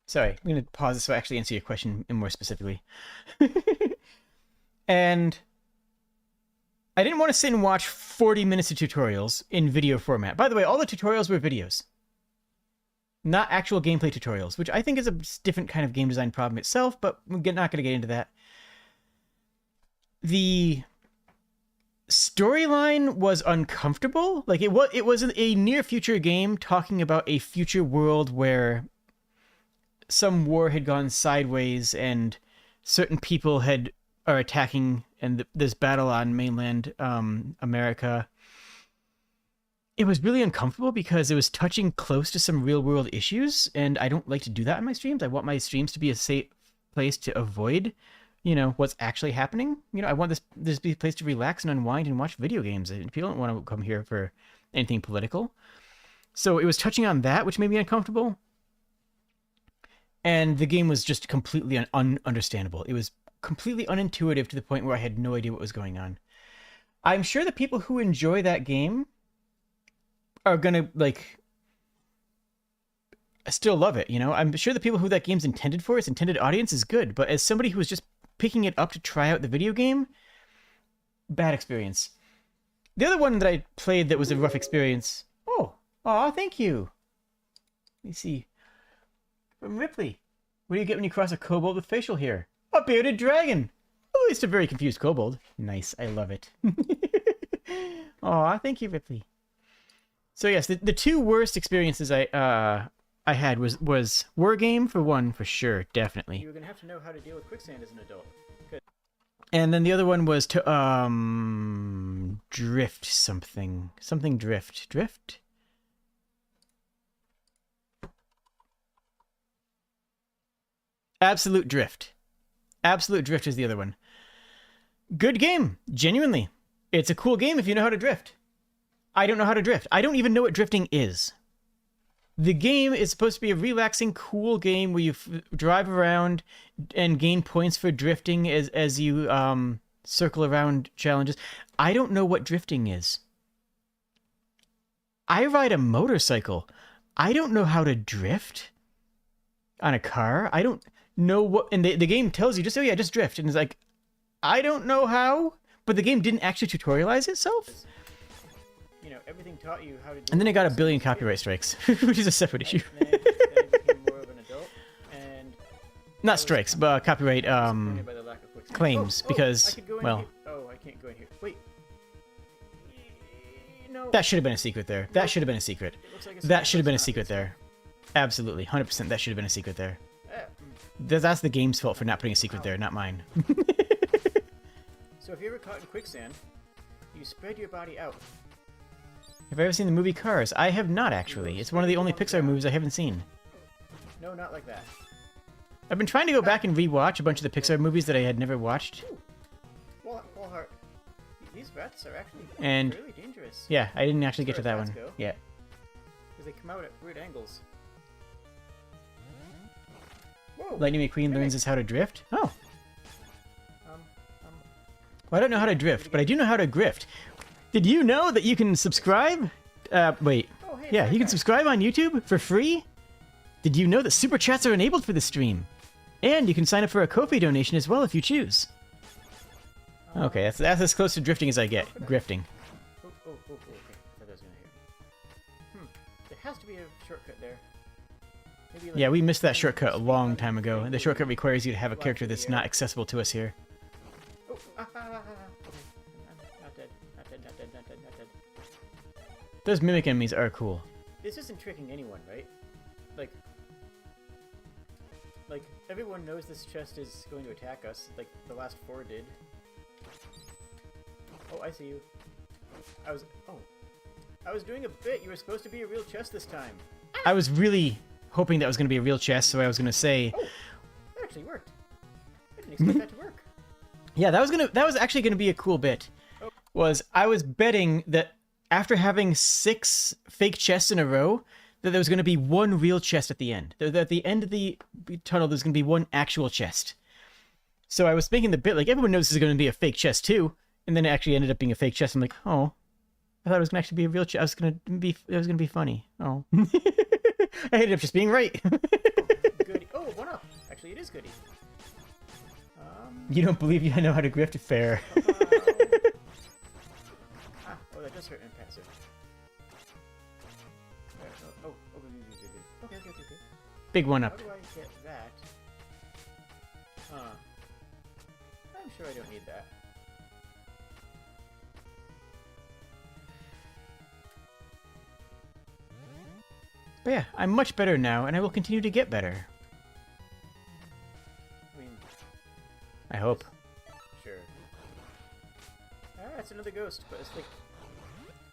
Sorry, I'm going to pause this so I actually answer your question more specifically. And I didn't want to sit and watch 40 minutes of tutorials in video format. By the way, all the tutorials were videos. Not actual gameplay tutorials, which I think is a different kind of game design problem itself, but we're not going to get into that. The storyline was uncomfortable. Like, it was a near future game talking about a future world where some war had gone sideways and certain people are attacking, and this battle on mainland America. It was really uncomfortable because it was touching close to some real world issues, and I don't like to do that in my streams. I want my streams to be a safe place to avoid, what's actually happening. I want this to be a place to relax and unwind and watch video games. And people don't want to come here for anything political. So it was touching on that, which made me uncomfortable. And the game was just completely ununderstandable. It was completely unintuitive to the point where I had no idea what was going on. I'm sure the people who enjoy that game are gonna still love it. I'm sure the people who that game's intended for, its intended audience, is good. But as somebody who was just picking it up to try out the video game, bad experience. The other one that I played that was a rough experience. Thank you. Let me see. From Ripley. What do you get when you cross a kobold with facial hair? A bearded dragon. At least a very confused kobold. Nice. I love it. Aw, thank you, Ripley. So yes, the two worst experiences I had was War Game for one, for sure, definitely. You're gonna have to know how to deal with quicksand as an adult. Good. And then the other one was to drift something drift. Absolute Drift is the other one. Good game, genuinely. It's a cool game if you know how to drift. I don't know how to drift. I don't even know what drifting is. The game is supposed to be a relaxing, cool game where you drive around and gain points for drifting as you circle around challenges. I don't know what drifting is. I ride a motorcycle. I don't know how to drift on a car. I don't know what... And the game tells you, just drift. And it's like, I don't know how, but the game didn't actually tutorialize itself. Everything taught you how to do. And then it got a billion copyright strikes, which is a separate issue. Then it became more of an adult, and not strikes, but copyright by the lack of quicksand. claims, because, I could go in well... here. Oh, I can't go in here. Wait. No. That should have been a secret there. That should have been a secret. That should have been a secret there. Absolutely. 100% that should have been a secret there. That's the game's fault for not putting a secret there, not mine. So if you're ever caught in quicksand, you spread your body out. Have I ever seen the movie Cars? I have not, actually. It's one of the only Pixar movies I haven't seen. No, not like that. I've been trying to go back and rewatch a bunch of the Pixar movies that I had never watched. Well, heart. These rats are actually And really dangerous. yeah, I didn't actually get to that one go. yet. Because they come out at weird angles. Whoa. Lightning McQueen learns us how to drift? Oh. Um, Well, I don't know how to drift, but I do know how to grift. Did you know that you can subscribe? Wait. Oh, hey, Yeah, you can subscribe on YouTube for free? Did you know that Super Chats are enabled for the stream? And you can sign up for a Ko-fi donation as well if you choose. Okay, that's as close to drifting as I get. Grifting. Oh, okay. I thought that was gonna hit. There has to be a shortcut there. Maybe like Yeah, we missed that shortcut a long time ago. The shortcut requires you to have a character that's not accessible to us here. Oh, okay. I'm not dead. Not dead. Those mimic enemies are cool. This isn't tricking anyone, right? Like everyone knows this chest is going to attack us, like the last 4 did. Oh, I see you. I was doing a bit. You were supposed to be a real chest this time. I was really hoping that was going to be a real chest, so I was going to say... Oh, that actually worked. I didn't expect that to work. Yeah, that was actually going to be a cool bit. I was betting that after having 6 fake chests in a row, that there was going to be one real chest at the end. That at the end of the tunnel, there's going to be one actual chest. So I was thinking the bit, like, everyone knows this is going to be a fake chest too, and then it actually ended up being a fake chest. I'm like, oh, I thought it was going to actually be a real chest. It was going to be funny. Oh. I ended up just being right. Goody. Oh, 1 up. Actually, it is goody. You don't believe you know how to grift? Fair. Oh, that does hurt in passive. Okay. Big 1 How up. do I get that? Huh. I'm sure I don't need that. But yeah, I'm much better now, and I will continue to get better. I mean, I hope. sure. Ah, it's another ghost, but it's like...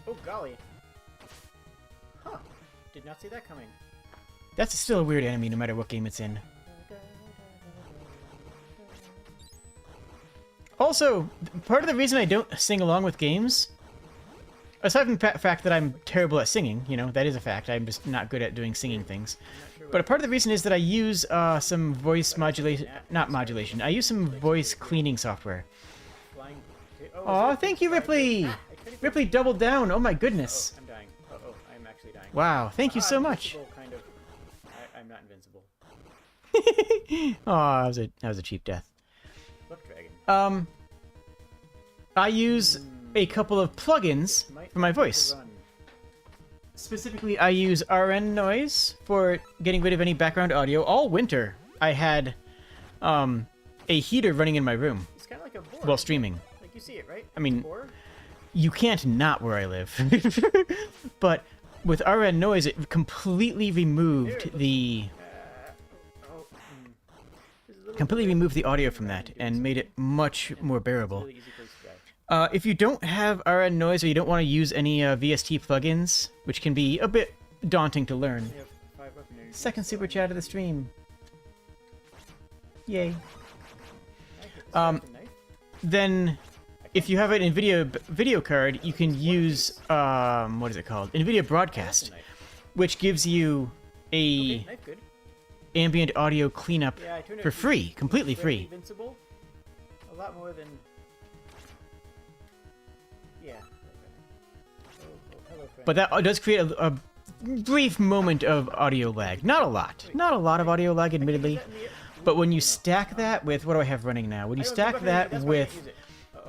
Oh, golly. Huh. Did not see that coming. That's still a weird enemy, no matter what game it's in. Also, part of the reason I don't sing along with games, aside from the fact that I'm terrible at singing, you know, that is a fact. I'm just not good at doing singing things. But a part of the reason is that I use some voice modulation, not modulation, I use some voice cleaning software. Flying... Aw, thank you, Ripley! Ripley doubled down, oh my goodness. I'm dying. Uh-oh, I'm actually dying. Wow, thank you so much. Invincible, kind of. I'm not invincible. Aw, that was a cheap death. Look, dragon. I use a couple of plugins for my voice. Run. Specifically, I use RN noise for getting rid of any background audio. All winter, I had a heater running in my room It's kind of like a board. while streaming. Like you see it, right? I mean, Board? you can't not where I live. But with RN noise, it completely removed the Oh, This is a little completely removed the audio from that and made it much more bearable. really easy place to die. If you don't have RN noise or you don't want to use any VST plugins, which can be a bit daunting to learn, We have 5 weapon energies, second so super I chat of the stream. Yay. can I hit this Um, with a knife? Then, if you have an NVIDIA video card, you can use what is it called? NVIDIA Broadcast, Knife. which gives you a Okay, knife good. ambient audio cleanup Yeah, I turned it for free, completely very free. Invincible. A lot more than. Yeah. Okay. Oh, hello, friend. But that does create a brief moment of audio lag. Not a lot. Not a lot of audio lag, admittedly. But when you stack that with, what do I have running now? When you stack that with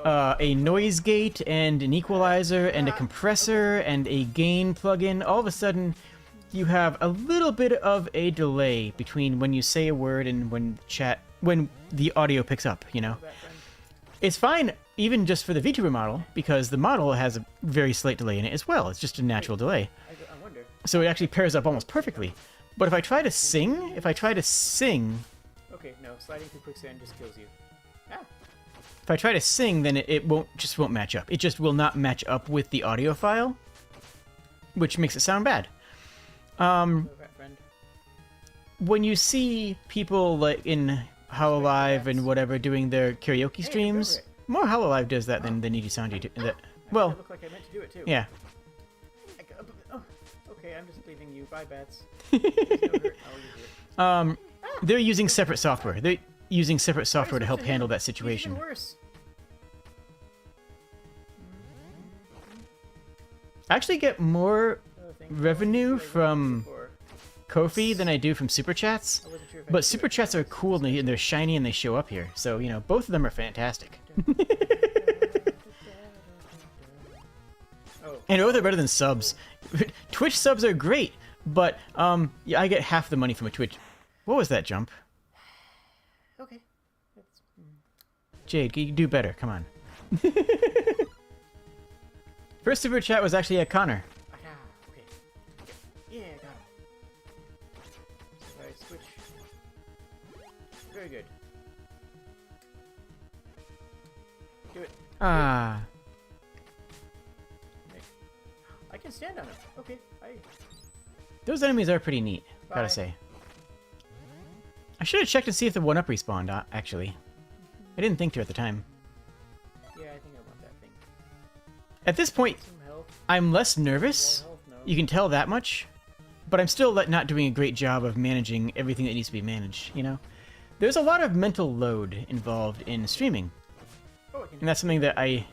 a noise gate and an equalizer and a compressor and a gain plugin, all of a sudden you have a little bit of a delay between when you say a word and when the audio picks up, you know? It's fine even just for the VTuber model, because the model has a very slight delay in it as well. It's just a natural delay. I wonder. So it actually pairs up almost perfectly. But if I try to sing, Okay, no, sliding through quicksand just kills you. Ah, then it won't match up. It just will not match up with the audio file, which makes it sound bad. hello, rat friend. When you see people like in Hololive and whatever doing their karaoke streams, more Hololive does that than Niji Sanji. It Well, looked like I meant to do it too. yeah. Oh, okay, I'm just leaving you. Bye, bats. There's no hurt. I'll use it. They're using separate software. They're using separate software to help Even handle that situation. worse. I actually get more Oh, thank you. revenue I wasn't from before. Ko-fi than I do from Super Chats. I wasn't sure if I But could do Super it. Chats are cool and they're shiny and they show up here. So, you know, both of them are fantastic. Oh, I know they're better than subs. Twitch subs are great, but yeah, I get half the money from a Twitch. What was that jump? okay. That's, Jade, you can do better. Come on. First Super Chat was actually a Connor. okay. Yeah, got it. So I switch. Very good. Do it. Ah. I can stand on it. Okay. Those enemies are pretty neat, Bye. gotta say. I should have checked to see if the 1-up respawned, actually. I didn't think to at the time. Yeah, I think I want that thing. At this point, Some health. I'm less nervous. More health? No. You can tell that much. But I'm still not doing a great job of managing everything that needs to be managed, you know? There's a lot of mental load involved in streaming. Oh, I can And that's something that I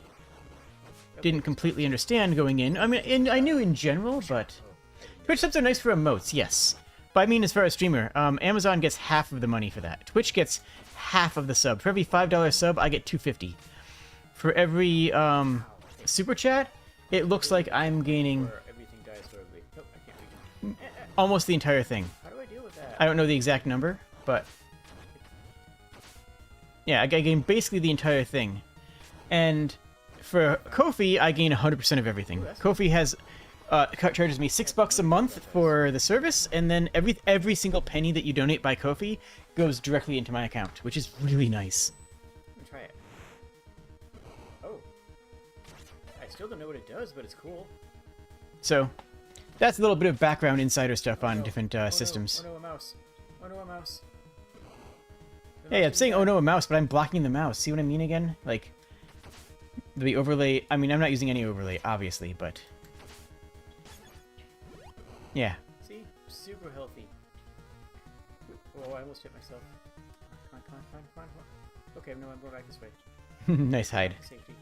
didn't completely understand going in. I mean, I knew in general, but Twitch subs are nice for emotes, yes. But I mean, as far as streamer, Amazon gets half of the money for that. Twitch gets half of the sub. For every $5 sub, I get $2.50. For every super chat, it looks like I'm gaining Everything dies horribly. Nope, I can't read it. almost the entire thing. How do I deal with that? I don't know the exact number, but yeah, I gain basically the entire thing. And for Ko-fi, I gain 100% of everything. Ko-fi has charges me $6 a month for the service, and then every single penny that you donate by Ko-fi goes directly into my account, which is really nice. Let me try it. Oh. I still don't know what it does, but it's cool. So that's a little bit of background insider stuff on different systems. Oh no, a mouse. Oh no, a mouse. Hey, I'm saying oh no a mouse, but I'm blocking the mouse. See what I mean again? Like, the overlay... I mean, I'm not using any overlay, obviously, but... Yeah. See? Super healthy. Oh, I almost hit myself. Come on. Okay, no, I'm going back this way. Nice hide. Safety.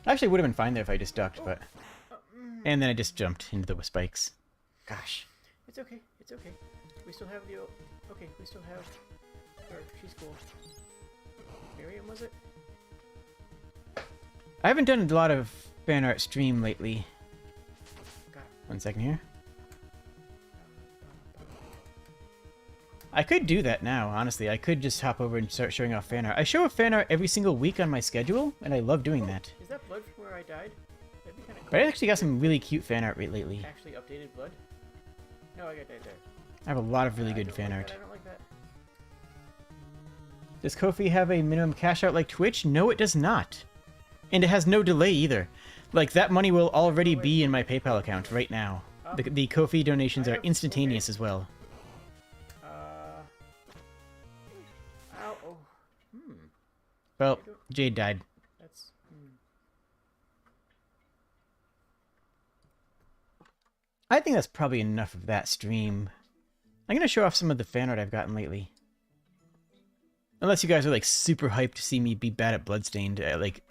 Actually, would have been fine there if I just ducked, but... And then I just jumped into the spikes. Gosh. It's okay. It's okay. We still have the... Okay, we still have her. She's cool. Miriam, was it? I haven't done a lot of fan art stream lately. God. 1 second here. I could do that now, honestly. I could just hop over and start showing off fan art. I show off fan art every single week on my schedule, and I love doing that. Is that blood from where I died? That'd be kind of cool. But I actually got some really cute fan art lately. Actually updated blood? No, I got that there. I have a lot of really I good don't fan like art. that, I don't like that. Does Ko-fi have a minimum cash out like Twitch? No, it does not. And it has no delay either. Like, that money will already be in my PayPal account right now. The Ko-fi donations are instantaneous as well. Ow, oh. Well, Jade died. That's... I think that's probably enough of that stream. I'm gonna show off some of the fan art I've gotten lately. Unless you guys are, like, super hyped to see me be bad at Bloodstained. Like...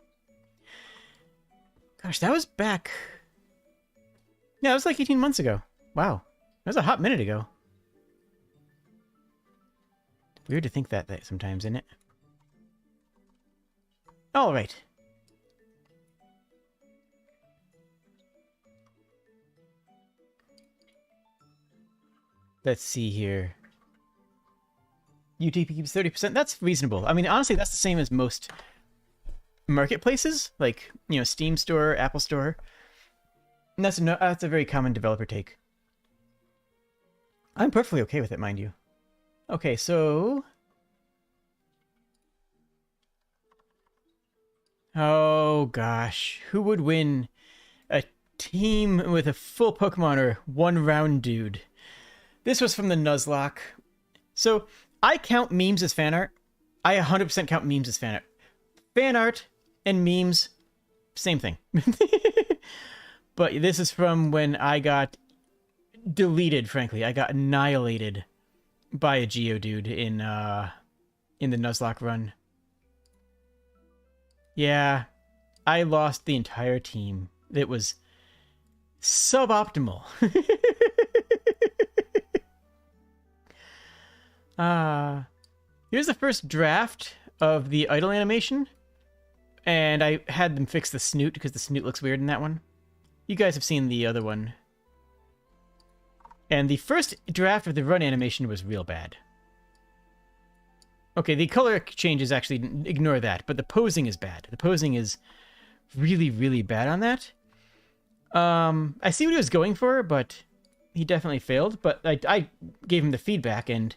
Gosh, that was back... Yeah, it was like 18 months ago. Wow. That was a hot minute ago. Weird to think that sometimes, isn't it? Alright. Let's see here. UTP keeps 30%. That's reasonable. I mean, honestly, that's the same as most marketplaces. Like, you know, Steam Store, Apple Store. And that's a very common developer take. I'm perfectly okay with it, mind you. Okay, so... Oh, gosh. Who would win a team with a full Pokemon or one round dude? This was from the Nuzlocke. So, I count memes as fan art. I 100% count memes as fan art. Fan art and memes, same thing. But this is from when I got deleted, frankly. I got annihilated by a Geodude in the Nuzlocke run. Yeah, I lost the entire team. It was suboptimal. Here's the first draft of the idle animation. And I had them fix the snoot because the snoot looks weird in that one. You guys have seen the other one. And the first draft of the run animation was real bad. Okay, the color changes actually, ignore that, but the posing is bad. The posing is really, really bad on that. I see what he was going for, but he definitely failed. But I gave him the feedback, and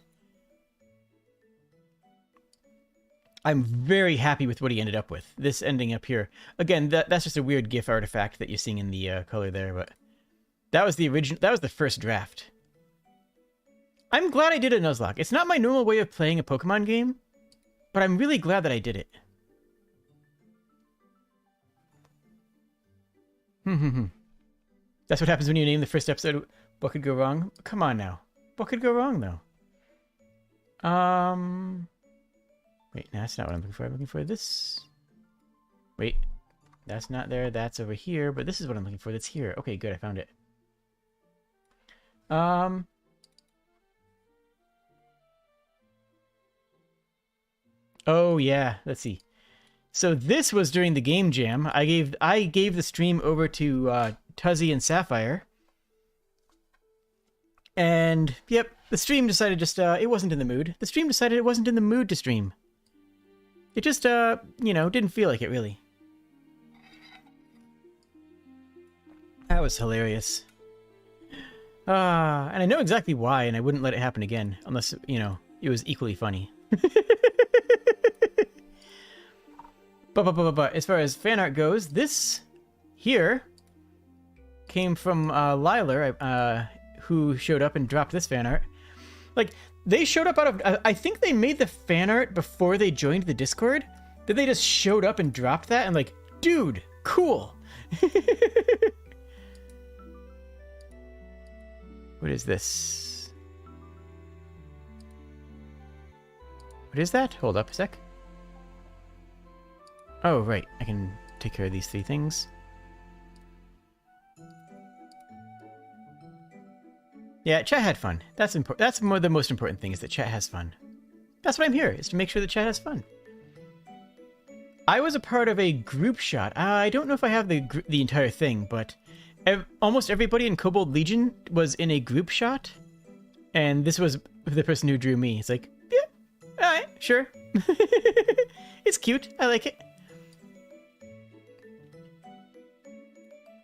I'm very happy with what he ended up with. This ending up here. Again, that's just a weird GIF artifact that you're seeing in the color there, but that was the original. That was the first draft. I'm glad I did a Nuzlocke. It's not my normal way of playing a Pokemon game, but I'm really glad that I did it. That's what happens when you name the first episode. What could go wrong? Come on now. What could go wrong, though? Wait, no, that's not what I'm looking for. I'm looking for this. Wait, that's not there. That's over here, but this is what I'm looking for. That's here. Okay, good. I found it. Oh yeah, let's see. So this was during the game jam. I gave the stream over to Tuzzy and Sapphire. And yep, the stream decided just it wasn't in the mood. The stream decided it wasn't in the mood to stream. It just you know, didn't feel like it really. That was hilarious. And I know exactly why, and I wouldn't let it happen again unless, you know, it was equally funny. But as far as fan art goes, this here came from Liler, who showed up and dropped this fan art. Like, they showed up out of... I think they made the fan art before they joined the Discord. Then they just showed up and dropped that, and like, dude, cool. What is this? What is that? Hold up a sec. Oh, right. I can take care of these 3 things. Yeah, chat had fun. That's important. That's the most important thing, is that chat has fun. That's why I'm here, is to make sure that chat has fun. I was a part of a group shot. I don't know if I have the entire thing, but almost everybody in Kobold Legion was in a group shot, and this was the person who drew me. It's like, yeah, all right, sure. It's cute. I like it.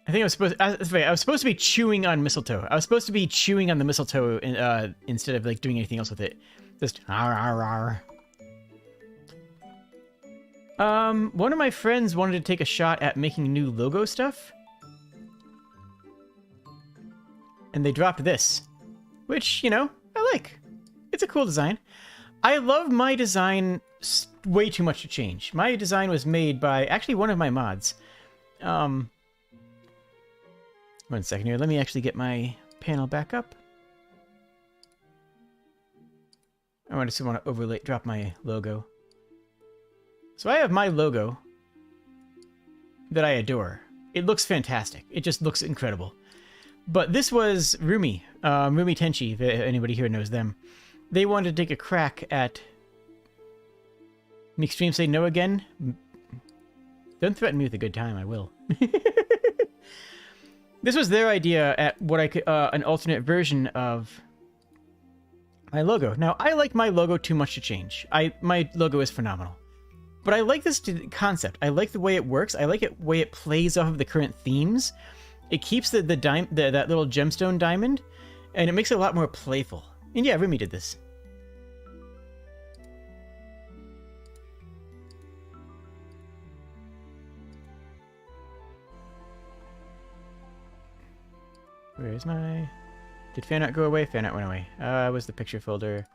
I think I was supposed to be chewing on mistletoe. I was supposed to be chewing on the mistletoe instead of like doing anything else with it. Just one of my friends wanted to take a shot at making new logo stuff, and they dropped this, which, you know, I like. It's a cool design. I love my design way too much to change. My design was made by actually one of my mods. 1 second here. Let me actually get my panel back up. I just want to drop my logo. So I have my logo that I adore. It looks fantastic. It just looks incredible. But this was Rumi, Rumi Tenchi, if anybody here knows them. They wanted to take a crack at... Make stream say no again? Don't threaten me with a good time, I will. This was their idea at what I could, an alternate version of my logo. Now, I like my logo too much to change. My logo is phenomenal. But I like this concept. I like the way it works. I like the way it plays off of the current themes. It keeps that little gemstone diamond, and it makes it a lot more playful. And yeah, Rumi did this. Where's my... Did fan art go away? Fan art went away. Was the picture folder.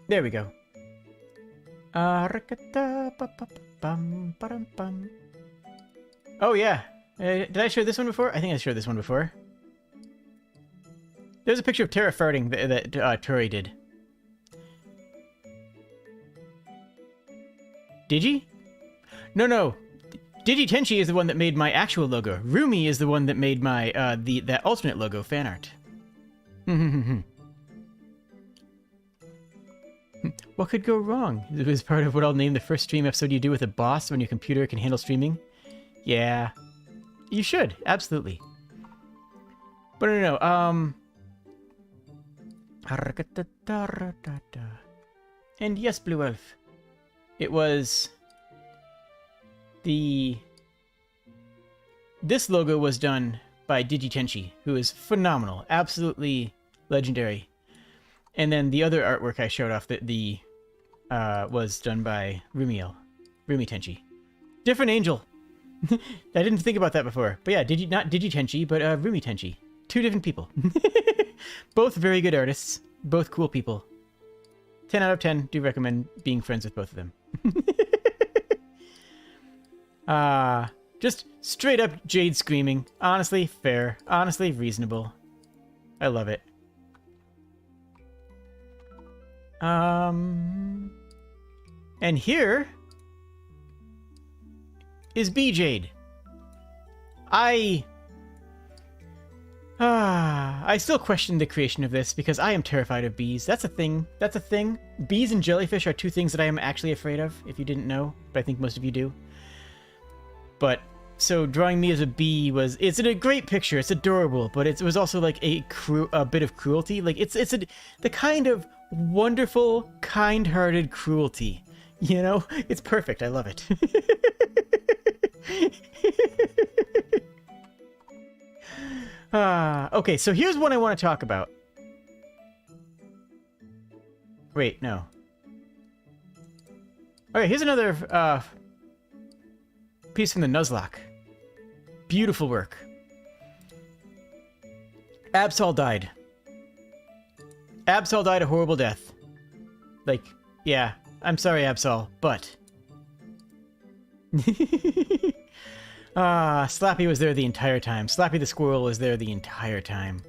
There we go. Oh yeah. Did I show this one before? I think I showed this one before. There's a picture of Terra farting that Tori did. Digi? No. Digi Tenchi is the one that made my actual logo. Rumi is the one that made my that alternate logo fan art. What could go wrong? It was part of what I'll name the first stream episode you do with a boss when your computer can handle streaming. Yeah. You should, absolutely. But no. And yes, Blue Elf. It was this logo was done by Digi Tenchi, who is phenomenal, absolutely legendary. And then the other artwork I showed off was done by Rumi Tenchi. Different angel. I didn't think about that before. But yeah, not Digi Tenchi, but Rumi Tenchi. 2 different people. Both very good artists. Both cool people. 10 out of 10. Do recommend being friends with both of them. Just straight up Jade screaming. Honestly, fair. Honestly, reasonable. I love it. And here is bee Jade. I still question the creation of this because I am terrified of bees. That's a thing. That's a thing. Bees and jellyfish are two things that I am actually afraid of, if you didn't know, but I think most of you do. But, so drawing me as a bee it's a great picture, it's adorable, but it was also like a bit of cruelty. Like, the kind of wonderful, kind-hearted cruelty. You know? It's perfect, I love it. Okay, so here's one I want to talk about. Wait, no. Okay, here's another piece from the Nuzlocke. Beautiful work. Absol died. Absol died a horrible death. Like, yeah, I'm sorry, Absol, but... Slappy was there the entire time. Slappy the squirrel was there the entire time.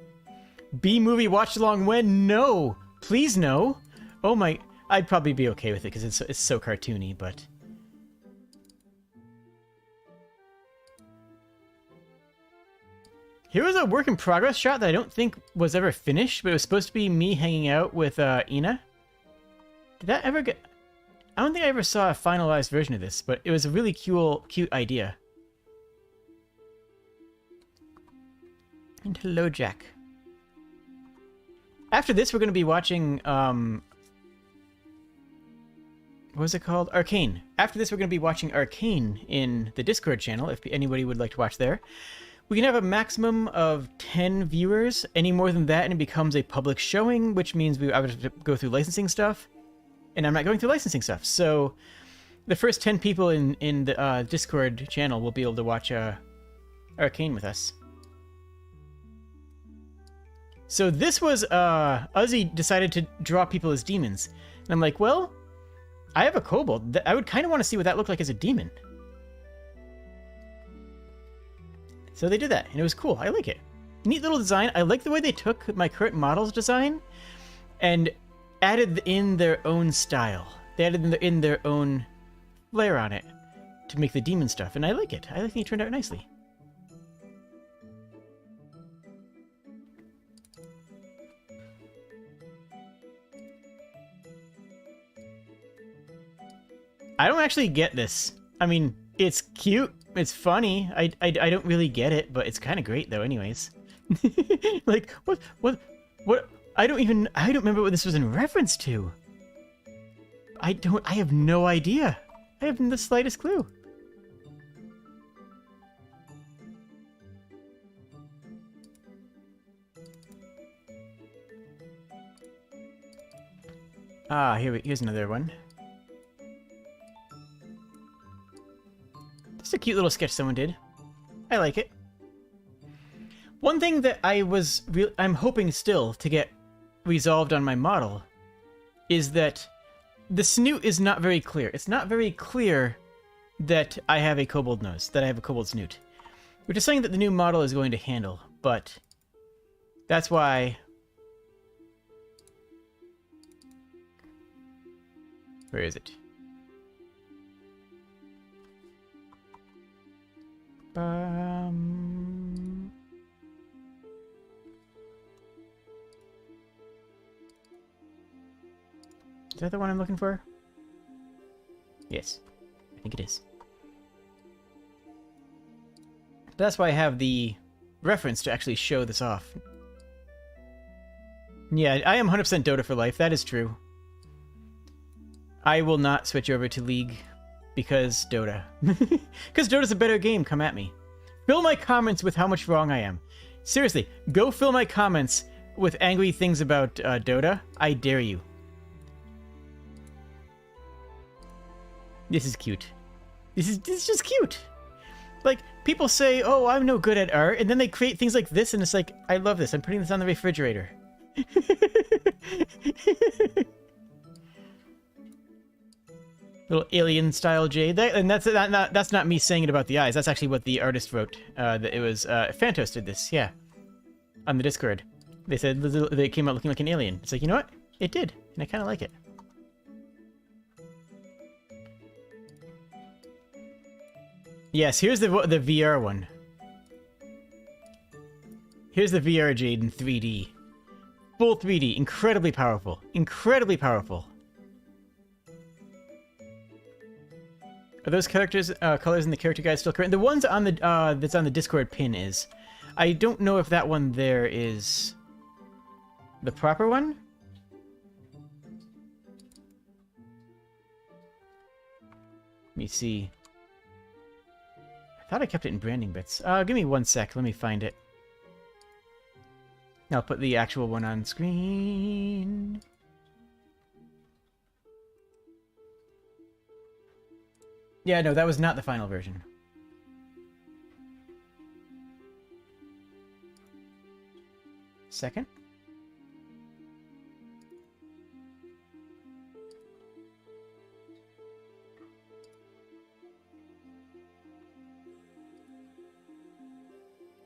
B-movie watch along when? No! Please no! Oh my... I'd probably be okay with it because it's so cartoony, but... Here was a work in progress shot that I don't think was ever finished, but it was supposed to be me hanging out with Ina. Did that ever get... I don't think I ever saw a finalized version of this, but it was a really cute idea. And hello, Jack. After this, we're going to be watching, what was it called? Arcane. After this, we're going to be watching Arcane in the Discord channel, if anybody would like to watch there. We can have a maximum of 10 viewers. Any more than that, and it becomes a public showing, which means I would have to go through licensing stuff. And I'm not going through licensing stuff, so the first 10 people in the Discord channel will be able to watch Arcane with us. So this was, Uzzy decided to draw people as demons. And I'm like, well, I have a kobold. I would kind of want to see what that looked like as a demon. So they did that, and it was cool. I like it. Neat little design. I like the way they took my current model's design and added in their own style. They added in their own flair on it to make the demon stuff, and I like it. I think it turned out nicely. I don't actually get this. I mean, it's cute, it's funny. I don't really get it, but it's kind of great though anyways. Like, what? I don't remember what this was in reference to. I have no idea. I have the slightest clue. Here's another one. Just a cute little sketch someone did. I like it. One thing that I'm hoping still to get resolved on my model is that the snoot is not very clear. It's not very clear that I have a kobold nose, that I have a kobold snoot, which is something that the new model is going to handle, but that's why... Where is it? Is that the one I'm looking for? Yes, I think it is. But that's why I have the reference to actually show this off. Yeah, I am 100% Dota for life, that is true. I will not switch over to League because Dota. Because Dota's a better game, come at me. Fill my comments with how much wrong I am. Seriously, go fill my comments with angry things about Dota. I dare you. This is cute. This is just cute. Like, people say, oh, I'm no good at art, and then they create things like this, and it's like, I love this. I'm putting this on the refrigerator. Little alien-style Jade. That's not me saying it about the eyes. That's actually what the artist wrote. That it was Phantos did this, yeah, on the Discord. They said they came out looking like an alien. It's like, you know what? It did, and I kind of like it. Yes, here's the VR one. Here's the VR Jade in 3D. Full 3D, incredibly powerful. Incredibly powerful. Are those characters colors in the character guide still current? The ones on the that's on the Discord pin is. I don't know if that one there is the proper one. Let me see. I thought I kept it in branding bits. Give me 1 sec. Let me find it. I'll put the actual one on screen. Yeah, no, that was not the final version. Second.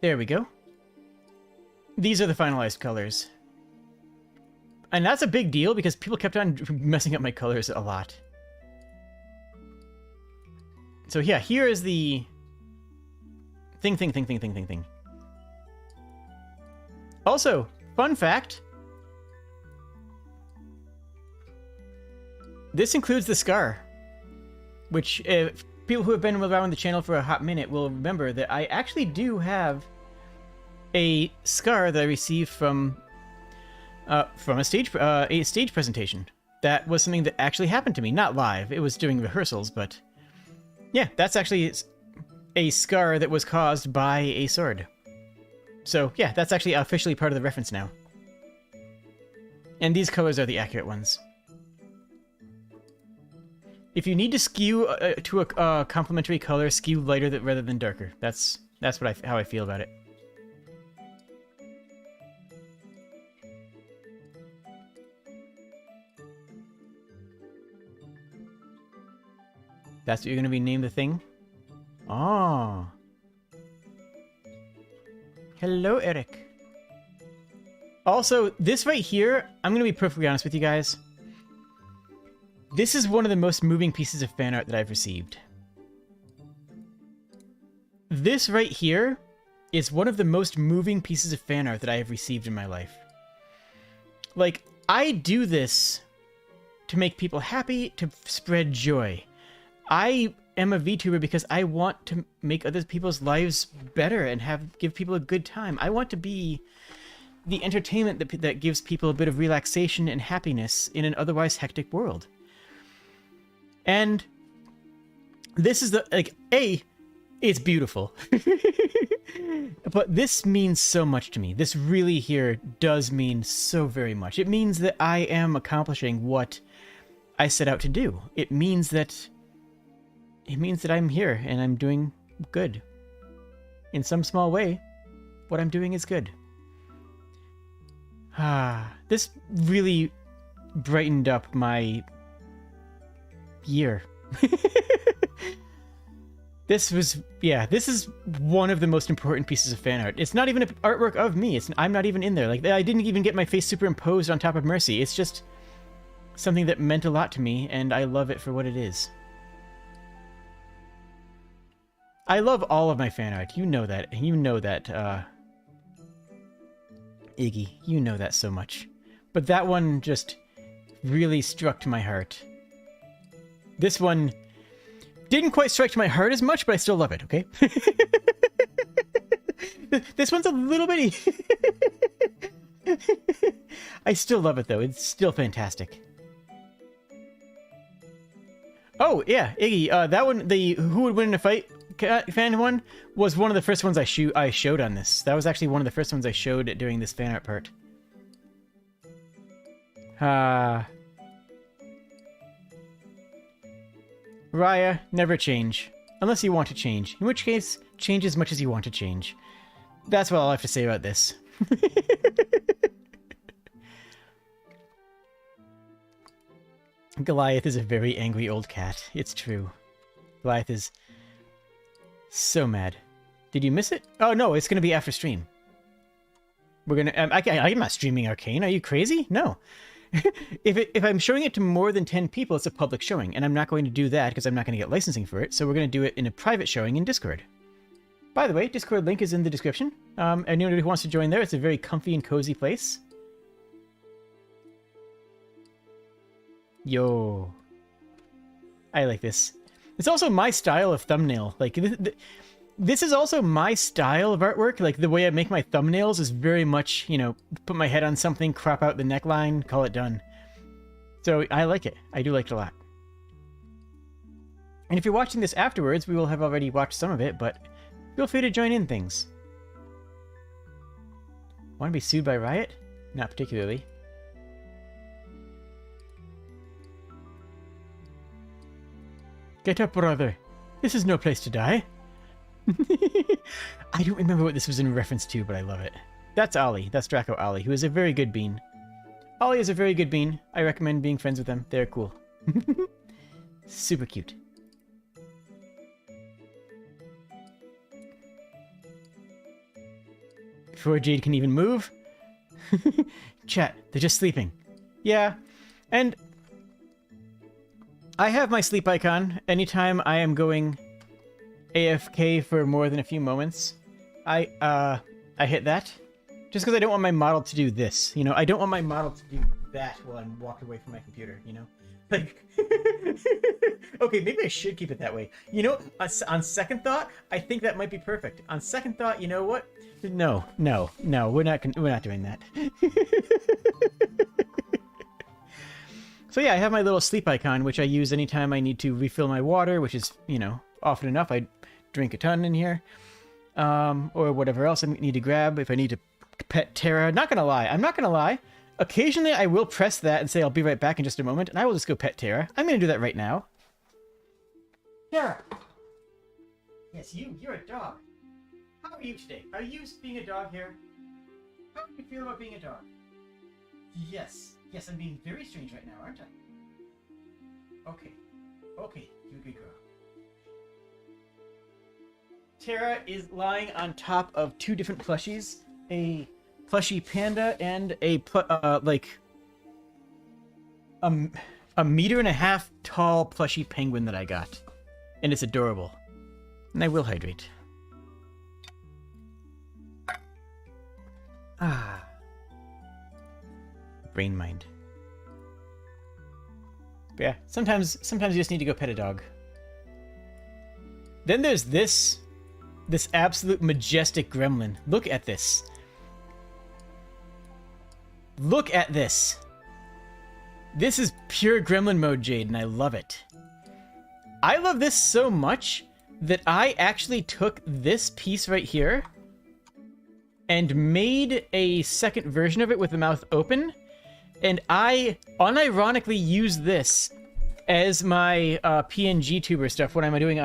There we go. These are the finalized colors. And that's a big deal because people kept on messing up my colors a lot. So yeah, here is the thing. Also, fun fact. This includes the scar. Which, people who have been around the channel for a hot minute will remember that I actually do have a scar that I received from a stage presentation. That was something that actually happened to me, not live. It was during rehearsals, but yeah, that's actually a scar that was caused by a sword. So yeah, that's actually officially part of the reference now. And these colors are the accurate ones. If you need to skew to a complementary color, skew lighter rather than darker. That's how I feel about it. That's what you're going to be named the thing? Oh. Hello, Eric. Also, this right here, I'm going to be perfectly honest with you guys. This is one of the most moving pieces of fan art that I've received. This right here is one of the most moving pieces of fan art that I have received in my life. Like, I do this to make people happy, to spread joy. I am a VTuber because I want to make other people's lives better and give people a good time. I want to be the entertainment that gives people a bit of relaxation and happiness in an otherwise hectic world. And this is it's beautiful. But this means so much to me. This really here does mean so very much. It means that I am accomplishing what I set out to do. It means that I'm here and I'm doing good. In some small way, what I'm doing is good. This really brightened up my year. This is one of the most important pieces of fan art. It's not even an artwork of me. I'm not even in there. Like, I didn't even get my face superimposed on top of Mercy. It's just something that meant a lot to me, and I love it for what it is. I love all of my fan art. You know that. You know that, Iggy. You know that so much. But that one just really struck to my heart. This one didn't quite strike to my heart as much, but I still love it, okay? This one's a little bitty. I still love it, though. It's still fantastic. Oh, yeah, Iggy, that one, the Who Would Win in a Fight fan one, was one of the first ones I showed on this. That was actually one of the first ones I showed during this fan art part. Raya, never change. Unless you want to change. In which case, change as much as you want to change. That's what I'll have to say about this. Goliath is a very angry old cat. It's true. Goliath is so mad. Did you miss it? Oh no, it's gonna be after stream. We're gonna. I'm not streaming Arcane. Are you crazy? No. if I'm showing it to more than 10 people, it's a public showing, and I'm not going to do that because I'm not going to get licensing for it. So we're going to do it in a private showing in Discord. By the way, Discord link is in the description. Anyone who wants to join there, it's a very comfy and cozy place. Yo, I like this. It's also my style of thumbnail. Like this is also my style of artwork. Like the way I make my thumbnails is very much, you know, put my head on something, crop out the neckline, call it done. So I like it. I do like it a lot. And if you're watching this afterwards, we will have already watched some of it, but feel free to join in things. Want to be sued by Riot? Not particularly. Get up, brother. This is no place to die. I don't remember what this was in reference to, but I love it. That's Ollie. That's Draco Ollie, who is a very good bean. Ollie is a very good bean. I recommend being friends with them. They're cool. Super cute. Before Jade can even move. Chat, they're just sleeping. Yeah, and I have my sleep icon. Anytime I am going AFK for more than a few moments, I hit that. Just because I don't want my model to do this, you know? I don't want my model to do that while I'm walking away from my computer, you know? Like, okay, maybe I should keep it that way. You know, on second thought, I think that might be perfect. On second thought, you know what? No, we're not doing that. So yeah, I have my little sleep icon, which I use anytime I need to refill my water, which is, you know, often enough. I drink a ton in here, or whatever else I need to grab. If I need to pet Terra, I'm not gonna lie. Occasionally, I will press that and say I'll be right back in just a moment, and I will just go pet Terra. I'm gonna do that right now. Terra. Yes, you're a dog. How are you today? Are you being a dog here? How do you feel about being a dog? Yes, I'm being very strange right now, aren't I? Okay, you're a good girl. Terra is lying on top of two different plushies, a plushie panda and a a meter and a half tall plushie penguin that I got, and it's adorable. And I will hydrate. Ah. Brain mind. But yeah, sometimes you just need to go pet a dog. Then there's this absolute majestic gremlin. Look at this. Look at this. This is pure gremlin mode, Jade, and I love it. I love this so much that I actually took this piece right here and made a second version of it with the mouth open. And I unironically use this as my PNG tuber stuff when I'm doing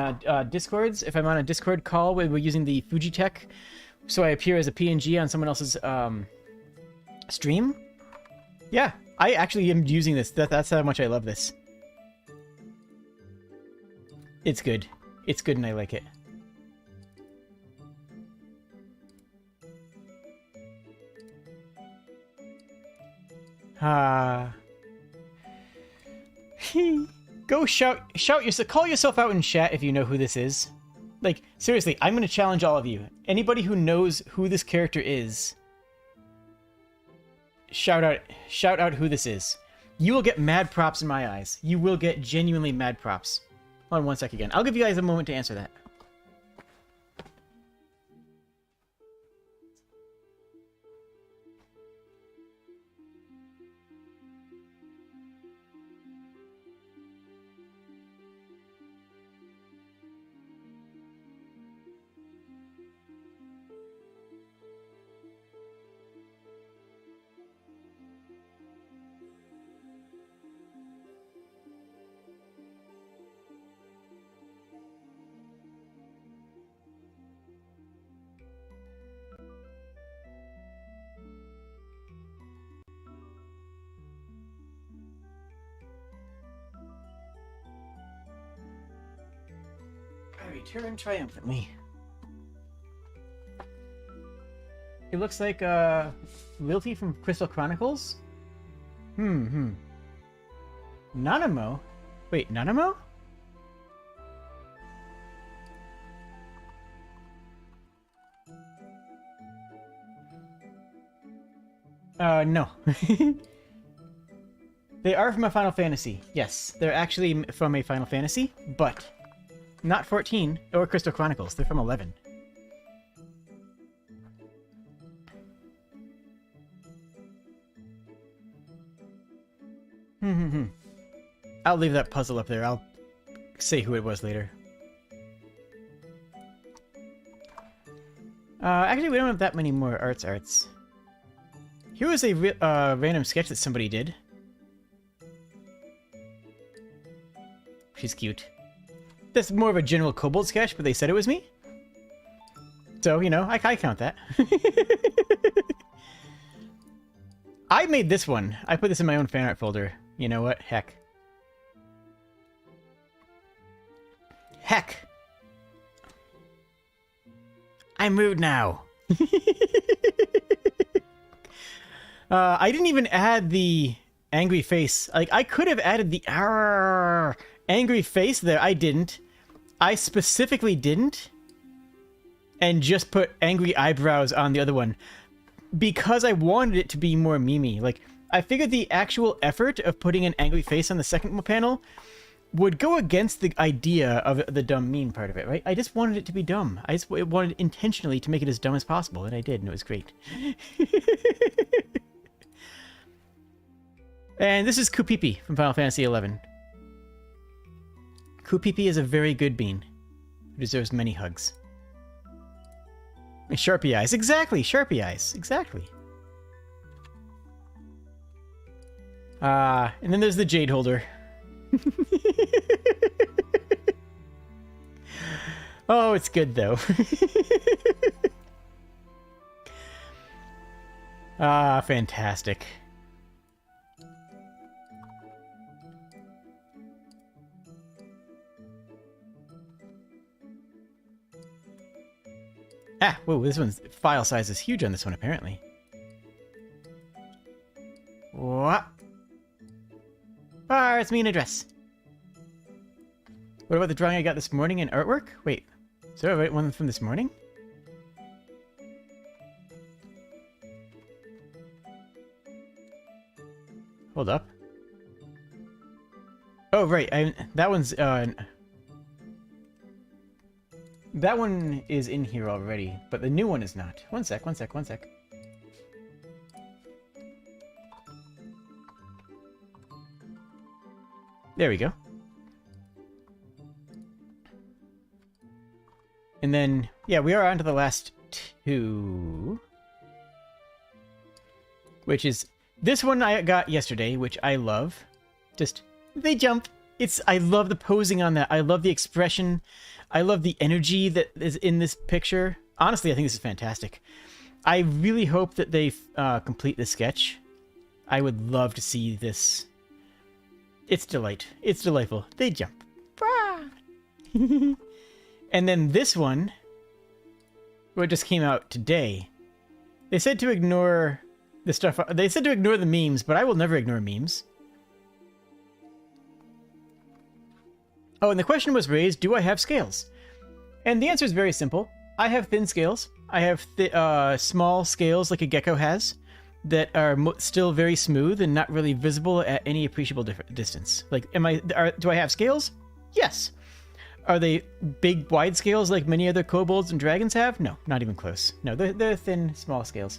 Discords. If I'm on a Discord call where we're using the Fujitech, so I appear as a PNG on someone else's stream. Yeah, I actually am using this. That's how much I love this. It's good. It's good and I like it. Go call yourself out in chat if you know who this is. Like, seriously, I'm gonna challenge all of you. Anybody who knows who this character is, shout out who this is. You will get mad props in my eyes. You will get genuinely mad props. Hold on one sec again. I'll give you guys a moment to answer that. I return triumphantly. It looks like Lilty from Crystal Chronicles. Nanamo? Wait, Nanamo? No. They are from a Final Fantasy. Yes, they're actually from a Final Fantasy, but not 14 or Crystal Chronicles. They're from 11. I'll leave that puzzle up there. I'll say who it was later. Actually, we don't have that many more arts. Here was a random sketch that somebody did. She's cute. That's more of a general kobold sketch, but they said it was me. So, you know, I count that. I made this one. I put this in my own fan art folder. You know what? Heck. Heck! I'm rude now. I didn't even add the angry face. Like, I could have added the angry face there. I didn't. I specifically didn't. And just put angry eyebrows on the other one. Because I wanted it to be more memey. Like, I figured the actual effort of putting an angry face on the second panel would go against the idea of the dumb meme part of it, right? I just wanted it to be dumb. I just wanted intentionally to make it as dumb as possible, and I did, and it was great. And this is Kupipi from Final Fantasy XI. Kupipi is a very good bean who deserves many hugs. Sharpie eyes, exactly! Sharpie eyes, exactly. And then there's the jade holder. Oh, it's good though. Fantastic. Whoa, this one's file size is huge on this one, apparently. What? It's me in a dress. What about the drawing I got this morning in artwork? Wait, is there a right one from this morning? Hold up. Oh, right, that one's, that one is in here already, but the new one is not. One sec. There we go. And then, yeah, we are on to the last two. Which is, this one I got yesterday, which I love. Just, they jump. I love the posing on that. I love the expression. I love the energy that is in this picture. Honestly, I think this is fantastic. I really hope that they complete this sketch. I would love to see this. It's delightful. They jump. And then this one, what just came out today, they said to ignore the stuff. They said to ignore the memes, but I will never ignore memes. Oh, and the question was raised, do I have scales? And the answer is very simple. I have thin scales. I have small scales like a gecko has that are still very smooth and not really visible at any appreciable distance. Like, do I have scales? Yes. Are they big, wide scales like many other kobolds and dragons have? No, not even close. No, they're thin, small scales.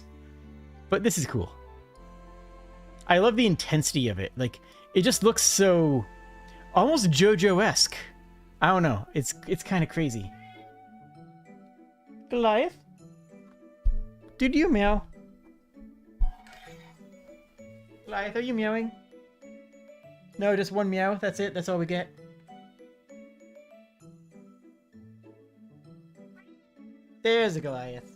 But this is cool. I love the intensity of it. Like, it just looks so almost JoJo-esque. I don't know. It's kind of crazy. Goliath? Did you meow? Goliath, are you meowing? No, just one meow. That's it. That's all we get. There's a Goliath.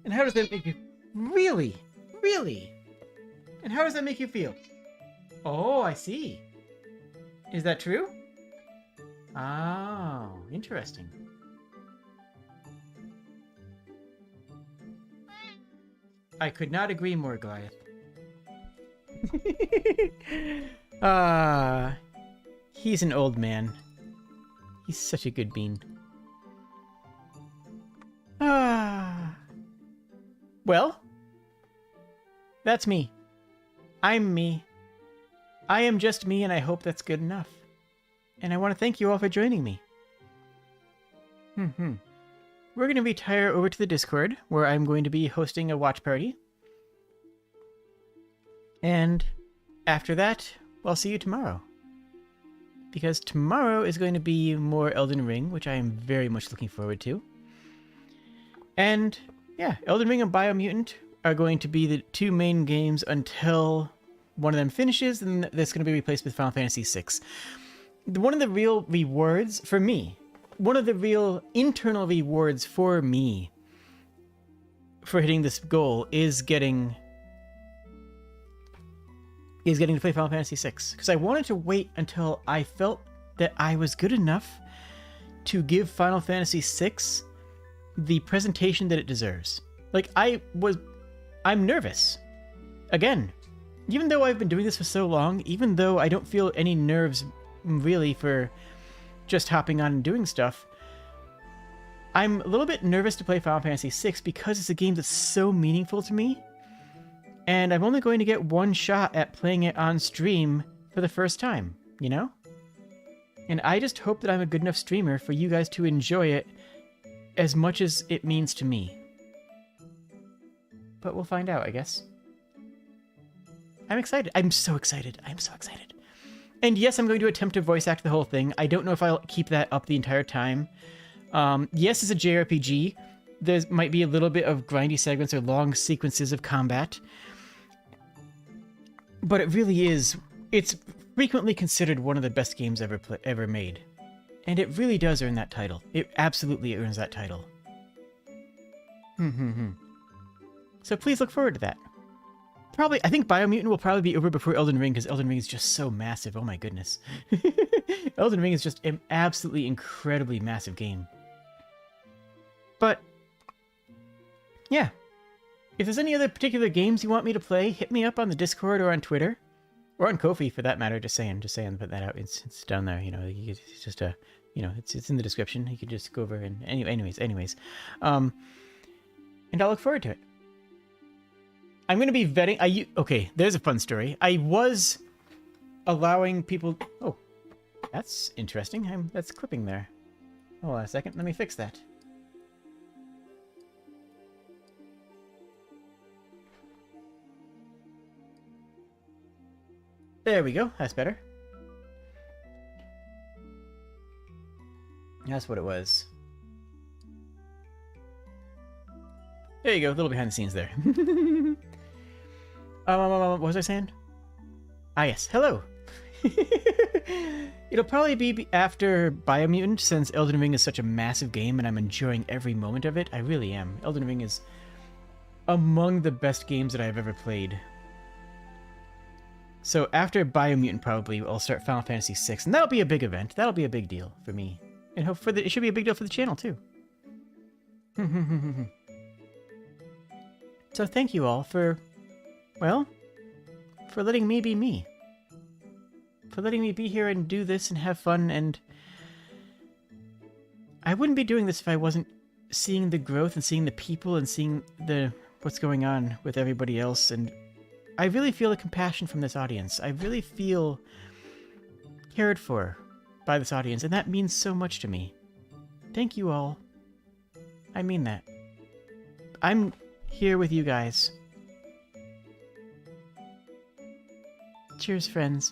And how does that make you... Really? Really? And how does that make you feel? Oh, I see. Is that true? Oh, interesting. I could not agree more, Goliath. He's an old man. He's such a good bean. Well, that's me. I'm me. I am just me, and I hope that's good enough. And I want to thank you all for joining me. We're going to retire over to the Discord, where I'm going to be hosting a watch party. And after that, I'll see you tomorrow. Because tomorrow is going to be more Elden Ring, which I am very much looking forward to. And yeah, Elden Ring and Biomutant are going to be the two main games until one of them finishes, and that's going to be replaced with Final Fantasy VI. One of the real rewards for me, one of the real internal rewards for me for hitting this goal is getting to play Final Fantasy VI. Because I wanted to wait until I felt that I was good enough to give Final Fantasy VI the presentation that it deserves. Like, I'm nervous. Again, even though I've been doing this for so long, even though I don't feel any nerves really for just hopping on and doing stuff, I'm a little bit nervous to play Final Fantasy VI because it's a game that's so meaningful to me, and I'm only going to get one shot at playing it on stream for the first time, you know? And I just hope that I'm a good enough streamer for you guys to enjoy it as much as it means to me. But we'll find out, I guess. I'm excited. I'm so excited. I'm so excited. And yes, I'm going to attempt to voice act the whole thing. I don't know if I'll keep that up the entire time. Yes, it's a JRPG. There might be a little bit of grindy segments or long sequences of combat. But it really is... It's frequently considered one of the best games ever made. And it really does earn that title. It absolutely earns that title. So please look forward to that. I think Biomutant will probably be over before Elden Ring, because Elden Ring is just so massive. Oh my goodness. Elden Ring is just an absolutely incredibly massive game. But, yeah. If there's any other particular games you want me to play, hit me up on the Discord or on Twitter. Or on Ko-fi, for that matter. Just saying, put that out. It's down there, you know. It's just a... You know, it's in the description. You can just go over and... Anyways. And I'll look forward to it. I'm going to be vetting... Okay, there's a fun story. I was allowing people... Oh, that's interesting. That's clipping there. Hold on a second. Let me fix that. There we go. That's better. That's what it was. There you go. A little behind the scenes there. What was I saying? Ah, yes. Hello. It'll probably be after Biomutant, since Elden Ring is such a massive game and I'm enjoying every moment of it. I really am. Elden Ring is among the best games that I've ever played. So after Biomutant, probably I'll start Final Fantasy VI, and that'll be a big event. That'll be a big deal for me, and hope it should be a big deal for the channel too. So thank you all for letting me be me, for letting me be here and do this and have fun. And I wouldn't be doing this if I wasn't seeing the growth and seeing the people and seeing what's going on with everybody else. And I really feel the compassion from this audience. I really feel cared for by this audience, and that means so much to me. Thank you all. I mean that. I'm here with you guys. Cheers, friends.